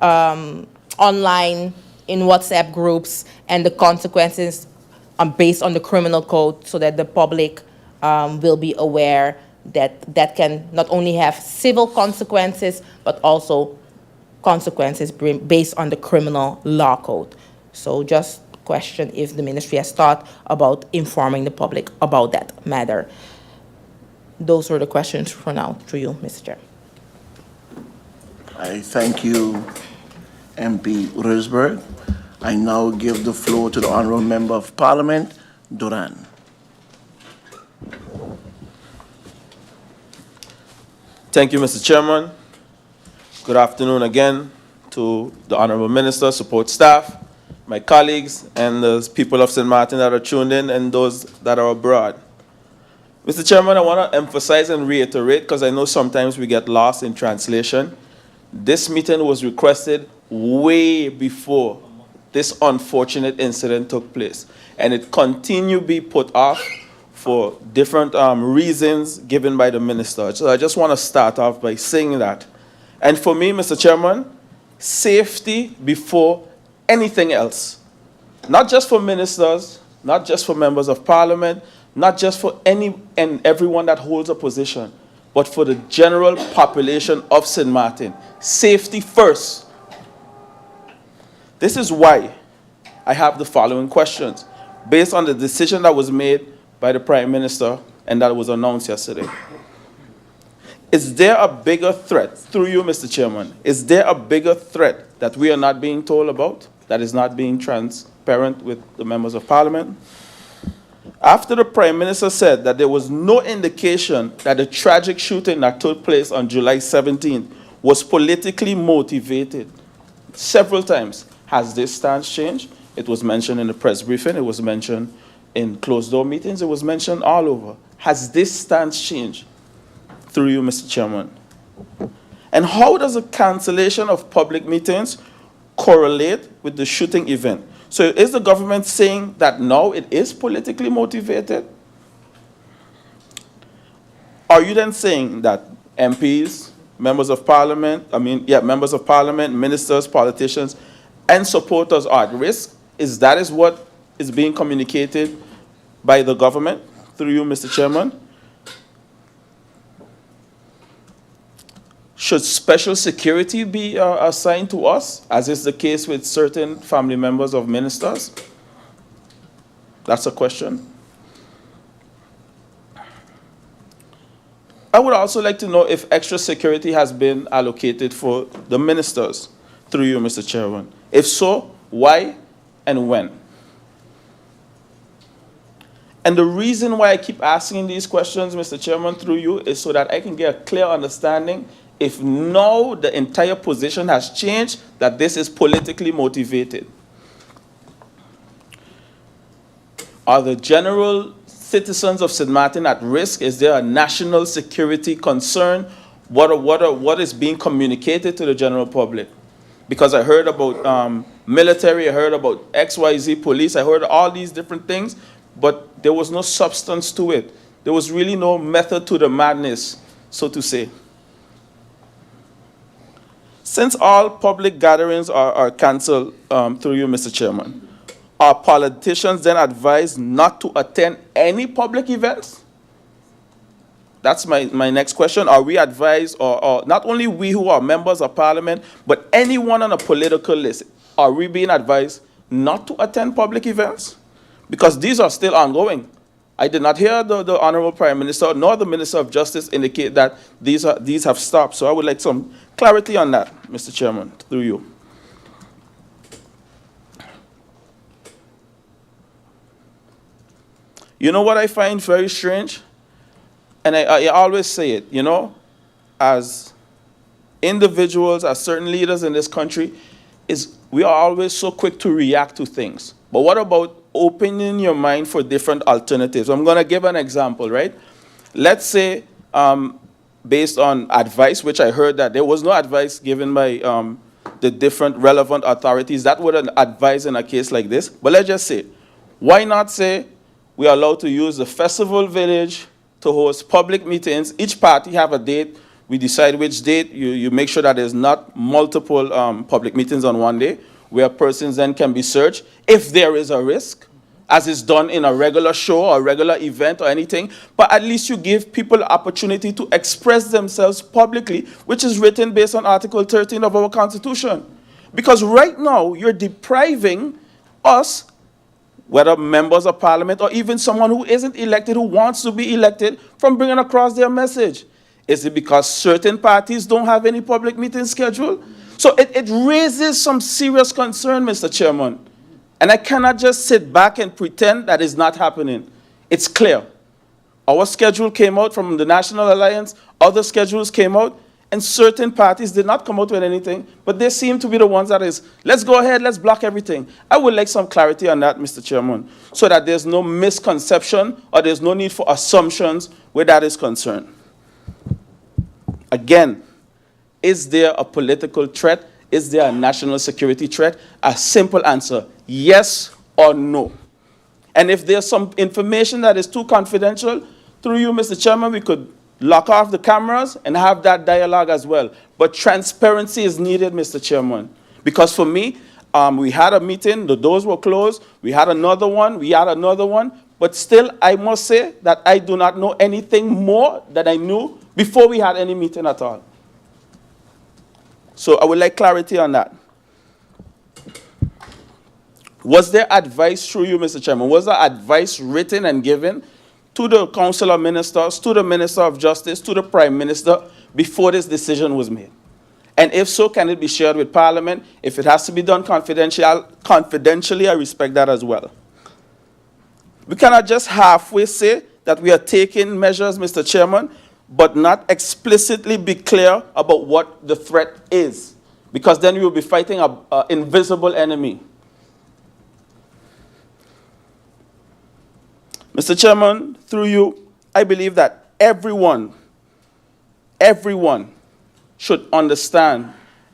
D: online in WhatsApp groups, and the consequences based on the criminal code, so that the public will be aware that that can not only have civil consequences, but also consequences based on the criminal law code. So just question if the ministry has thought about informing the public about that matter. Those are the questions for now, through you, Mr. Chair.
A: I thank you, MP Roseberg. I now give the floor to the Honourable Member of Parliament, Duran.
E: Thank you, Mr. Chairman. Good afternoon again to the Honourable Minister, support staff, my colleagues, and the people of St. Martin that are tuned in and those that are abroad. Mr. Chairman, I want to emphasize and reiterate, because I know sometimes we get lost in translation. This meeting was requested way before this unfortunate incident took place, and it continued to be put off for different reasons given by the minister. So I just want to start off by saying that. And for me, Mr. Chairman, safety before anything else. Not just for ministers, not just for members of parliament, not just for any and everyone that holds a position, but for the general population of St. Martin. Safety first. This is why I have the following questions, based on the decision that was made by the Prime Minister and that was announced yesterday. Is there a bigger threat, through you, Mr. Chairman, is there a bigger threat that we are not being told about, that is not being transparent with the members of Parliament? After the Prime Minister said that there was no indication that the tragic shooting that took place on July 17th was politically motivated several times, has this stance changed? It was mentioned in the press briefing, it was mentioned in closed-door meetings, it was mentioned all over. Has this stance changed? Through you, Mr. Chairman. And how does a cancellation of public meetings correlate with the shooting event? So is the government saying that now it is politically motivated? Are you then saying that MPs, members of parliament, members of parliament, ministers, politicians, and supporters are at risk? Is what is being communicated by the government? Through you, Mr. Chairman. Should special security be assigned to us, as is the case with certain family members of ministers? That's a question. I would also like to know if extra security has been allocated for the ministers, through you, Mr. Chairman. If so, why and when? And the reason why I keep asking these questions, Mr. Chairman, through you, is so that I can get a clear understanding if now the entire position has changed, that this is politically motivated. Are the general citizens of St. Martin at risk? Is there a national security concern? What is being communicated to the general public? Because I heard about military, I heard about XYZ police, I heard all these different things, but there was no substance to it. There was really no method to the madness, so to say. Since all public gatherings are cancelled, through you, Mr. Chairman, are politicians then advised not to attend any public events? That's my next question. Are we advised, or not only we who are members of parliament, but anyone on a political list, are we being advised not to attend public events? Because these are still ongoing. I did not hear the Honourable Prime Minister nor the Minister of Justice indicate that these have stopped. So I would like some clarity on that, Mr. Chairman, through you. You know what I find very strange? And I always say it, you know, as individuals, as certain leaders in this country, is we are always so quick to react to things. But what about opening your mind for different alternatives? I'm going to give an example, right? Let's say, based on advice, which I heard that there was no advice given by the different relevant authorities that would advise in a case like this. But let's just say, why not say we are allowed to use the festival village to host public meetings? Each party have a date. We decide which date. You make sure that there's not multiple public meetings on one day, where persons then can be searched if there is a risk, as is done in a regular show or regular event or anything. But at least you give people the opportunity to express themselves publicly, which is written based on Article 13 of our Constitution. Because right now, you're depriving us whether members of parliament or even someone who isn't elected, who wants to be elected, from bringing across their message? Is it because certain parties don't have any public meetings scheduled? So it raises some serious concern, Mr. Chairman. And I cannot just sit back and pretend that is not happening. It's clear. Our schedule came out from the National Alliance, other schedules came out, and certain parties did not come out with anything, but they seem to be the ones that is, let's go ahead, let's block everything. I would like some clarity on that, Mr. Chairman, so that there's no misconception or there's no need for assumptions where that is concerned. Again, is there a political threat? Is there a national security threat? A simple answer, yes or no. And if there's some information that is too confidential, through you, Mr. Chairman, we could lock off the cameras and have that dialogue as well. But transparency is needed, Mr. Chairman. Because for me, we had a meeting, the doors were closed, we had another one, but still I must say that I do not know anything more than I knew before we had any meeting at all. So I would like clarity on that. Was there advice through you, Mr. Chairman? Was there advice written and given to the Council of Ministers, to the Minister of Justice, to the Prime Minister, before this decision was made? And if so, can it be shared with Parliament? If it has to be done confidentially, I respect that as well. We cannot just halfway say that we are taking measures, Mr. Chairman, but not explicitly be clear about what the threat is, because then we will be fighting an invisible enemy. Mr. Chairman, through you, I believe that everyone should understand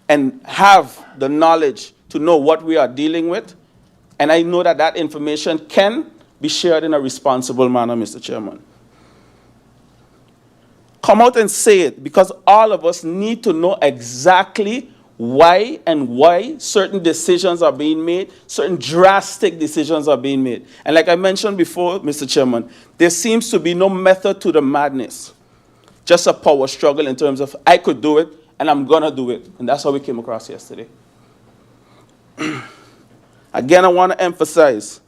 E: and have the knowledge to know what we are dealing with. And I know that that information can be shared in a responsible manner, Mr. Chairman. Come out and say it, because all of us need to know exactly why certain decisions are being made, certain drastic decisions are being made. And like I mentioned before, Mr. Chairman, there seems to be no method to the madness, just a power struggle in terms of I could do it and I'm going to do it. And that's how we came across yesterday. Again, I want to emphasize,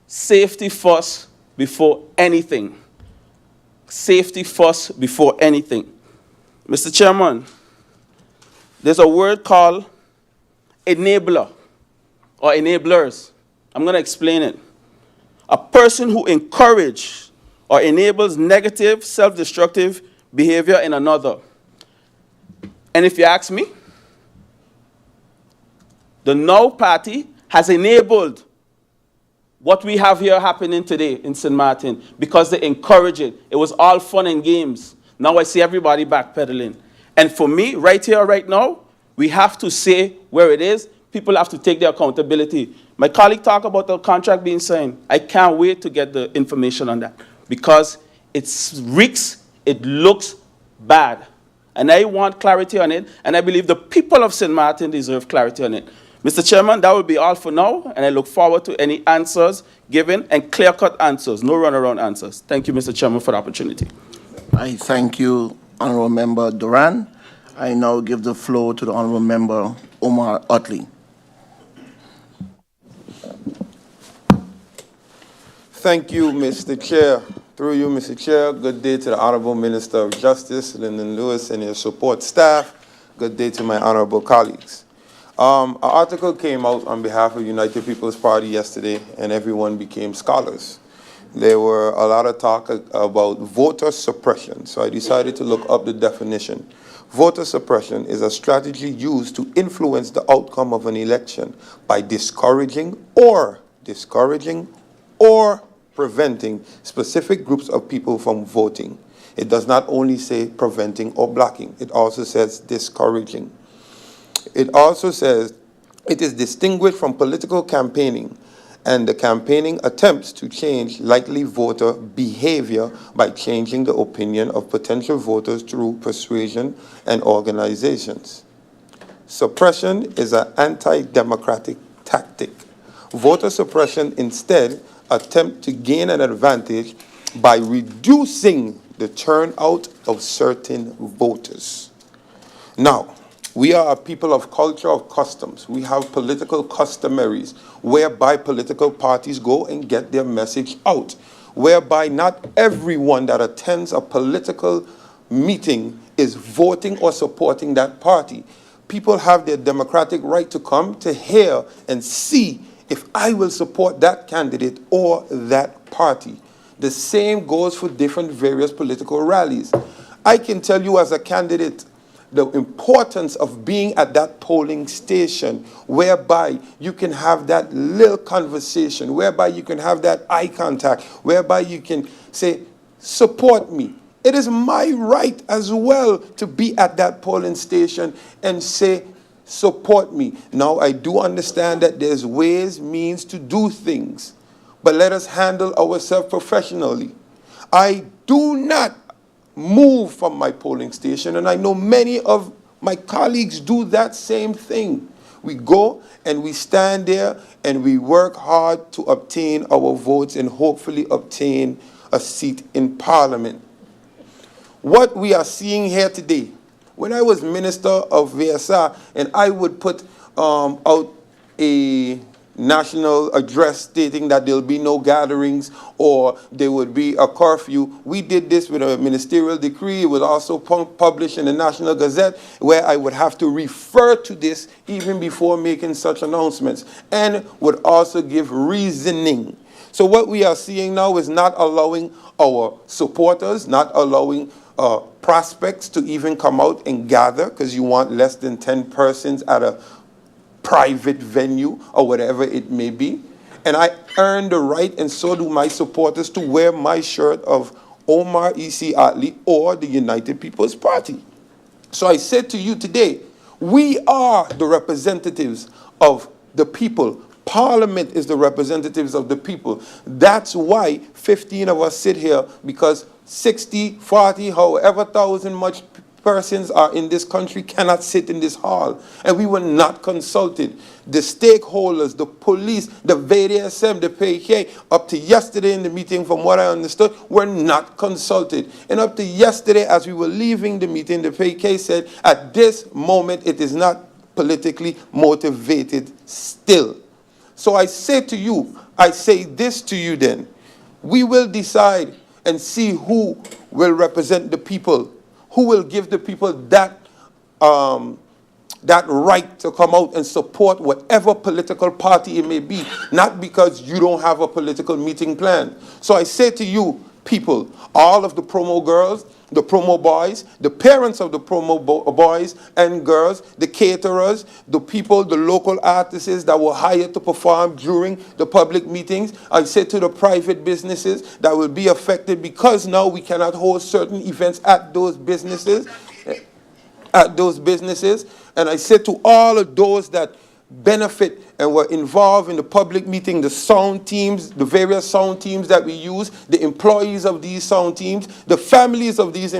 E: safety first before anything. Safety first before anything. Mr. Chairman, there's a word called enabler or enablers. I'm going to explain it. A person who encourages or enables negative, self-destructive behavior in another. And if you ask me, the Now Party has enabled what we have here happening today in St. Martin because they encourage it. It was all fun and games. Now I see everybody backpedaling. And for me, right here, right now, we have to say where it is. People have to take their accountability. My colleague talked about the contract being signed. I can't wait to get the information on that because it reeks, it looks bad. And I want clarity on it, and I believe the people of St. Martin deserve clarity on it. Mr. Chairman, that will be all for now, and I look forward to any answers given and clear-cut answers, no runaround answers. Thank you, Mr. Chairman, for the opportunity.
A: I thank you, Honourable Member Duran. I now give the floor to the Honourable Member Omar Otley.
L: Thank you, Mr. Chair. Through you, Mr. Chair, good day to the Honourable Minister of Justice, Lyndon Lewis, and your support staff. Good day to my honourable colleagues. An article came out on behalf of United People's Party yesterday, and everyone became scholars. There were a lot of talk about voter suppression, so I decided to look up the definition. Voter suppression is a strategy used to influence the outcome of an election by discouraging or preventing specific groups of people from voting. It does not only say preventing or blocking, it also says discouraging. It also says it is distinguished from political campaigning, and the campaigning attempts to change likely voter behavior by changing the opinion of potential voters through persuasion and organizations. Suppression is an anti-democratic tactic. Voter suppression instead attempts to gain an advantage by reducing the turnout of certain voters. Now, We are a people of culture, of customs. We have political customaries whereby political parties go and get their message out, whereby not everyone that attends a political meeting is voting or supporting that party. People have their democratic right to come to hear and see if I will support that candidate or that party. The same goes for different various political rallies. I can tell you as a candidate the importance of being at that polling station whereby you can have that little conversation, whereby you can have that eye contact, whereby you can say, support me. It is my right as well to be at that polling station and say, support me. Now, I do understand that there's ways, means to do things, but let us handle ourselves professionally. I do not move from my polling station, and I know many of my colleagues do that same thing. We go and we stand there and we work hard to obtain our votes and hopefully obtain a seat in Parliament. What we are seeing here today, when I was Minister of VSR and I would put out a national address stating that there'll be no gatherings or there would be a curfew. We did this with a ministerial decree. It was also published in the National Gazette, where I would have to refer to this even before making such announcements, and would also give reasoning. So what we are seeing now is not allowing our supporters, not allowing prospects to even come out and gather, because you want less than 10 persons at a private venue or whatever it may be. And I earn the right, and so do my supporters, to wear my shirt of Omar E.C. Atley or the United People's Party. So I said to you today, we are the representatives of the people. Parliament is the representatives of the people. That's why 15 of us sit here, because 60, 40, however thousand much persons are in this country cannot sit in this hall, and we were not consulted. The stakeholders, the police, the VDSM, the PK, up to yesterday in the meeting, from what I understood, were not consulted. And up to yesterday, as we were leaving the meeting, the PK said, at this moment, it is not politically motivated still. So I say to you, I say this to you then, we will decide and see who will represent the people, who will give the people that right to come out and support whatever political party it may be, not because you don't have a political meeting plan. So I say to you, people, all of the promo girls, the promo boys, the parents of the promo boys and girls, the caterers, the people, the local artists that were hired to perform during the public meetings. I say to the private businesses that will be affected because now we cannot hold certain events at those businesses. And I say to all of those that benefit and were involved in the public meeting, the sound teams, the various sound teams that we use, the employees of these sound teams, the families of these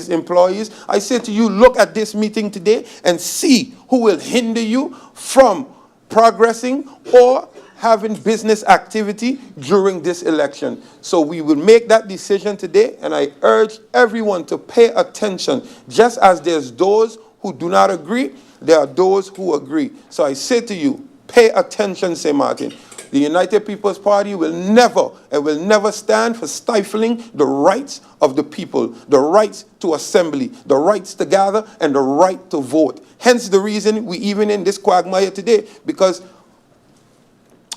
L: employees. I say to you, look at this meeting today and see who will hinder you from progressing or having business activity during this election. So we will make that decision today, and I urge everyone to pay attention. Just as there's those who do not agree, there are those who agree. So I say to you, pay attention, St. Martin. The United People's Party will never stand for stifling the rights of the people, the rights to assembly, the rights to gather, and the right to vote. Hence the reason we even in this quagmire today, because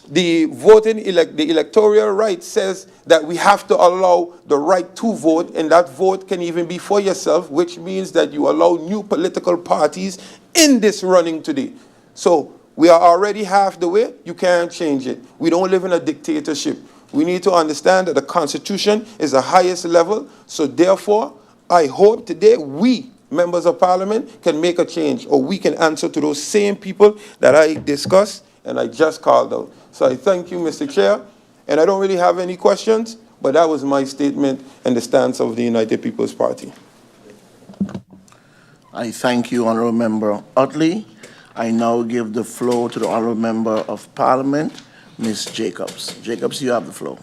L: the electoral right says that we have to allow the right to vote, and that vote can even be for yourself, which means that you allow new political parties in this running today. So we are already half the way. You can't change it. We don't live in a dictatorship. We need to understand that the Constitution is the highest level. So therefore, I hope today we, members of Parliament, can make a change, or we can answer to those same people that I discussed and I just called out. So I thank you, Mr. Chair, and I don't really have any questions, but that was my statement and the stance of the United People's Party.
A: I thank you, Honourable Member Utley. I now give the floor to the Honourable Member of Parliament, Ms. Jacobs. Jacobs, you have the floor.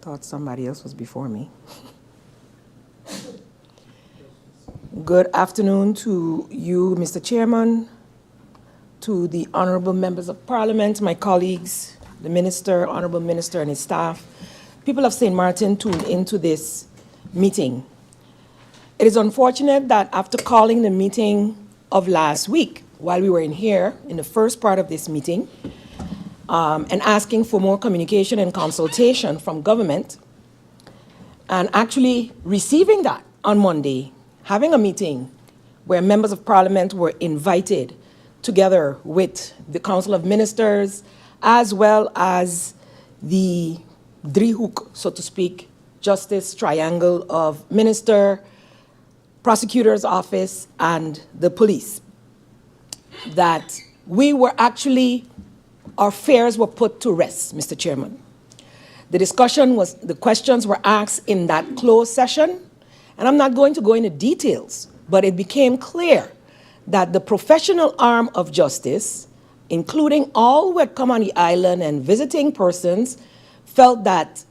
G: Thought somebody else was before me. Good afternoon to you, Mr. Chairman, to the honorable members of Parliament, my colleagues, the Minister, Honorable Minister and his staff, people of St. Martin tuned into this meeting. It is unfortunate that after calling the meeting of last week, while we were in here, in the first part of this meeting, and asking for more communication and consultation from government, and actually receiving that on Monday, having a meeting where members of Parliament were invited together with the Council of Ministers, as well as the driehoek, so to speak, justice triangle of Minister, Prosecutor's Office, and the police, that we were actually, our fears were put to rest, Mr. Chairman. The questions were asked in that closed session, and I'm not going to go into details, but it became clear that the professional arm of justice, including all who had come on the island and visiting persons, felt that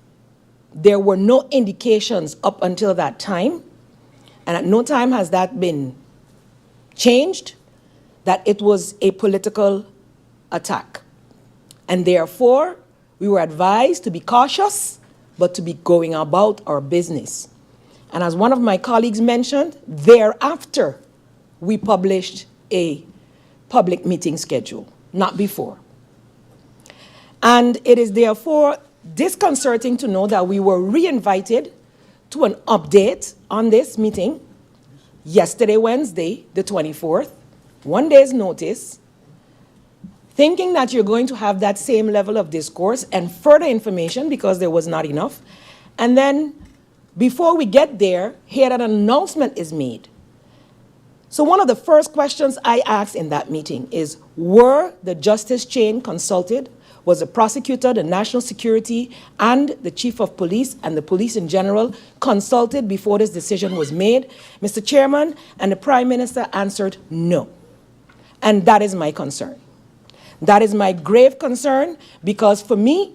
G: there were no indications up until that time, and at no time has that been changed, that it was a political attack. And therefore, we were advised to be cautious, but to be going about our business. And as one of my colleagues mentioned, thereafter, we published a public meeting schedule, not before. And it is therefore disconcerting to know that we were re-invited to an update on this meeting yesterday, Wednesday, the 24th, 1 day's notice, thinking that you're going to have that same level of discourse and further information because there was not enough. And then before we get there, here an announcement is made. So one of the first questions I asked in that meeting is, were the justice chain consulted? Was the prosecutor, the national security, and the chief of police and the police in general consulted before this decision was made? Mr. Chairman, and the Prime Minister answered no. And that is my concern. That is my grave concern, because for me,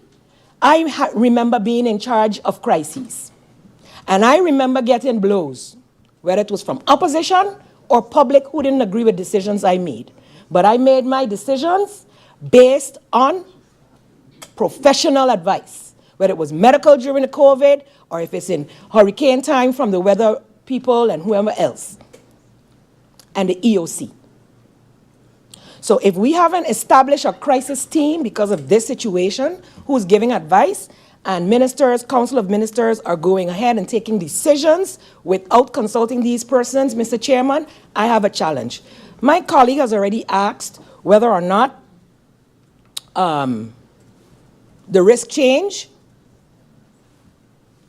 G: I remember being in charge of crises. And I remember getting blows, whether it was from opposition or public who didn't agree with decisions I made. But I made my decisions based on professional advice, whether it was medical during the COVID or if it's in hurricane time from the weather people and whoever else, and the EOC. So if we haven't established a crisis team because of this situation, who's giving advice, and ministers, Council of Ministers are going ahead and taking decisions without consulting these persons, Mr. Chairman, I have a challenge. My colleague has already asked whether or not the risk change,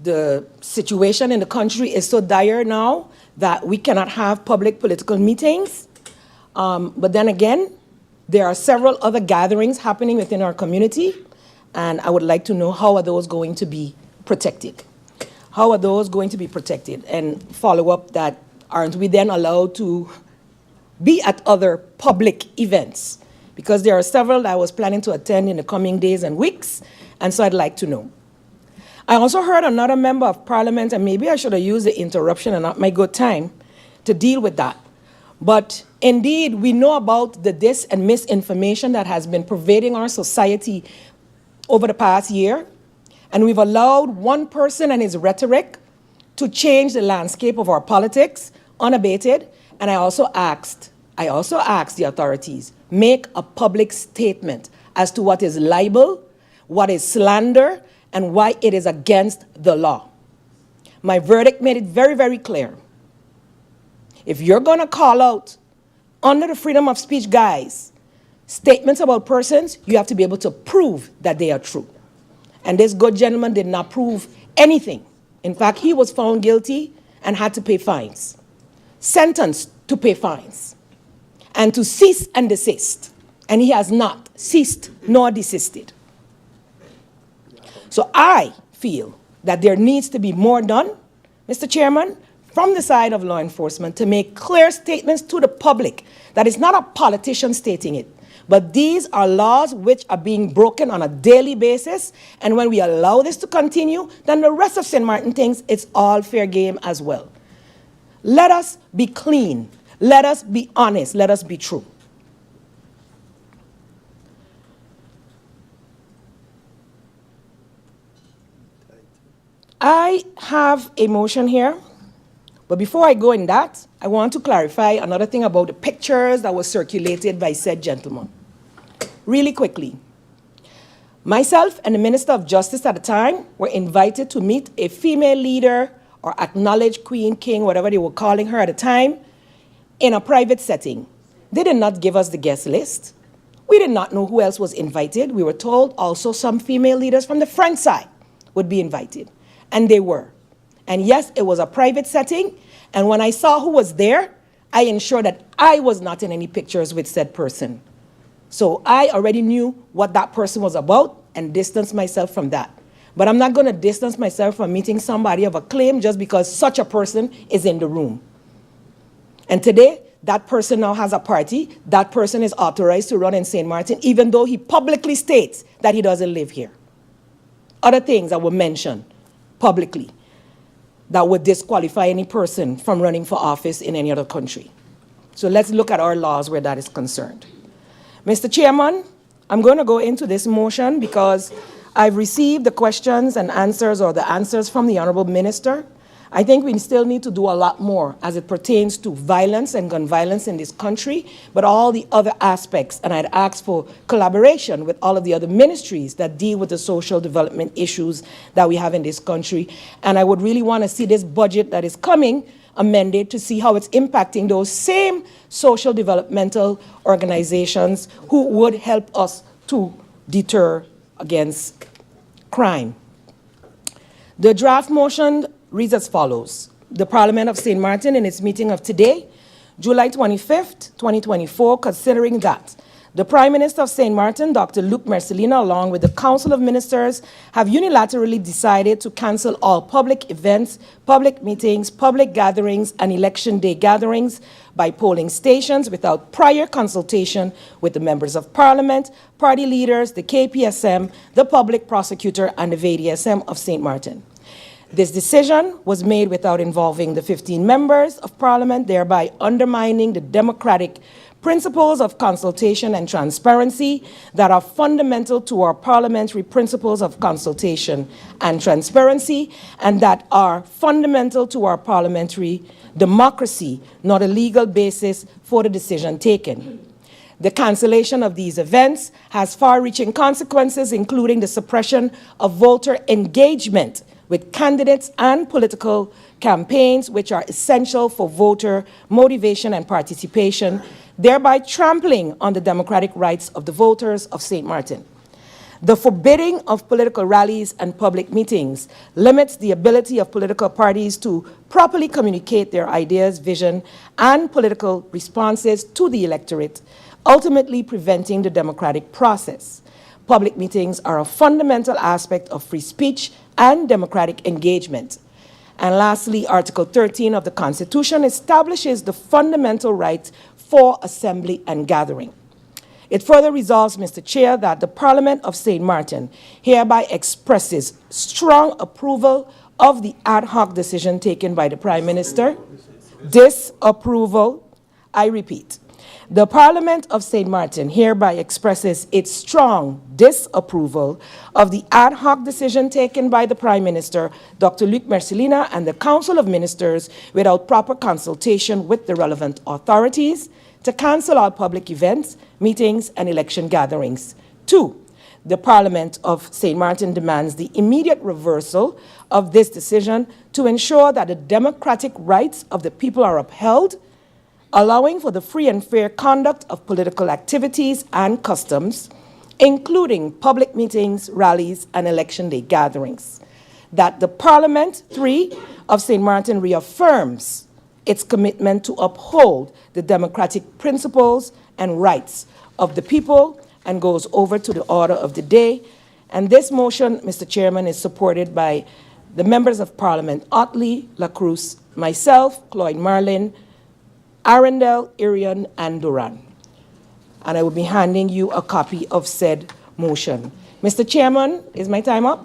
G: the situation in the country is so dire now that we cannot have public political meetings. But then again, there are several other gatherings happening within our community, and I would like to know how are those going to be protected? How are those going to be protected? And follow up that, aren't we then allowed to be at other public events? Because there are several that I was planning to attend in the coming days and weeks, and so I'd like to know. I also heard another member of Parliament, and maybe I should have used the interruption and not my good time to deal with that. But indeed, we know about the dis and misinformation that has been pervading our society over the past year, and we've allowed one person and his rhetoric to change the landscape of our politics unabated. And I also asked the authorities, make a public statement as to what is libel, what is slander, and why it is against the law. My verdict made it very, very clear. If you're going to call out, under the freedom of speech guise, statements about persons, you have to be able to prove that they are true. And this good gentleman did not prove anything. In fact, he was found guilty and had to pay fines, sentenced to pay fines, and to cease and desist. And he has not ceased nor desisted. So I feel that there needs to be more done, Mr. Chairman, from the side of law enforcement to make clear statements to the public that it's not a politician stating it, But these are laws which are being broken on a daily basis. And when we allow this to continue, then the rest of St. Martin thinks it's all fair game as well. Let us be clean. Let us be honest. Let us be true. I have a motion here, but before I go in that, I want to clarify another thing about the pictures that were circulated by said gentleman. Really quickly. Myself and the Minister of Justice at the time were invited to meet a female leader or acknowledged queen, king, whatever they were calling her at the time, in a private setting. They did not give us the guest list. We did not know who else was invited. We were told also some female leaders from the French side would be invited. And they were. And yes, it was a private setting. And when I saw who was there, I ensured that I was not in any pictures with said person. So I already knew what that person was about and distanced myself from that. But I'm not going to distance myself from meeting somebody of acclaim just because such a person is in the room. And today, that person now has a party. That person is authorized to run in St. Martin, even though he publicly states that he doesn't live here. Other things that were mentioned publicly that would disqualify any person from running for office in any other country. So let's look at our laws where that is concerned. Mr. Chairman, I'm going to go into this motion because I've received the questions and answers, or the answers from the Honorable Minister. I think we still need to do a lot more as it pertains to violence and gun violence in this country, but all the other aspects, and I'd ask for collaboration with all of the other ministries that deal with the social development issues that we have in this country. And I would really want to see this budget that is coming amended to see how it's impacting those same social developmental organizations who would help us to deter against crime. The draft motion reads as follows. The Parliament of St. Martin, in its meeting of today, July 25th, 2024, considering that the Prime Minister of St. Martin, Dr. Luc Mercelina, along with the Council of Ministers, have unilaterally decided to cancel all public events, public meetings, public gatherings, and election day gatherings by polling stations without prior consultation with the members of Parliament, party leaders, the KPSM, the public prosecutor, and the VDSM of St. Martin. This decision was made without involving the 15 members of Parliament, thereby undermining the democratic principles of consultation and transparency that are fundamental to our parliamentary principles of consultation and transparency, and that are fundamental to our parliamentary democracy, not a legal basis for the decision taken. The cancellation of these events has far-reaching consequences, including the suppression of voter engagement with candidates and political campaigns, which are essential for voter motivation and participation, thereby trampling on the democratic rights of the voters of St. Martin. The forbidding of political rallies and public meetings limits the ability of political parties to properly communicate their ideas, vision, and political responses to the electorate, ultimately preventing the democratic process. Public meetings are a fundamental aspect of free speech and democratic engagement. And lastly, Article 13 of the Constitution establishes the fundamental right for assembly and gathering. It further resolves, Mr. Chair, that the Parliament of St. Martin hereby expresses strong approval of the ad hoc decision taken by the Prime Minister. Disapproval, I repeat. The Parliament of St. Martin hereby expresses its strong disapproval of the ad hoc decision taken by the Prime Minister, Dr. Luc Mercelina, and the Council of Ministers without proper consultation with the relevant authorities to cancel all public events, meetings, and election gatherings. 2, the Parliament of St. Martin demands the immediate reversal of this decision to ensure that the democratic rights of the people are upheld, allowing for the free and fair conduct of political activities and customs, including public meetings, rallies, and election day gatherings. That the Parliament, 3, of St. Martin reaffirms its commitment to uphold the democratic principles and rights of the people, and goes over to the order of the day. And this motion, Mr. Chairman, is supported by the members of Parliament, Otley, Lacruz, myself, Cloyd Marlin, Arundel, Irion, and Duran. and I will be handing you a copy of said motion. Mr. Chairman, is my time up?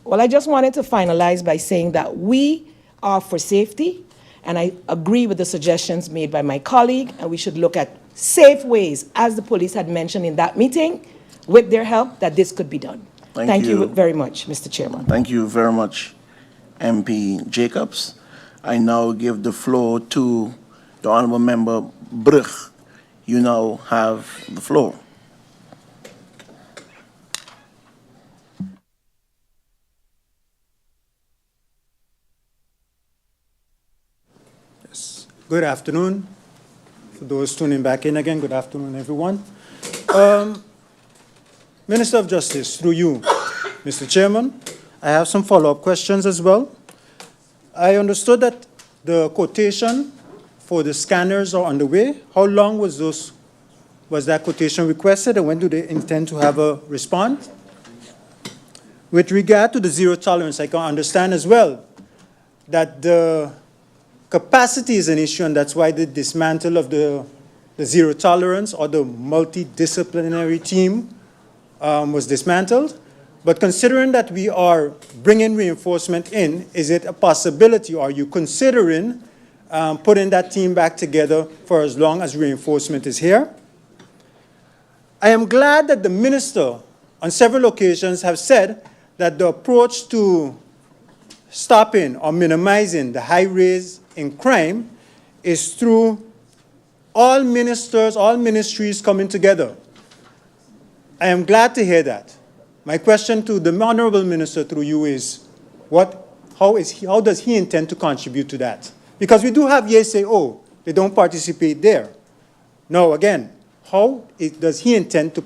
G: Well, I just wanted to finalize by saying that we are for safety, and I agree with the suggestions made by my colleague, and we should look at safe ways, as the police had mentioned in that meeting, with their help, that this could be done. Thank you very much, Mr. Chairman.
A: Thank you very much, MP Jacobs. I now give the floor to the Honourable Member Brugge. You now have the floor.
J: Good afternoon. For those tuning back in again, good afternoon, everyone. Minister of Justice, through you, Mr. Chairman, I have some follow-up questions as well. I understood that the quotation for the scanners are underway. How long was that quotation requested, and when do they intend to have a response? With regard to the zero tolerance, I can understand as well that the capacity is an issue, and that's why the dismantle of the zero tolerance or the multidisciplinary team was dismantled. But considering that we are bringing reinforcement in, is it a possibility, or are you considering putting that team back together for as long as reinforcement is here? I am glad that the minister on several occasions have said that the approach to stopping or minimizing the high rise in crime is through all ministers, all ministries coming together. I am glad to hear that. My question to the Honourable Minister through you is, how does he intend to contribute to that? Because we do have yes say, oh, they don't participate there. Now again, how does he intend to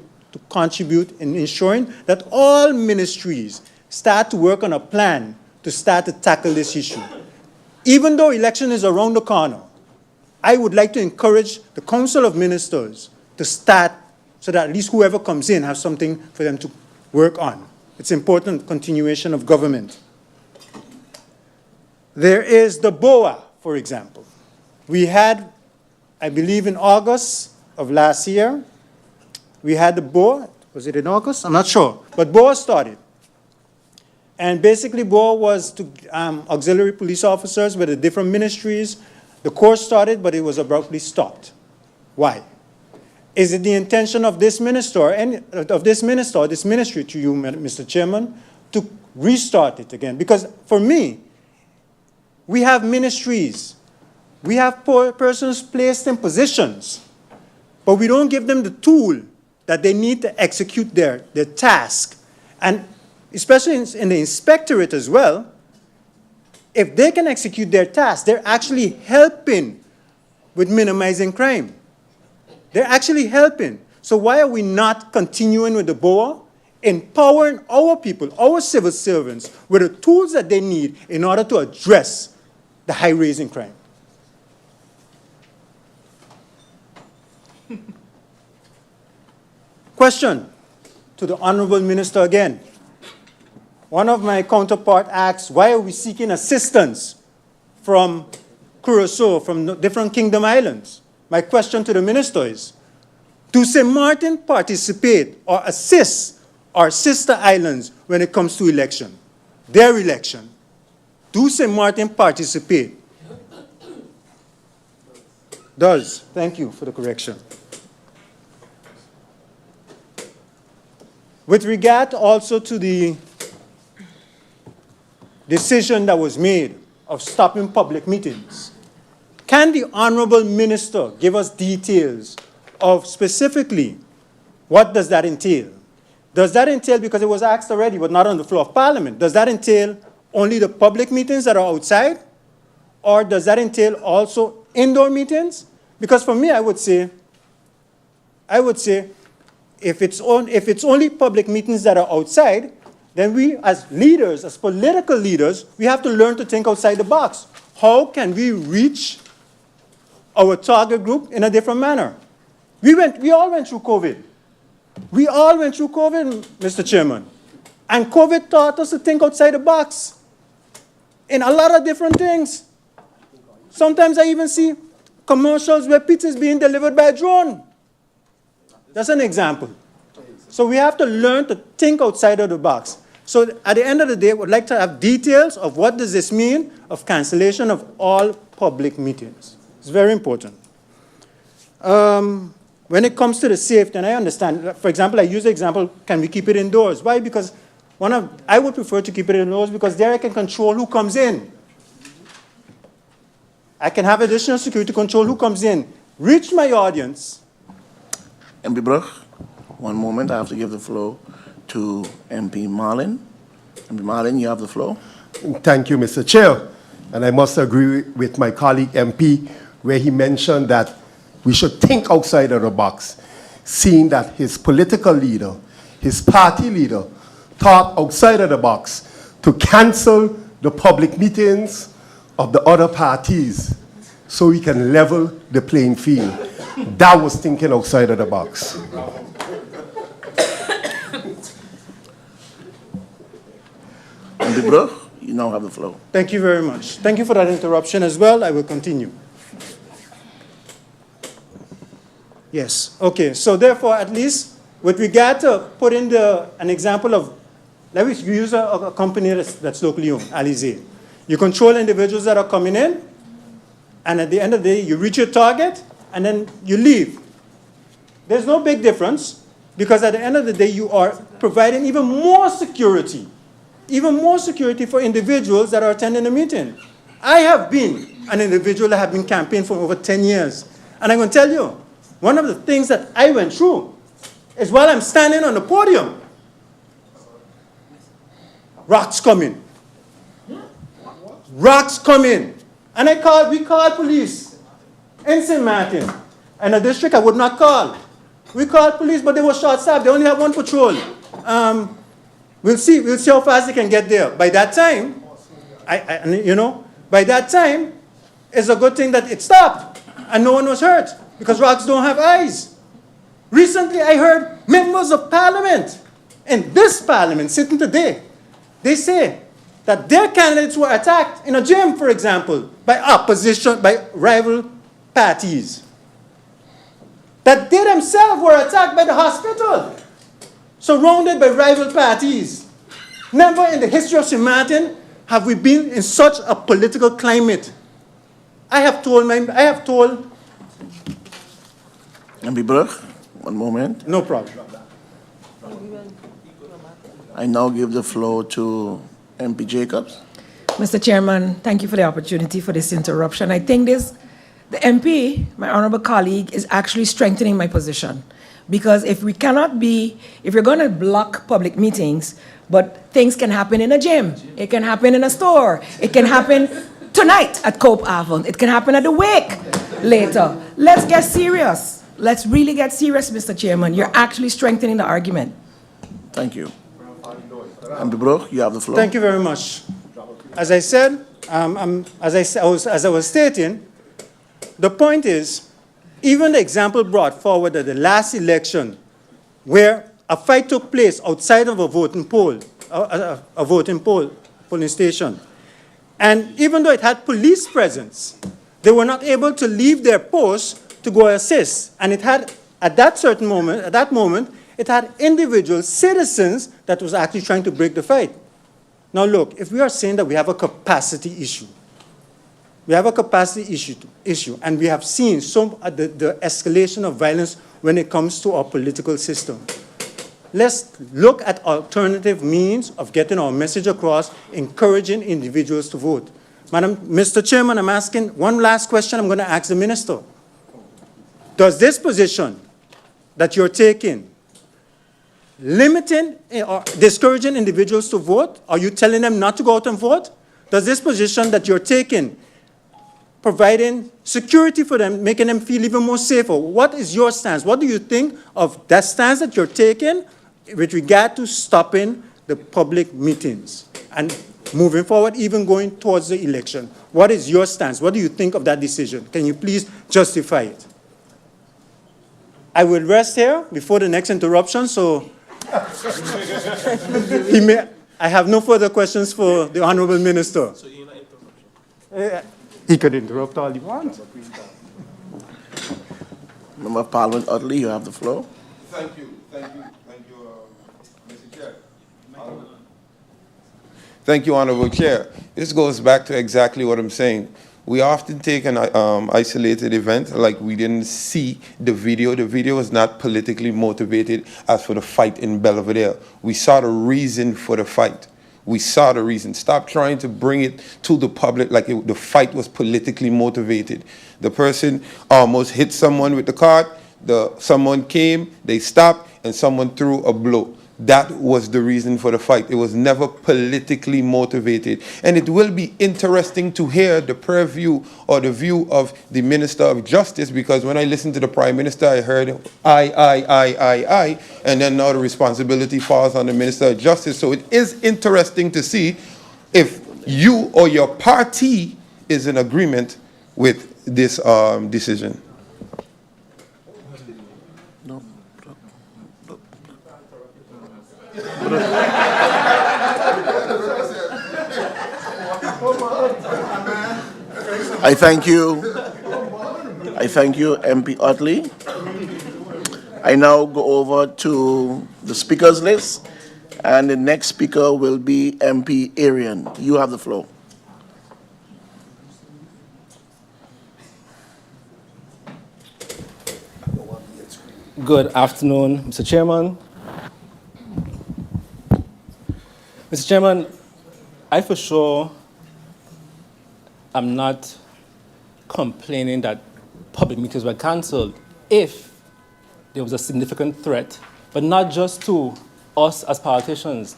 J: contribute in ensuring that all ministries start to work on a plan to start to tackle this issue? Even though election is around the corner, I would like to encourage the Council of Ministers to start so that at least whoever comes in has something for them to work on. It's important continuation of government. There is the BOA, for example. We had, I believe in August of last year, we had the BOA. Was it in August? I'm not sure. But BOA started. And basically, BOA was to auxiliary police officers with the different ministries. The course started, but it was abruptly stopped. Why? Is it the intention of this minister, or this ministry to you, Mr. Chairman, to restart it again? Because for me, we have ministries. We have persons placed in positions, but we don't give them the tool that they need to execute their task. And especially in the inspectorate as well, if they can execute their task, they're actually helping with minimizing crime. They're actually helping. So why are we not continuing with the BOA, empowering our people, our civil servants, with the tools that they need in order to address the high rise in crime? Question to the Honourable Minister again. One of my counterpart asks, why are we seeking assistance from Curacao, from different Kingdom Islands? My question to the Minister is, do St. Martin participate or assist our sister islands when it comes to election? Their election. Do St. Martin participate? Does. Thank you for the correction. With regard also to the decision that was made of stopping public meetings, can the Honourable Minister give us details of specifically what does that entail? Does that entail, because it was asked already but not on the floor of Parliament, does that entail only the public meetings that are outside? Or does that entail also indoor meetings? Because for me, I would say if it's only public meetings that are outside, then we as leaders, as political leaders, we have to learn to think outside the box. How can we reach our target group in a different manner? We all went through COVID. We all went through COVID, Mr. Chairman. And COVID taught us to think outside the box in a lot of different things. Sometimes I even see commercials where pizza is being delivered by a drone. That's an example. So we have to learn to think outside of the box. So at the end of the day, I would like to have details of what does this mean of cancellation of all public meetings. It's very important. When it comes to the safety, and I understand, for example, I use the example, can we keep it indoors? Why? Because I would prefer to keep it indoors because there I can control who comes in. I can have additional security control who comes in. Reach my audience.
A: MP Brugge, one moment, I have to give the floor to MP Marlin. MP Marlin, you have the floor.
K: Thank you, Mr. Chair. And I must agree with my colleague MP where he mentioned that we should think outside of the box, seeing that his political leader, his party leader, thought outside of the box to cancel the public meetings of the other parties so we can level the playing field. That was thinking outside of the box.
A: MP Brugge, you now have the floor.
J: Thank you very much. Thank you for that interruption as well. I will continue. Yes, okay. So therefore, at least with regard to put in an example of, let me use a company that's locally owned, Alizé. You control individuals that are coming in, and at the end of the day, you reach your target, and then you leave. There's no big difference, because at the end of the day, you are providing even more security for individuals that are attending a meeting. I have been an individual that have been campaigning for over 10 years, and I'm going to tell you, one of the things that I went through is while I'm standing on the podium, rocks come in. Rocks come in. And we called police in St. Martin. And a district I would not call. We called police, but they were short-staffed. They only have one patrol. We'll see how fast they can get there. By that time, by that time, it's a good thing that it stopped and no one was hurt because rocks don't have eyes. Recently, I heard members of parliament in this parliament sitting today, they say that their candidates were attacked in a gym, for example, by rival parties. That they themselves were attacked by the hospital, surrounded by rival parties. Never in the history of St. Martin have we been in such a political climate. I have told
A: MP Brugge, one moment.
J: No problem.
A: I now give the floor to MP Jacobs.
G: Mr. Chairman, thank you for the opportunity for this interruption. I think the MP, my honorable colleague, is actually strengthening my position. Because if you're going to block public meetings, but things can happen in a gym, it can happen in a store, it can happen tonight at Cope Avon, it can happen at the wake later. Let's get serious. Let's really get serious, Mr. Chairman. You're actually strengthening the argument.
A: Thank you. MP Brugge, you have the floor.
J: Thank you very much. As I said, as I was stating, the point is, even the example brought forward at the last election, where a fight took place outside of a voting polling station, and even though it had police presence, they were not able to leave their posts to go assist. And it had, at that moment, it had individual citizens that was actually trying to break the fight. Now look, if we are saying that we have a capacity issue, and we have seen the escalation of violence when it comes to our political system. Let's look at alternative means of getting our message across, encouraging individuals to vote. Mr. Chairman, I'm asking one last question I'm going to ask the minister. Does this position that you're taking limiting or discouraging individuals to vote? Are you telling them not to go out and vote? Does this position that you're taking providing security for them, making them feel even more safer? What is your stance? What do you think of that stance that you're taking with regard to stopping the public meetings and moving forward, even going towards the election? What is your stance? What do you think of that decision? Can you please justify it? I will rest here before the next interruption, so I have no further questions for the Honorable Minister. He could interrupt all he wants.
A: Member of Parliament Utley, you have the floor.
L: Thank you, Mr. Chair. Thank you, Honorable Chair. This goes back to exactly what I'm saying. We often take an isolated event, like we didn't see the video. The video was not politically motivated as for the fight in Belvedere. We saw the reason for the fight. We saw the reason. Stop trying to bring it to the public like the fight was politically motivated. The person almost hit someone with the cart. Someone came, they stopped, and someone threw a blow. That was the reason for the fight. It was never politically motivated. And it will be interesting to hear the purview or the view of the Minister of Justice, because when I listened to the Prime Minister, I heard I, and then now the responsibility falls on the Minister of Justice. So it is interesting to see if you or your party is in agreement with this decision.
A: I thank you. I thank you, MP Otley. I now go over to the speakers list, and the next speaker will be MP Arian. You have the floor.
F: Good afternoon, Mr. Chairman. Mr. Chairman, I for sure am not complaining that public meetings were cancelled if there was a significant threat, but not just to us as politicians.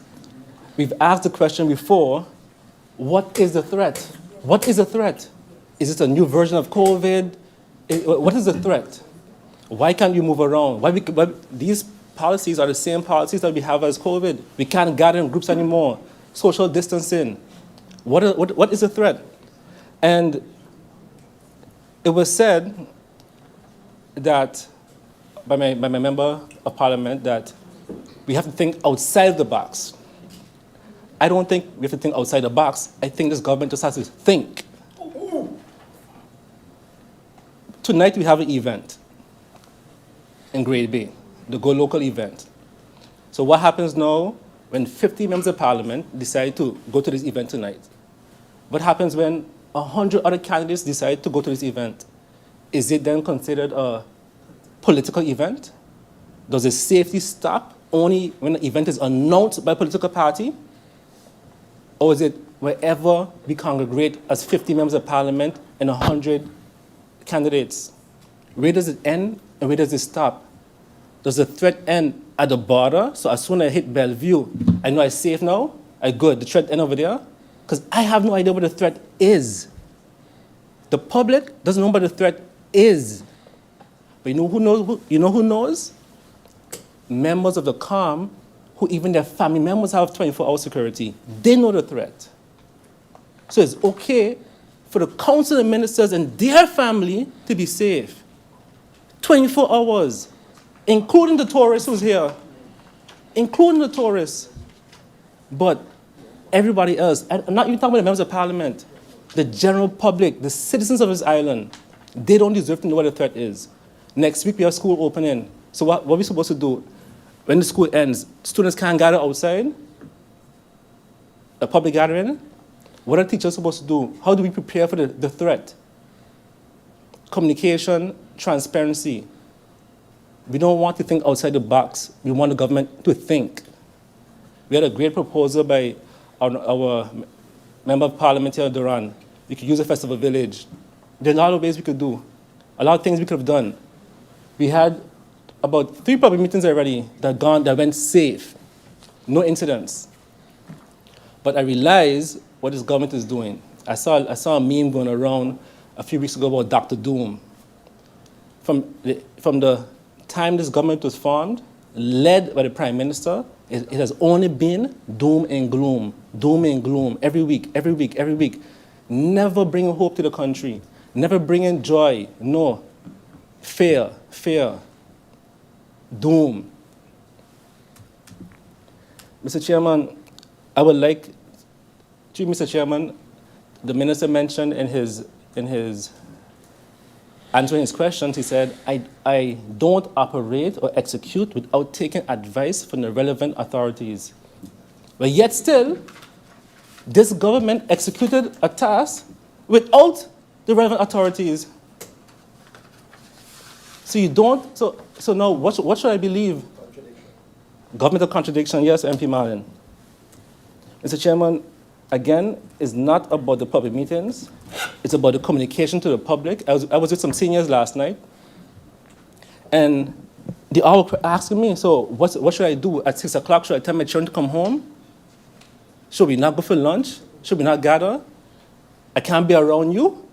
F: We've asked the question before, what is the threat? What is the threat? Is it a new version of COVID? What is the threat? Why can't you move around? Why these policies are the same policies that we have as COVID. We can't gather in groups anymore. Social distancing. What is the threat? And it was said that by my member of parliament that we have to think outside the box. I don't think we have to think outside the box. I think this government just has to think. Tonight we have an event in Grade Bay, the Go Local event. So what happens now when 50 members of parliament decide to go to this event tonight? What happens when 100 other candidates decide to go to this event? Is it then considered a political event? Does the safety stop only when the event is announced by a political party? Or is it wherever we congregate as 50 members of parliament and 100 candidates? Where does it end and where does it stop? Does the threat end at the border? So as soon as I hit Bellevue, I know I'm safe now? I'm good. The threat end over there? Because I have no idea what the threat is. The public doesn't know what the threat is. But you know who knows? You know who knows? Members of the COM, who even their family members have 24-hour security. They know the threat. So it's okay for the council of ministers and their family to be safe. 24 hours, including the tourists who's here, including the tourists. But everybody else, and I'm not even talking about the members of parliament, the general public, the citizens of this island, they don't deserve to know what the threat is. Next week we have school opening. So what are we supposed to do? When the school ends, students can't gather outside, a public gathering. What are teachers supposed to do? How do we prepare for the threat? Communication, transparency. We don't want to think outside the box. We want the government to think. We had a great proposal by our member of parliament here, Duran. We could use a festival village. There are a lot of ways we could do, a lot of things we could have done. We had about 3 public meetings already that went safe, no incidents. But I realized what this government is doing. I saw a meme going around a few weeks ago about Dr. Doom. From the time this government was formed, led by the Prime Minister, it has only been doom and gloom, every week, every week, every week. Never bringing hope to the country, never bringing joy, no. Fear, doom. Mr. Chairman, I would like to, Mr. Chairman, the minister mentioned in his answering his questions, he said, I don't operate or execute without taking advice from the relevant authorities. But yet still, this government executed a task without the relevant authorities. So you don't, so now what should I believe? Governmental contradiction, yes, MP Marlin. Mr. Chairman, again, it's not about the public meetings. It's about the communication to the public. I was with some seniors last night, and they all were asking me, so what should I do at 6 o'clock? Should I tell my children to come home? Should we not go for lunch? Should we not gather? I can't be around you.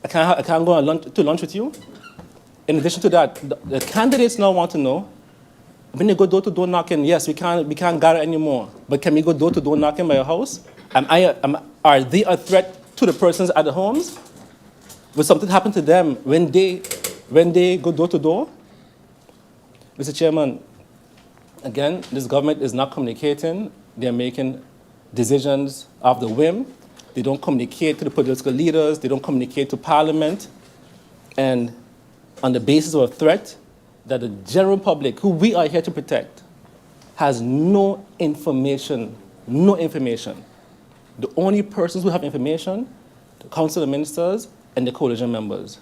F: I can't go to lunch with you. In addition to that, the candidates now want to know, when they go door to door knocking, yes, we can't gather anymore. But can we go door to door knocking by your house? Are they a threat to the persons at the homes? Will something happen to them when they go door to door? Mr. Chairman, again, this government is not communicating. They're making decisions of the whim. They don't communicate to the political leaders. They don't communicate to Parliament. And on the basis of a threat that the general public, who we are here to protect, has no information. The only persons who have information, the Council of Ministers and the coalition members.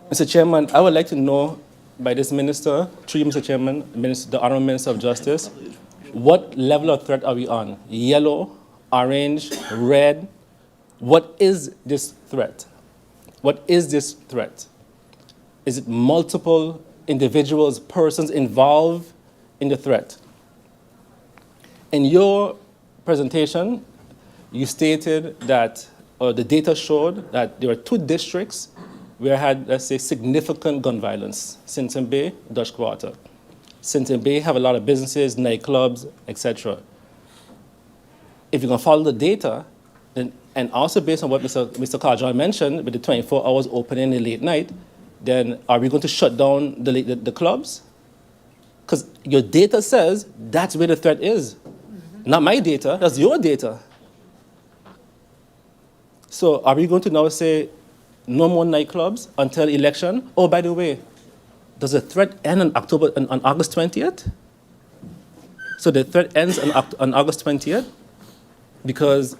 F: Mr. Chairman, I would like to know by this minister, through you, Mr. Chairman, the Honourable Minister of Justice, what level of threat are we on? Yellow, orange, red? What is this threat? What is this threat? Is it multiple individuals, persons involved in the threat? In your presentation, you stated that, or the data showed that there were 2 districts where I had, let's say, significant gun violence, Sinton Bay, Dutch Quarter. Sinton Bay have a lot of businesses, nightclubs, etc. If you're going to follow the data, then, and also based on what Mr. Carjon mentioned, with the 24 hours opening in the late night, then are we going to shut down the clubs? Because your data says that's where the threat is. Not my data, that's your data. So are we going to now say no more nightclubs until election? Oh, by the way, does the threat end on August 20th? So the threat ends on August 20th? Because,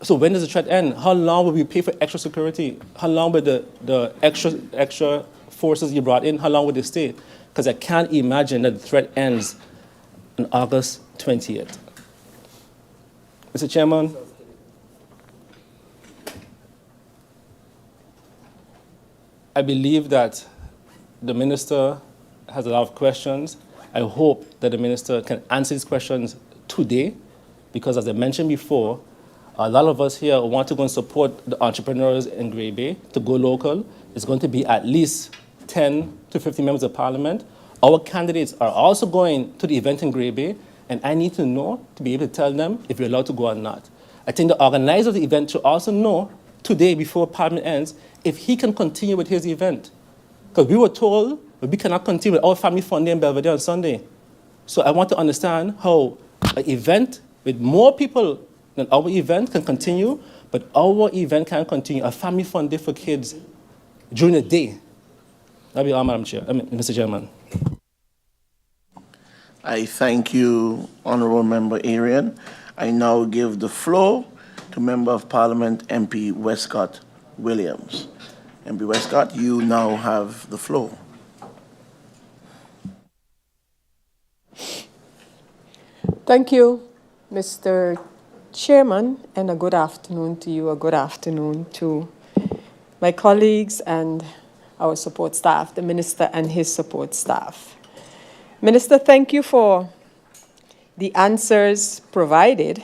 F: so when does the threat end? How long will we pay for extra security? How long will the extra forces you brought in, how long will they stay? Because I can't imagine that the threat ends on August 20th. Mr. Chairman, I believe that the minister has a lot of questions. I hope that the minister can answer these questions today, because as I mentioned before, a lot of us here want to go and support the entrepreneurs in Grey Bay to go local. It's going to be at least 10 to 15 members of Parliament. Our candidates are also going to the event in Grey Bay, and I need to know to be able to tell them if we're allowed to go or not. I think the organizer of the event should also know today, before Parliament ends, if he can continue with his event. Because we were told that we cannot continue with our family fun day in Belvedere on Sunday. So I want to understand how an event with more people than our event can continue, but our event can continue, a family fun day for kids during the day. That'll be all, Mr. Chairman.
A: I thank you, Honourable Member Arian. I now give the floor to Member of Parliament MP Westcott Williams. MP Westcott, you now have the floor.
I: Thank you, Mr. Chairman, and a good afternoon to you, a good afternoon to my colleagues and our support staff, the Minister and his support staff. Minister, thank you for the answers provided.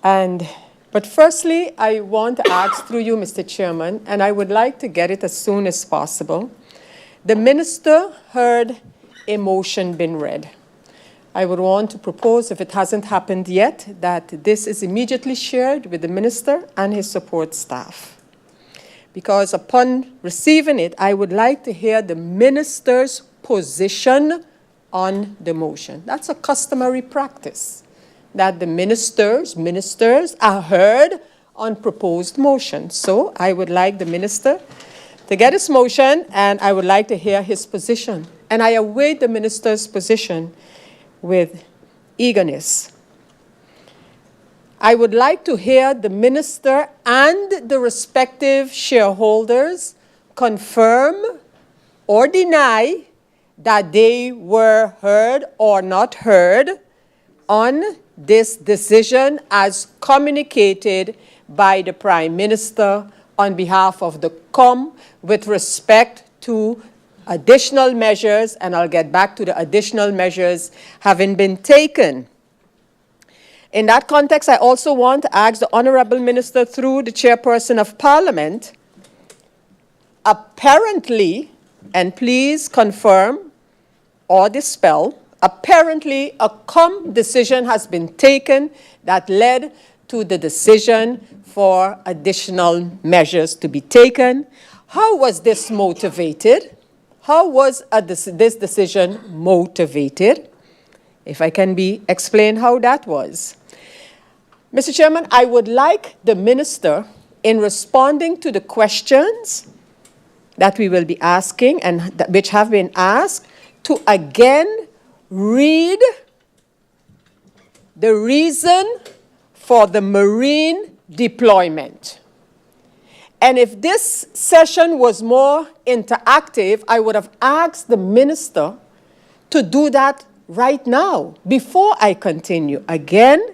I: But firstly, I want to ask through you, Mr. Chairman, and I would like to get it as soon as possible. The Minister heard a motion been read. I would want to propose, if it hasn't happened yet, that this is immediately shared with the Minister and his support staff. Because upon receiving it, I would like to hear the Minister's position on the motion. That's a customary practice. that the ministers are heard on proposed motions. So I would like the minister to get his motion, and I would like to hear his position. And I await the minister's position with eagerness. I would like to hear the minister and the respective shareholders confirm or deny that they were heard or not heard on this decision as communicated by the Prime Minister on behalf of the COM with respect to additional measures, and I'll get back to the additional measures having been taken. In that context, I also want to ask the Honorable Minister through the Chairperson of Parliament, apparently, and please confirm or dispel, apparently a COM decision has been taken that led to the decision for additional measures to be taken. How was this motivated? How was this decision motivated? If I can be explained how that was. Mr. Chairman, I would like the minister, in responding to the questions that we will be asking and which have been asked, to again read the reason for the Marine deployment. And if this session was more interactive, I would have asked the minister to do that right now, before I continue. Again,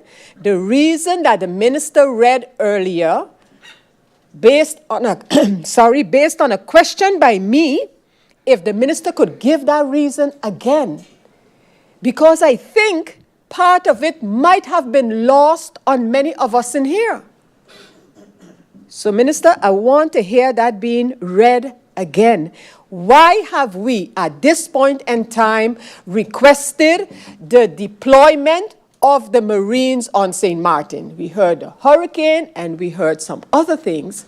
I: the reason that the minister read earlier, based on a question by me, if the minister could give that reason again. Because I think part of it might have been lost on many of us in here. So, Minister, I want to hear that being read again. Why have we, at this point in time, requested the deployment of the Marines on St. Martin? We heard the hurricane and we heard some other things,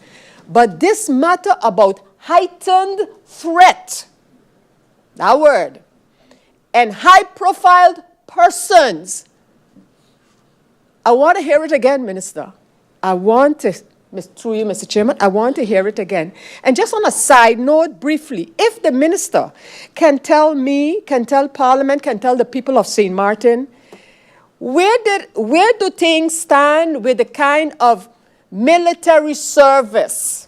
I: but this matter about heightened threat, that word, and high-profile persons, I want to hear it again, Minister. Through you, Mr. Chairman, I want to hear it again. And just on a side note, briefly, if the minister can tell me, can tell Parliament, can tell the people of St. Martin, where do things stand with the kind of military service,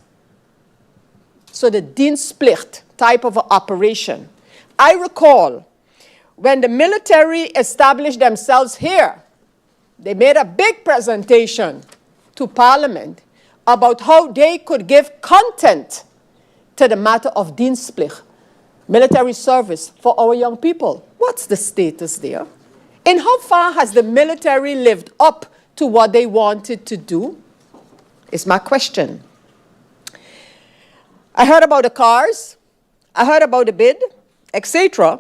I: so the Dienstplicht type of operation? I recall when the military established themselves here, they made a big presentation to Parliament about how they could give content to the matter of Dienstplicht, military service for our young people. What's the status there? And how far has the military lived up to what they wanted to do? Is my question. I heard about the cars, I heard about the bid, etc.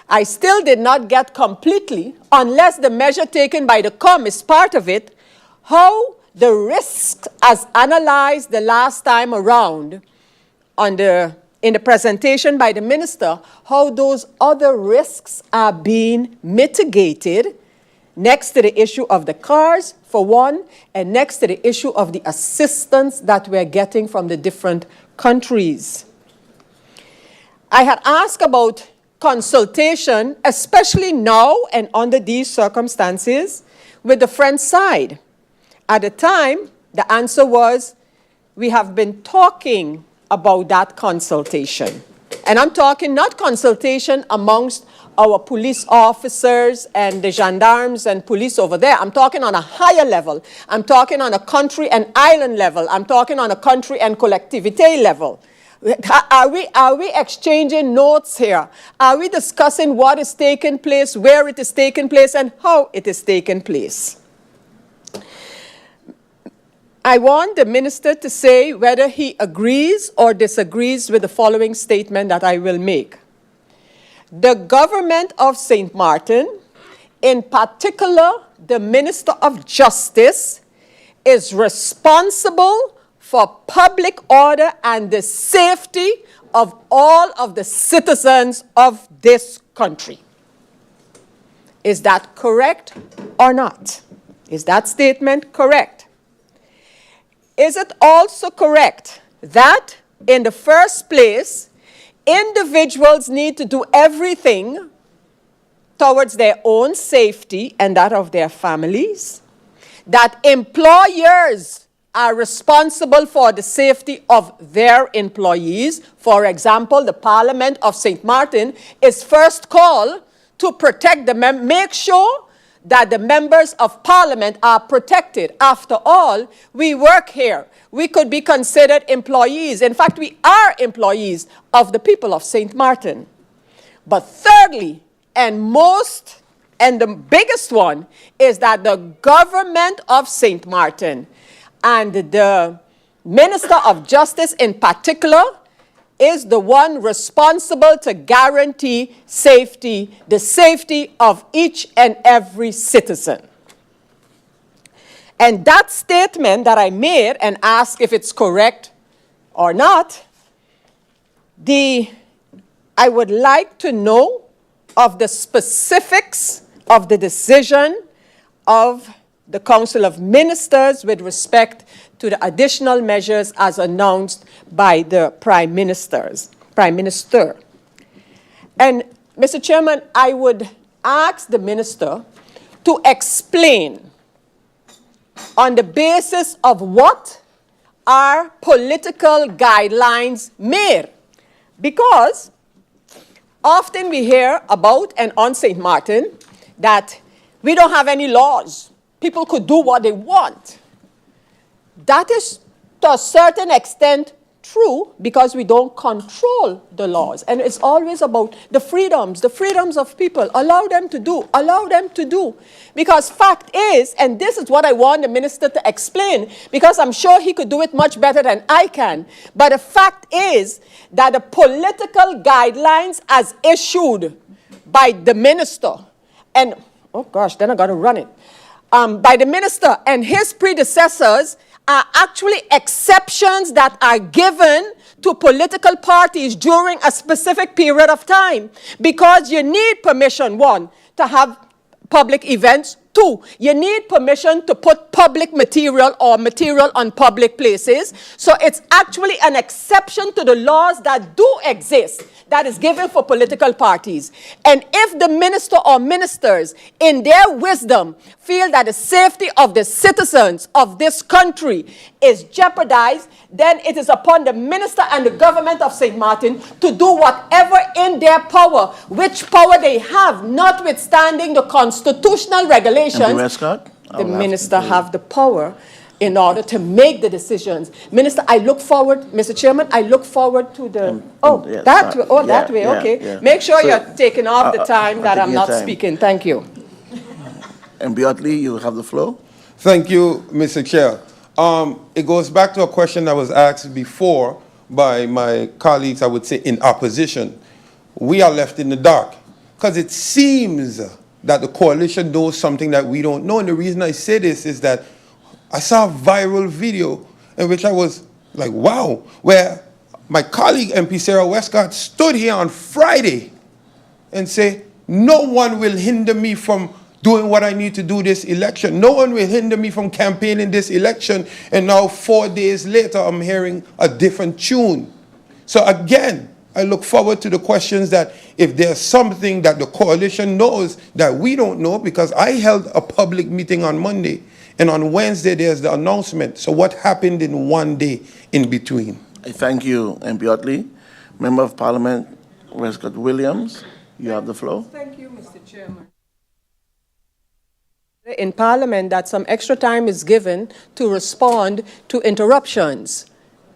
I: I still did not get completely, unless the measure taken by the COM is part of it, how the risks as analyzed the last time around in the presentation by the minister, how those other risks are being mitigated, next to the issue of the cars, for one, and next to the issue of the assistance that we're getting from the different countries. I had asked about consultation, especially now and under these circumstances, with the French side. At the time, the answer was, we have been talking about that consultation. And I'm talking not consultation amongst our police officers and the gendarmes and police over there. I'm talking on a higher level. I'm talking on a country and island level. I'm talking on a country and collectivité level. Are we exchanging notes here? Are we discussing what is taking place, where it is taking place, and how it is taking place? I want the minister to say whether he agrees or disagrees with the following statement that I will make. The government of St. Martin, in particular the Minister of Justice, is responsible for public order and the safety of all of the citizens of this country. Is that correct or not? Is that statement correct? Is it also correct that, in the first place, individuals need to do everything towards their own safety and that of their families? That employers are responsible for the safety of their employees? For example, the Parliament of St. Martin is first called to protect make sure that the members of Parliament are protected. After all, we work here. We could be considered employees. In fact, we are employees of the people of St. Martin. But thirdly, and the biggest one, is that the government of St. Martin and the Minister of Justice in particular is the one responsible to guarantee safety, the safety of each and every citizen. And that statement that I made and asked if it's correct or not, I would like to know of the specifics of the decision of the Council of Ministers with respect to the additional measures as announced by the Prime Minister. And, Mr. Chairman, I would ask the Minister to explain on the basis of what are political guidelines made. Because often we hear about, and on St. Martin, that we don't have any laws. People could do what they want. That is, to a certain extent, true, because we don't control the laws. And it's always about the freedoms of people. Allow them to do. Because fact is, and this is what I want the minister to explain, because I'm sure he could do it much better than I can. But the fact is that the political guidelines as issued by the minister, and, oh gosh, then I got to run it, by the minister and his predecessors are actually exceptions that are given to political parties during a specific period of time. Because you need permission, one, to have public events. Two, you need permission to put public material or material on public places. So it's actually an exception to the laws that do exist that is given for political parties. And if the minister or ministers, in their wisdom, feel that the safety of the citizens of this country is jeopardized, then it is upon the minister and the government of St. Martin to do whatever in their power, which power they have, notwithstanding the constitutional regulations. The minister have the power in order to make the decisions. Minister, I look forward, Mr. Chairman, I look forward to the, that way, okay.
A: Yeah.
I: Make sure you're taking off the time that I'm not speaking. Thank you.
A: And Beatley, you have the floor.
L: Thank you, Mr. Chair. It goes back to a question that was asked before by my colleagues, I would say, in opposition. We are left in the dark because it seems that the coalition knows something that we don't know. And the reason I say this is that I saw a viral video in which I was like, wow, where my colleague MP Sarah Westcott stood here on Friday and say, no one will hinder me from doing what I need to do this election. No one will hinder me from campaigning this election. And now 4 days later, I'm hearing a different tune. So again, I look forward to the questions that if there's something that the coalition knows that we don't know, because I held a public meeting on Monday, and on Wednesday there's the announcement. So what happened in 1 day in between?
A: I thank you, MP Otley. Member of Parliament, Westcott Williams, you have the floor.
I: Thank you, Mr. Chairman. In Parliament, that some extra time is given to respond to interruptions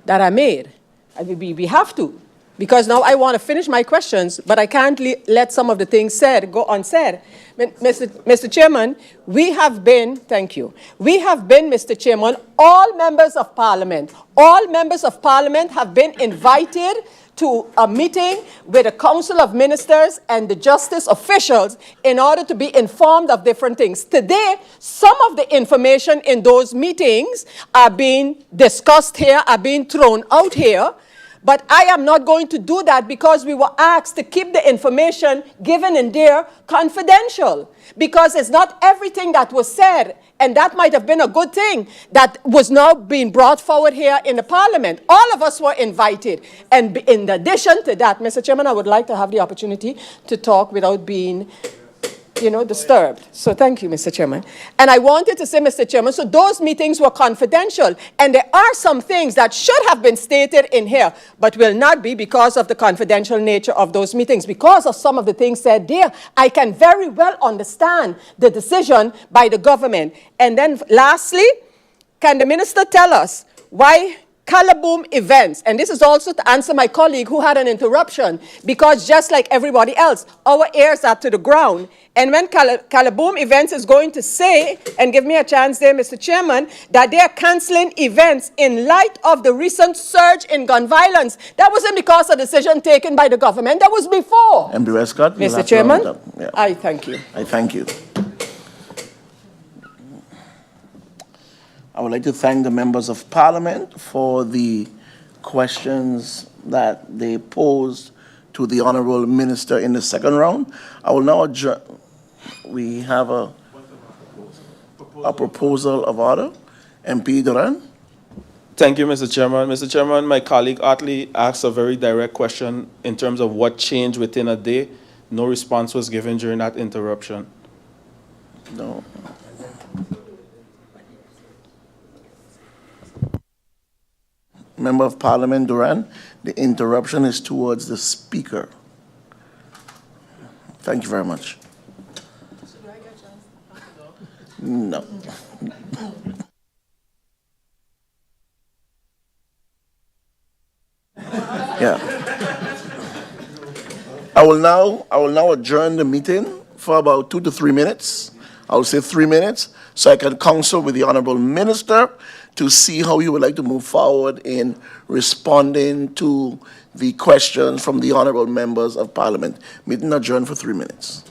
I: that are made. We have to. Because now I want to finish my questions, but I can't let some of the things said go unsaid. Mr. Chairman, we have been, thank you, we have been, Mr. Chairman, all members of Parliament have been invited to a meeting with the Council of Ministers and the justice officials in order to be informed of different things. Today, some of the information in those meetings are being discussed here, are being thrown out here, But I am not going to do that because we were asked to keep the information given in there confidential. Because it's not everything that was said, and that might have been a good thing, that was now being brought forward here in the Parliament. All of us were invited. And in addition to that, Mr. Chairman, I would like to have the opportunity to talk without being disturbed. So thank you, Mr. Chairman. And I wanted to say, Mr. Chairman, so those meetings were confidential. And there are some things that should have been stated in here, but will not be because of the confidential nature of those meetings. Because of some of the things said there, I can very well understand the decision by the government. And then lastly, can the minister tell us why Calaboom events, and this is also to answer my colleague who had an interruption, because just like everybody else, our ears are to the ground. And when Calaboom events is going to say, and give me a chance there, Mr. Chairman, that they are canceling events in light of the recent surge in gun violence, that wasn't because of a decision taken by the government, that was before.
A: MB Westcott,
I: Mr. Chairman,
A: yeah.
I: I thank you.
A: I thank you. I would like to thank the members of Parliament for the questions that they posed to the Honourable Minister in the second round. I will now adjourn. We have a proposal of order. MP Duran.
E: Thank you, Mr. Chairman. Mr. Chairman, my colleague Otley asked a very direct question in terms of what changed within a day. No response was given during that interruption.
A: No. Member of Parliament Duran, the interruption is towards the Speaker. Thank you very much. No. Yeah. I will now adjourn the meeting for about 2 to 3 minutes. I will say 3 minutes, so I can counsel with the Honourable Minister to see how you would like to move forward in responding to the questions from the Honourable Members of Parliament. Meeting adjourned for 3 minutes.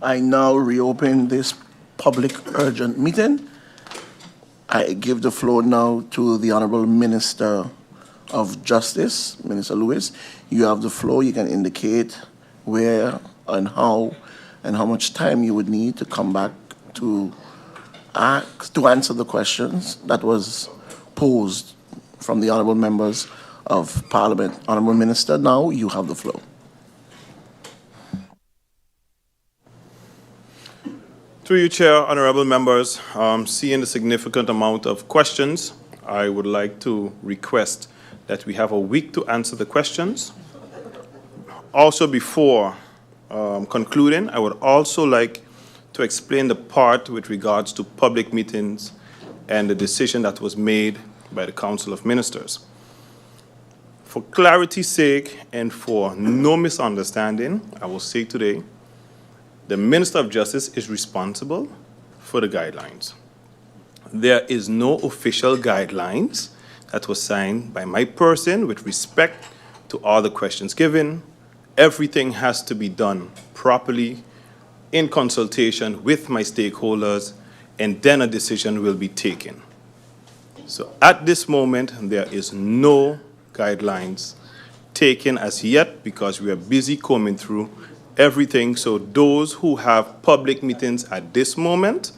A: I now reopen this public urgent meeting. I give the floor now to the Honorable Minister of Justice, Minister Lewis. You have the floor. You can indicate where and how much time you would need to come back to answer the questions that was posed from the honorable members of Parliament. Honorable Minister, now you have the floor.
C: Through you, Chair, honorable members, seeing the significant amount of questions, I would like to request that we have a week to answer the questions. Also, before concluding, I would also like to explain the part with regards to public meetings and the decision that was made by the Council of Ministers. For clarity's sake and for no misunderstanding, I will say today, the Minister of Justice is responsible for the guidelines. There is no official guidelines that was signed by my person with respect to all the questions given. Everything has to be done properly in consultation with my stakeholders, and then a decision will be taken. So at this moment, there is no guidelines taken as yet because we are busy combing through everything. So those who have public meetings at this moment,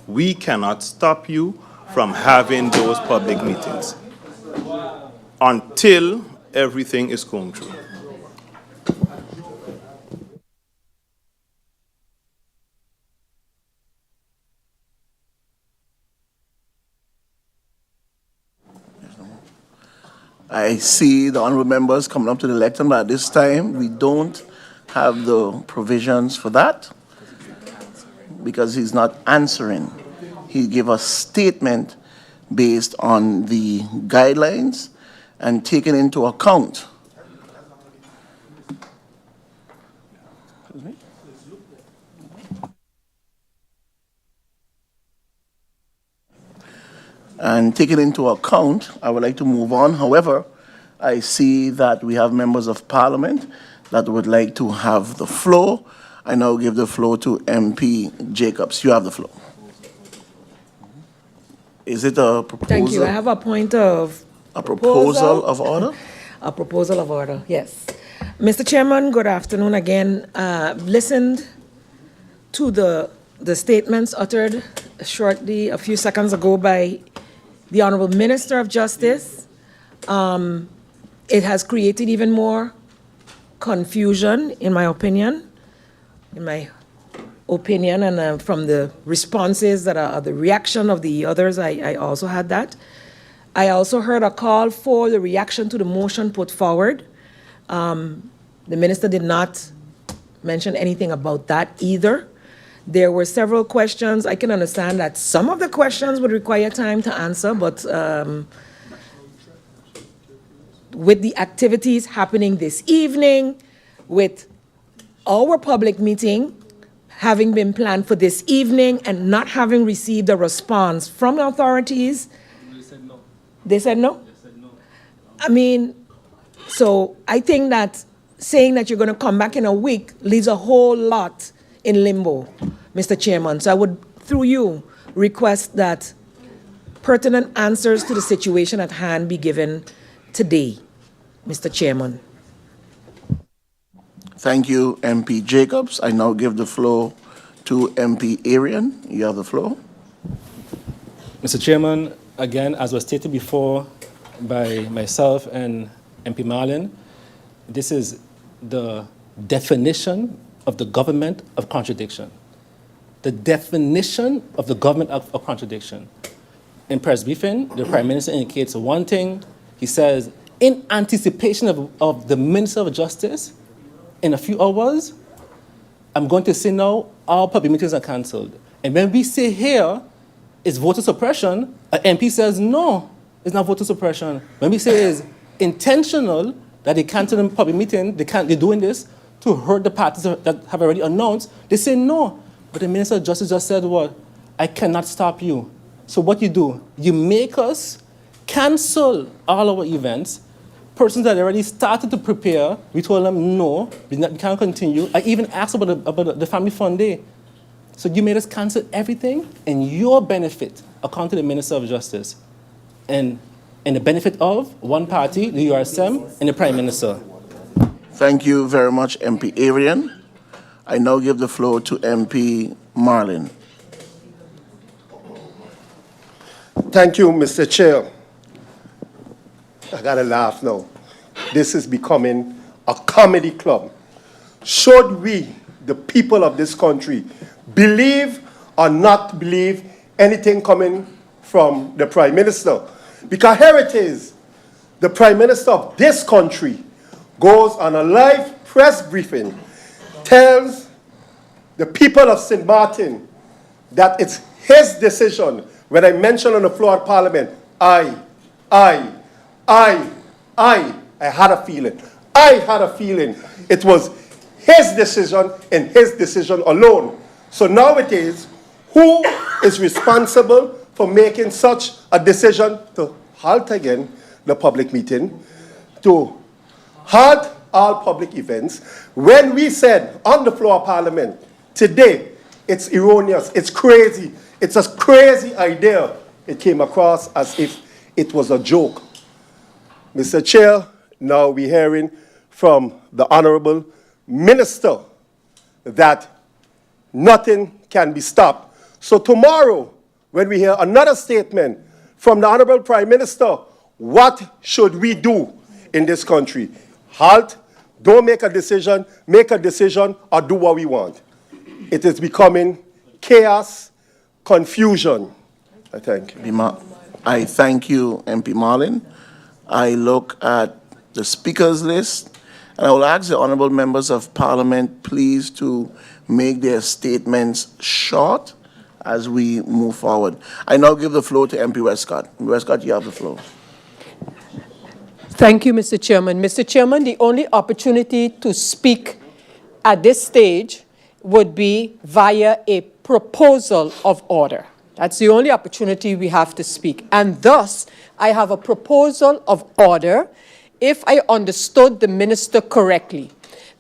C: we cannot stop you from having those public meetings until everything is combed through.
A: I see the honorable members coming up to the lectern, but at this time, we don't have the provisions for that because he's not answering. He gave a statement based on the guidelines and taken into account. And taken into account, I would like to move on. However, I see that we have members of Parliament that would like to have the floor. I now give the floor to MP Jacobs. You have the floor. Is it a proposal?
G: Thank you. I have a point of
A: A proposal of order?
G: A proposal of order, yes. Mr. Chairman, good afternoon again. Listened to the statements uttered shortly, a few seconds ago by the Honorable Minister of Justice. It has created even more confusion, in my opinion, and from the responses that are the reaction of the others, I also had that. I also heard a call for the reaction to the motion put forward. The minister did not mention anything about that either. There were several questions. I can understand that some of the questions would require time to answer, but with the activities happening this evening, with our public meeting having been planned for this evening and not having received a response from the authorities. They said no. They said no? They said no. I mean, so I think that saying that you're going to come back in a week leaves a whole lot in limbo, Mr. Chairman. So I would, through you, request that pertinent answers to the situation at hand be given today, Mr. Chairman.
A: Thank you, MP Jacobs. I now give the floor to MP Arian. You have the floor.
F: Mr. Chairman, again, as was stated before by myself and MP Marlin, this is the definition of the government of contradiction. The definition of the government of contradiction. In press briefing, the Prime Minister indicates one thing. He says, in anticipation of the Minister of Justice, in a few hours, I'm going to say now, all public meetings are cancelled. And when we say here, it's voter suppression, an MP says, no, it's not voter suppression. When we say it's intentional that they cancel a public meeting, they're doing this to hurt the parties that have already announced, they say no. But the Minister of Justice just said what? I cannot stop you. So what you do, you make us cancel all our events,
M: persons that already started to prepare, we told them, no, we can't continue. I even asked about the family fund day. So you made us cancel everything in your benefit, according to the Minister of Justice. And the benefit of one party, the URSM, and the Prime Minister.
A: Thank you very much, MP Arian. I now give the floor to MP Marlin.
K: Thank you, Mr. Chair. I gotta laugh now. This is becoming a comedy club. Should we, the people of this country, believe or not believe anything coming from the Prime Minister? Because here it is, the Prime Minister of this country goes on a live press briefing, tells the people of St. Martin that it's his decision. When I mentioned on the floor of Parliament, I had a feeling. I had a feeling it was his decision and his decision alone. So now it is, who is responsible for making such a decision to halt again the public meeting, to halt all public events, when we said on the floor of Parliament, today, it's erroneous, it's crazy, it's a crazy idea. It came across as if it was a joke. Mr. Chair, now we're hearing from the Honorable Minister that nothing can be stopped. So tomorrow, when we hear another statement from the Honorable Prime Minister, what should we do in this country? Halt, don't make a decision, or do what we want. It is becoming chaos, confusion. I thank you.
A: I thank you, MP Marlin. I look at the speakers list, and I will ask the honorable members of Parliament please to make their statements short as we move forward. I now give the floor to MP Westcott. Westcott, you have the floor.
I: Thank you, Mr. Chairman. Mr. Chairman, the only opportunity to speak at this stage would be via a proposal of order. That's the only opportunity we have to speak. And thus, I have a proposal of order, if I understood the minister correctly.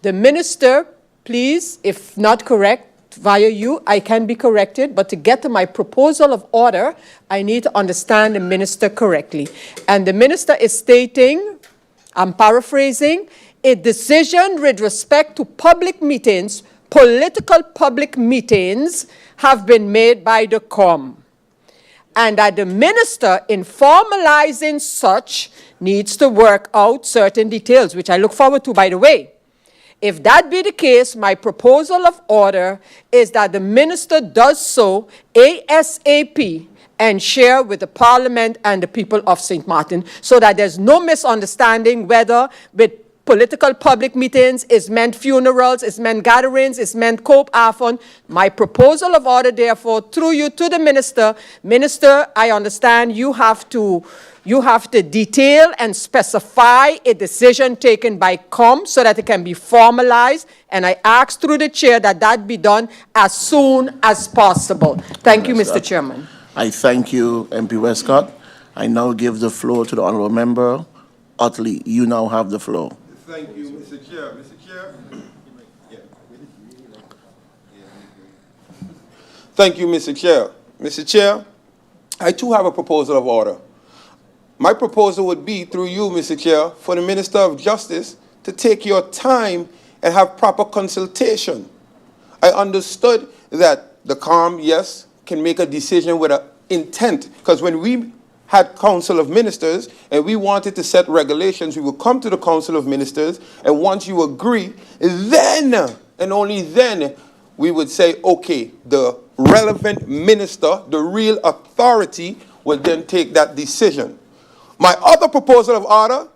I: The minister, please, if not correct, via you, I can be corrected, but to get to my proposal of order, I need to understand the minister correctly. And the minister is stating, I'm paraphrasing, a decision with respect to public meetings, political public meetings, have been made by the COM. And that the minister, in formalizing such, needs to work out certain details, which I look forward to, by the way. If that be the case, my proposal of order is that the minister does so ASAP and share with the Parliament and the people of St. Martin, so that there's no misunderstanding whether with political public meetings is meant funerals, is meant gatherings, is meant cope afon. My proposal of order, therefore, through you to the minister. Minister, I understand you have to detail and specify a decision taken by COM so that it can be formalized. And I ask through the chair that that be done as soon as possible. Thank you, Mr. Chairman.
A: I thank you, MP Westcott. I now give the floor to the honorable member, Utley. You now have the floor.
L: Thank you, Mr. Chair. Mr. Chair. Thank you, Mr. Chair. Mr. Chair, I too have a proposal of order. My proposal would be, through you, Mr. Chair, for the Minister of Justice to take your time and have proper consultation. I understood that the COM, yes, can make a decision with an intent, because when we had Council of Ministers and we wanted to set regulations, we would come to the Council of Ministers, and once you agree, then and only then we would say, okay, the relevant minister, the real authority, will then take that decision. My other proposal of order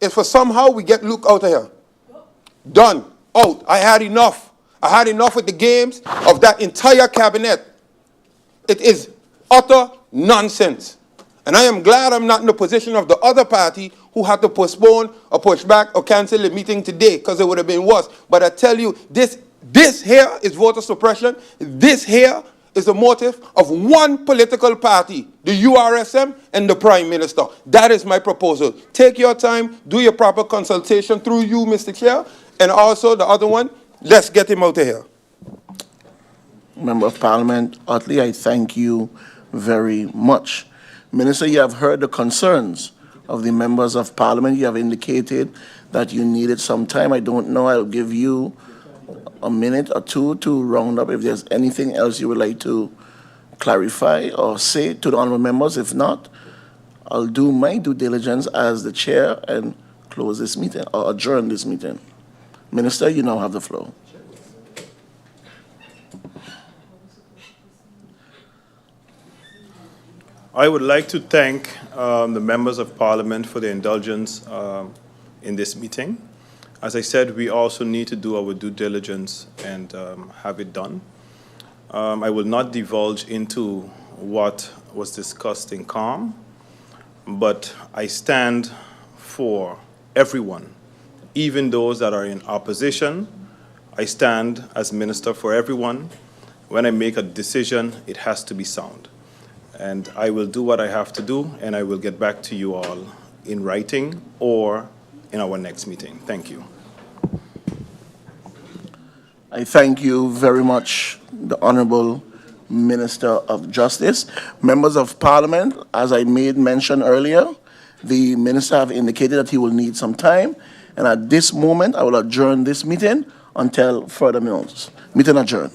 L: is for somehow we get Luke out of here. Done. Out. I had enough. I had enough with the games of that entire cabinet. It is utter nonsense. And I am glad I'm not in the position of the other party who had to postpone or push back or cancel the meeting today, because it would have been worse. But I tell you, this here is voter suppression. This here is the motive of one political party, the URSM and the Prime Minister. That is my proposal. Take your time, do your proper consultation through you, Mr. Chair, and also the other one, let's get him out of here.
A: Member of Parliament Utley, I thank you very much. Minister, you have heard the concerns of the members of Parliament. You have indicated that you needed some time. I don't know, I'll give you a minute or two to round up if there's anything else you would like to clarify or say to the honorable members. If not, I'll do my due diligence as the chair and close this meeting or adjourn this meeting. Minister, you now have the floor.
C: I would like to thank the members of Parliament for their indulgence in this meeting. As I said, we also need to do our due diligence and have it done. I will not divulge into what was discussed in COM, but I stand for everyone, even those that are in opposition. I stand as minister for everyone. When I make a decision, it has to be sound. And I will do what I have to do, and I will get back to you all in writing or in our next meeting. Thank you.
A: I thank you very much, the Honorable Minister of Justice. Members of Parliament, as I made mention earlier, the Minister have indicated that he will need some time, and at this moment, I will adjourn this meeting until further notice. Meeting adjourned.